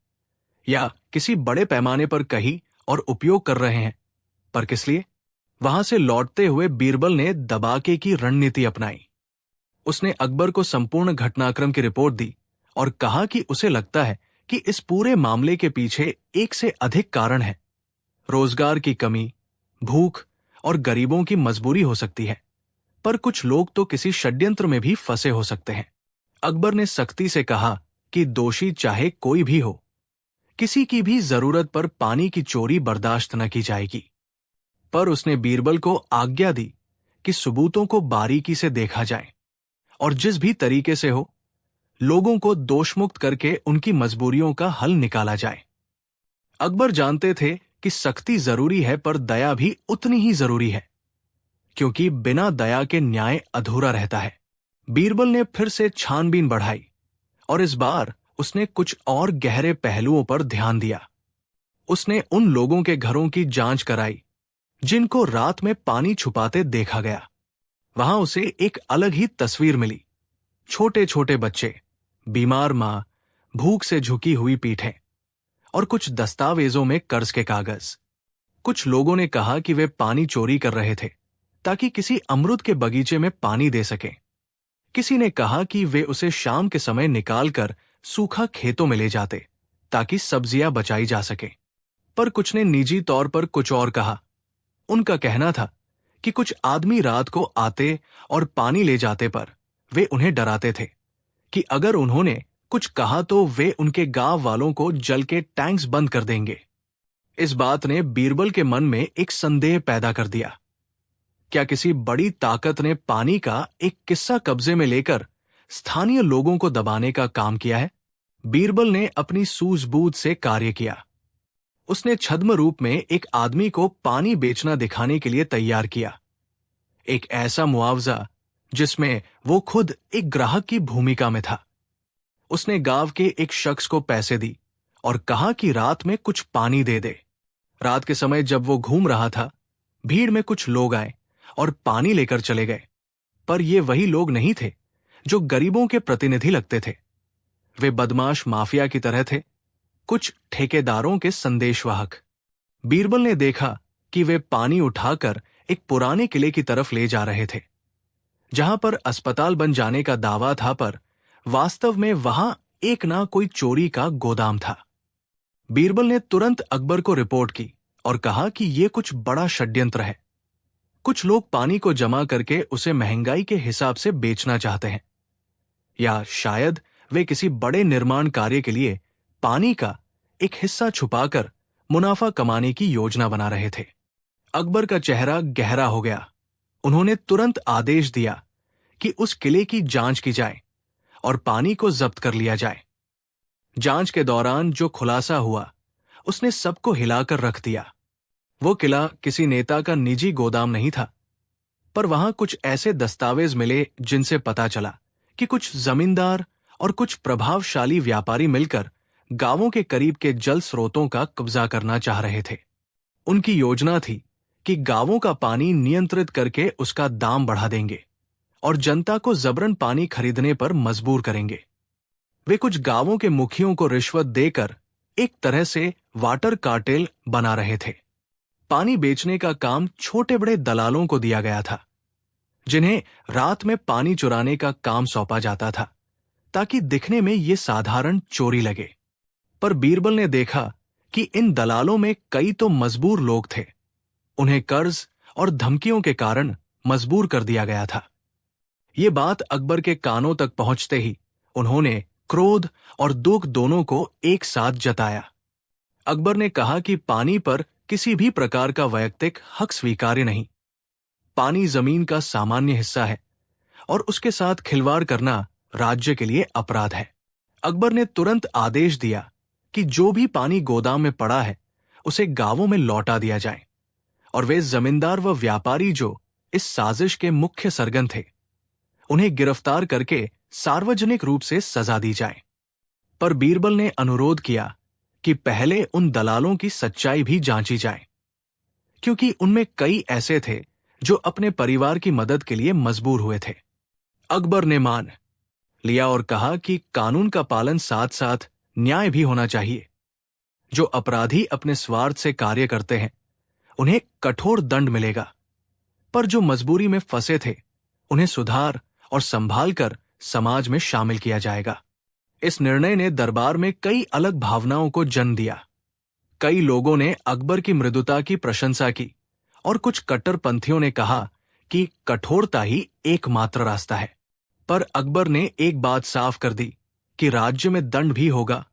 या किसी बड़े पैमाने पर कहीं और उपयोग कर रहे हैं। पर किस लिए? वहां से लौटते हुए बीरबल ने दबाके की रणनीति अपनाई। उसने अकबर को संपूर्ण घटनाक्रम की रिपोर्ट दी और कहा कि उसे लगता है कि इस पूरे मामले के पीछे एक से अधिक कारण है। रोजगार की कमी, भूख और गरीबों की मजबूरी हो सकती है, पर कुछ लोग तो किसी षड्यंत्र में भी फंसे हो सकते हैं। अकबर ने सख्ती से कहा कि दोषी चाहे कोई भी हो, किसी की भी जरूरत पर पानी की चोरी बर्दाश्त न की जाएगी। पर उसने बीरबल को आज्ञा दी कि सबूतों को बारीकी से देखा जाए और जिस भी तरीके से हो, लोगों को दोषमुक्त करके उनकी मजबूरियों का हल निकाला जाए। अकबर जानते थे कि सख्ती जरूरी है, पर दया भी उतनी ही जरूरी है, क्योंकि बिना दया के न्याय अधूरा रहता है। बीरबल ने फिर से छानबीन बढ़ाई और इस बार उसने कुछ और गहरे पहलुओं पर ध्यान दिया। उसने उन लोगों के घरों की जांच कराई जिनको रात में पानी छुपाते देखा गया। वहां उसे एक अलग ही तस्वीर मिली। छोटे छोटे बच्चे, बीमार मां, भूख से झुकी हुई पीठें और कुछ दस्तावेजों में कर्ज के कागज। कुछ लोगों ने कहा कि वे पानी चोरी कर रहे थे ताकि किसी अमरूद के बगीचे में पानी दे सकें। किसी ने कहा कि वे उसे शाम के समय निकालकर सूखा खेतों में ले जाते ताकि सब्जियां बचाई जा सके। पर कुछ ने निजी तौर पर कुछ और कहा। उनका कहना था कि कुछ आदमी रात को आते और पानी ले जाते, पर वे उन्हें डराते थे कि अगर उन्होंने कुछ कहा तो वे उनके गांव वालों को जल के टैंक्स बंद कर देंगे। इस बात ने बीरबल के मन में एक संदेह पैदा कर दिया। क्या किसी बड़ी ताकत ने पानी का एक किस्सा कब्जे में लेकर स्थानीय लोगों को दबाने का काम किया है? बीरबल ने अपनी सूझबूझ से कार्य किया। उसने छद्म रूप में एक आदमी को पानी बेचना दिखाने के लिए तैयार किया। एक ऐसा मुआवजा जिसमें वो खुद एक ग्राहक की भूमिका में था। उसने गांव के एक शख्स को पैसे दी और कहा कि रात में कुछ पानी दे दे। रात के समय जब वो घूम रहा था, भीड़ में कुछ लोग आए और पानी लेकर चले गए। पर ये वही लोग नहीं थे जो गरीबों के प्रतिनिधि लगते थे। वे बदमाश माफिया की तरह थे, कुछ ठेकेदारों के संदेशवाहक। बीरबल ने देखा कि वे पानी उठाकर एक पुराने किले की तरफ ले जा रहे थे, जहां पर अस्पताल बन जाने का दावा था, पर वास्तव में वहां एक ना कोई चोरी का गोदाम था। बीरबल ने तुरंत अकबर को रिपोर्ट की और कहा कि यह कुछ बड़ा षड्यंत्र है। कुछ लोग पानी को जमा करके उसे महंगाई के हिसाब से बेचना चाहते हैं, या शायद वे किसी बड़े निर्माण कार्य के लिए पानी का एक हिस्सा छुपाकर मुनाफा कमाने की योजना बना रहे थे। अकबर का चेहरा गहरा हो गया। उन्होंने तुरंत आदेश दिया कि उस किले की जांच की जाए और पानी को जब्त कर लिया जाए। जांच के दौरान जो खुलासा हुआ उसने सबको हिलाकर रख दिया। वो किला किसी नेता का निजी गोदाम नहीं था, पर वहां कुछ ऐसे दस्तावेज मिले जिनसे पता चला कि कुछ जमींदार और कुछ प्रभावशाली व्यापारी मिलकर गांवों के करीब के जल स्रोतों का कब्जा करना चाह रहे थे। उनकी योजना थी कि गांवों का पानी नियंत्रित करके उसका दाम बढ़ा देंगे और जनता को जबरन पानी खरीदने पर मजबूर करेंगे। वे कुछ गांवों के मुखियों को रिश्वत देकर एक तरह से वाटर कार्टेल बना रहे थे। पानी बेचने का काम छोटे बड़े दलालों को दिया गया था, जिन्हें रात में पानी चुराने का काम सौंपा जाता था, ताकि दिखने में ये साधारण चोरी लगे। पर बीरबल ने देखा कि इन दलालों में कई तो मजबूर लोग थे। उन्हें कर्ज और धमकियों के कारण मजबूर कर दिया गया था। ये बात अकबर के कानों तक पहुंचते ही उन्होंने क्रोध और दुख दोनों को एक साथ जताया। अकबर ने कहा कि पानी पर किसी भी प्रकार का वैयक्तिक हक स्वीकार्य नहीं। पानी जमीन का सामान्य हिस्सा है और उसके साथ खिलवाड़ करना राज्य के लिए अपराध है। अकबर ने तुरंत आदेश दिया कि जो भी पानी गोदाम में पड़ा है उसे गांवों में लौटा दिया जाए और वे जमींदार व व्यापारी जो इस साजिश के मुख्य सरगन थे, उन्हें गिरफ्तार करके सार्वजनिक रूप से सजा दी जाए। पर बीरबल ने अनुरोध किया कि पहले उन दलालों की सच्चाई भी जांची जाए, क्योंकि उनमें कई ऐसे थे जो अपने परिवार की मदद के लिए मजबूर हुए थे। अकबर ने मान लिया और कहा कि कानून का पालन साथ साथ न्याय भी होना चाहिए। जो अपराधी अपने स्वार्थ से कार्य करते हैं उन्हें कठोर दंड मिलेगा, पर जो मजबूरी में फंसे थे उन्हें सुधार और संभाल कर समाज में शामिल किया जाएगा। इस निर्णय ने दरबार में कई अलग भावनाओं को जन्म दिया। कई लोगों ने अकबर की मृदुता की प्रशंसा की और कुछ कट्टरपंथियों ने कहा कि कठोरता ही एकमात्र रास्ता है। पर अकबर ने एक बात साफ कर दी कि राज्य में दंड भी होगा,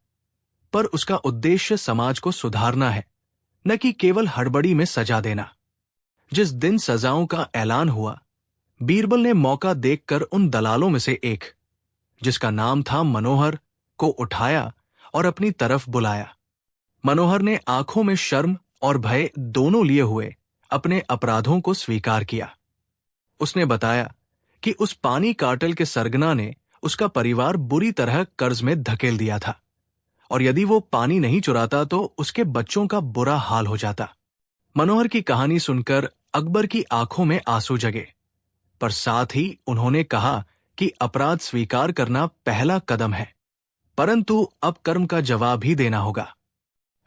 पर उसका उद्देश्य समाज को सुधारना है, न कि केवल हड़बड़ी में सजा देना। जिस दिन सजाओं का ऐलान हुआ, बीरबल ने मौका देखकर उन दलालों में से एक, जिसका नाम था मनोहर, को उठाया और अपनी तरफ बुलाया। मनोहर ने आंखों में शर्म और भय दोनों लिए हुए अपने अपराधों को स्वीकार किया। उसने बताया कि उस पानी कार्टेल के सरगना ने उसका परिवार बुरी तरह कर्ज में धकेल दिया था और यदि वो पानी नहीं चुराता तो उसके बच्चों का बुरा हाल हो जाता। मनोहर की कहानी सुनकर अकबर की आंखों में आंसू जगे, पर साथ ही उन्होंने कहा कि अपराध स्वीकार करना पहला कदम है, परंतु अब कर्म का जवाब ही देना होगा।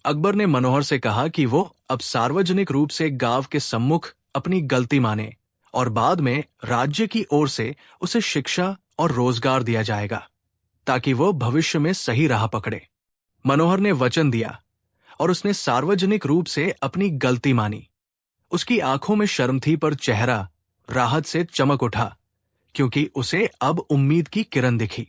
अकबर ने मनोहर से कहा कि वो अब सार्वजनिक रूप से गांव के सम्मुख अपनी गलती माने और बाद में राज्य की ओर से उसे शिक्षा और रोजगार दिया जाएगा, ताकि वो भविष्य में सही राह पकड़े। मनोहर ने वचन दिया और उसने सार्वजनिक रूप से अपनी गलती मानी। उसकी आंखों में शर्म थी, पर चेहरा राहत से चमक उठा, क्योंकि उसे अब उम्मीद की किरण दिखी।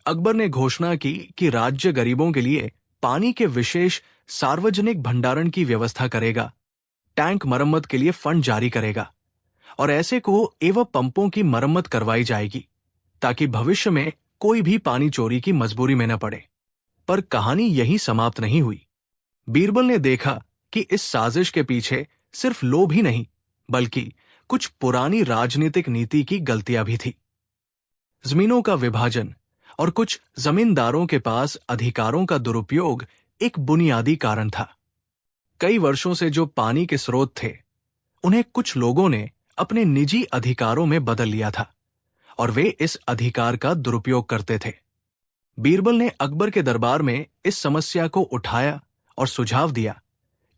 अकबर ने घोषणा की कि राज्य गरीबों के लिए पानी के विशेष सार्वजनिक भंडारण की व्यवस्था करेगा, टैंक मरम्मत के लिए फंड जारी करेगा और ऐसे को एवं पंपों की मरम्मत करवाई जाएगी, ताकि भविष्य में कोई भी पानी चोरी की मजबूरी में न पड़े। पर कहानी यही समाप्त नहीं हुई। बीरबल ने देखा कि इस साजिश के पीछे सिर्फ लोभ ही नहीं, बल्कि कुछ पुरानी राजनीतिक नीति की गलतियां भी थी। जमीनों का विभाजन और कुछ जमींदारों के पास अधिकारों का दुरुपयोग एक बुनियादी कारण था। कई वर्षों से जो पानी के स्रोत थे, उन्हें कुछ लोगों ने अपने निजी अधिकारों में बदल लिया था और वे इस अधिकार का दुरुपयोग करते थे। बीरबल ने अकबर के दरबार में इस समस्या को उठाया और सुझाव दिया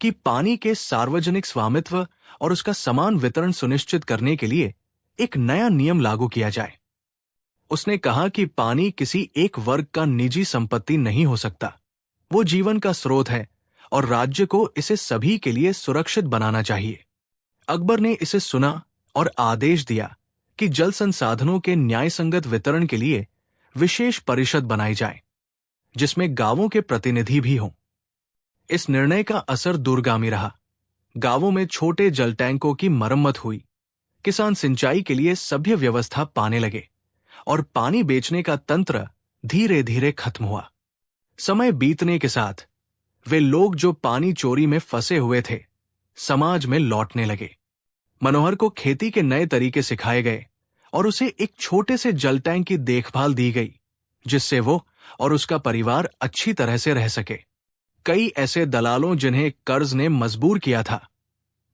कि पानी के सार्वजनिक स्वामित्व और उसका समान वितरण सुनिश्चित करने के लिए एक नया नियम लागू किया जाए। उसने कहा कि पानी किसी एक वर्ग का निजी संपत्ति नहीं हो सकता, वो जीवन का स्रोत है और राज्य को इसे सभी के लिए सुरक्षित बनाना चाहिए। अकबर ने इसे सुना और आदेश दिया कि जल संसाधनों के न्यायसंगत वितरण के लिए विशेष परिषद बनाई जाए, जिसमें गांवों के प्रतिनिधि भी हों। इस निर्णय का असर दूरगामी रहा। गांवों में छोटे जल टैंकों की मरम्मत हुई, किसान सिंचाई के लिए सभ्य व्यवस्था पाने लगे और पानी बेचने का तंत्र धीरे धीरे खत्म हुआ। समय बीतने के साथ वे लोग जो पानी चोरी में फंसे हुए थे, समाज में लौटने लगे। मनोहर को खेती के नए तरीके सिखाए गए और उसे एक छोटे से जल टैंक की देखभाल दी गई, जिससे वो और उसका परिवार अच्छी तरह से रह सके। कई ऐसे दलालों जिन्हें कर्ज ने मजबूर किया था,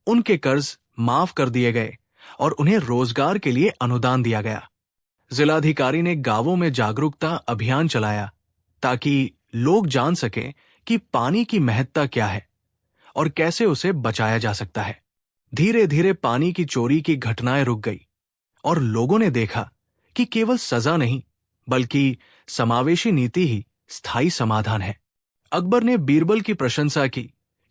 उनके कर्ज माफ कर दिए गए और उन्हें रोजगार के लिए अनुदान दिया गया। जिलाधिकारी ने गांवों में जागरूकता अभियान चलाया ताकि लोग जान सकें कि पानी की महत्ता क्या है और कैसे उसे बचाया जा सकता है। धीरे धीरे पानी की चोरी की घटनाएं रुक गई और लोगों ने देखा कि केवल सजा नहीं बल्कि समावेशी नीति ही स्थायी समाधान है। अकबर ने बीरबल की प्रशंसा की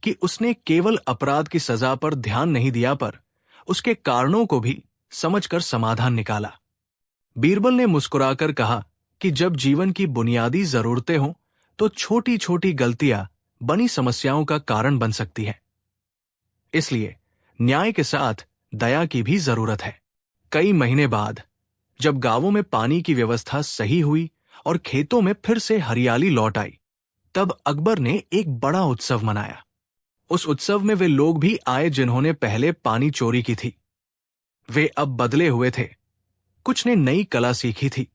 कि उसने केवल अपराध की सजा पर ध्यान नहीं दिया, पर उसके कारणों को भी समझकर समाधान निकाला। बीरबल ने मुस्कुराकर कहा कि जब जीवन की बुनियादी जरूरतें हों तो छोटी छोटी गलतियां बनी समस्याओं का कारण बन सकती हैं। इसलिए न्याय के साथ दया की भी जरूरत है। कई महीने बाद जब गांवों में पानी की व्यवस्था सही हुई और खेतों में फिर से हरियाली लौट आई, तब अकबर ने एक बड़ा उत्सव मनाया। उस उत्सव में वे लोग भी आए जिन्होंने पहले पानी चोरी की थी। वे अब बदले हुए थे। कुछ ने नई कला सीखी थी,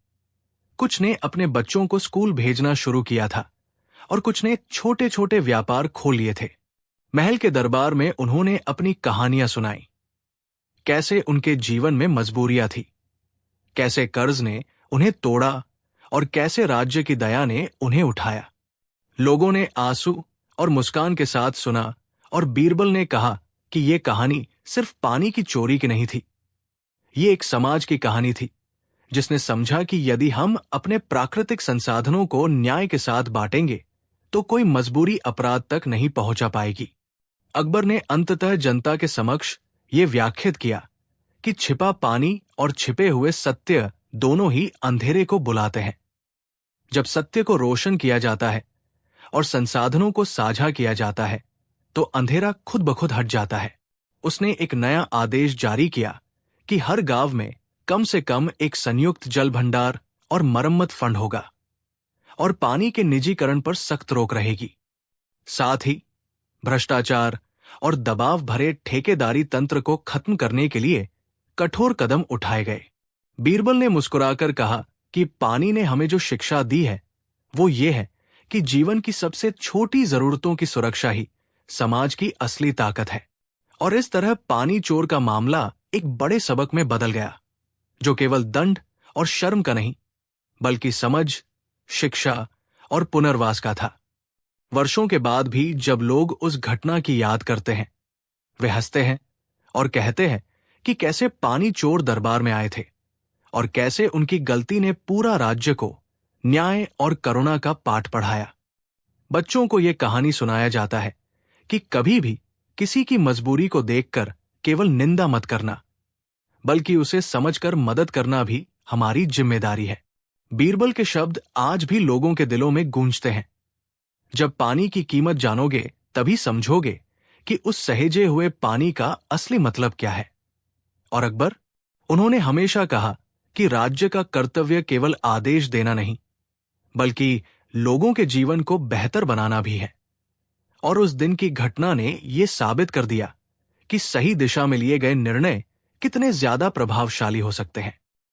कुछ ने अपने बच्चों को स्कूल भेजना शुरू किया था और कुछ ने छोटे छोटे व्यापार खोल लिए थे। महल के दरबार में उन्होंने अपनी कहानियां सुनाई, कैसे उनके जीवन में मजबूरियां थी, कैसे कर्ज ने उन्हें तोड़ा और कैसे राज्य की दया ने उन्हें उठाया। लोगों ने आंसू और मुस्कान के साथ सुना और बीरबल ने कहा कि यह कहानी सिर्फ पानी की चोरी की नहीं थी, ये एक समाज की कहानी थी जिसने समझा कि यदि हम अपने प्राकृतिक संसाधनों को न्याय के साथ बांटेंगे तो कोई मजबूरी अपराध तक नहीं पहुंचा पाएगी। अकबर ने अंततः जनता के समक्ष ये व्याख्यात किया कि छिपा पानी और छिपे हुए सत्य दोनों ही अंधेरे को बुलाते हैं। जब सत्य को रोशन किया जाता है और संसाधनों को साझा किया जाता है तो अंधेरा खुद ब खुद हट जाता है। उसने एक नया आदेश जारी किया कि हर गांव में कम से कम एक संयुक्त जल भंडार और मरम्मत फंड होगा और पानी के निजीकरण पर सख्त रोक रहेगी। साथ ही भ्रष्टाचार और दबाव भरे ठेकेदारी तंत्र को खत्म करने के लिए कठोर कदम उठाए गए। बीरबल ने मुस्कुराकर कहा कि पानी ने हमें जो शिक्षा दी है वो ये है कि जीवन की सबसे छोटी जरूरतों की सुरक्षा ही समाज की असली ताकत है। और इस तरह पानी चोर का मामला एक बड़े सबक में बदल गया, जो केवल दंड और शर्म का नहीं बल्कि समझ, शिक्षा और पुनर्वास का था। वर्षों के बाद भी जब लोग उस घटना की याद करते हैं, वे हंसते हैं और कहते हैं कि कैसे पानी चोर दरबार में आए थे और कैसे उनकी गलती ने पूरा राज्य को न्याय और करुणा का पाठ पढ़ाया। बच्चों को यह कहानी सुनाया जाता है कि कभी भी किसी की मजबूरी को देखकर केवल निंदा मत करना, बल्कि उसे समझकर मदद करना भी हमारी जिम्मेदारी है। बीरबल के शब्द आज भी लोगों के दिलों में गूंजते हैं। जब पानी की कीमत जानोगे तभी समझोगे कि उस सहेजे हुए पानी का असली मतलब क्या है। और अकबर, उन्होंने हमेशा कहा कि राज्य का कर्तव्य केवल आदेश देना नहीं बल्कि लोगों के जीवन को बेहतर बनाना भी है। और उस दिन की घटना ने यह साबित कर दिया कि सही दिशा में लिए गए निर्णय कितने ज्यादा प्रभावशाली हो सकते हैं।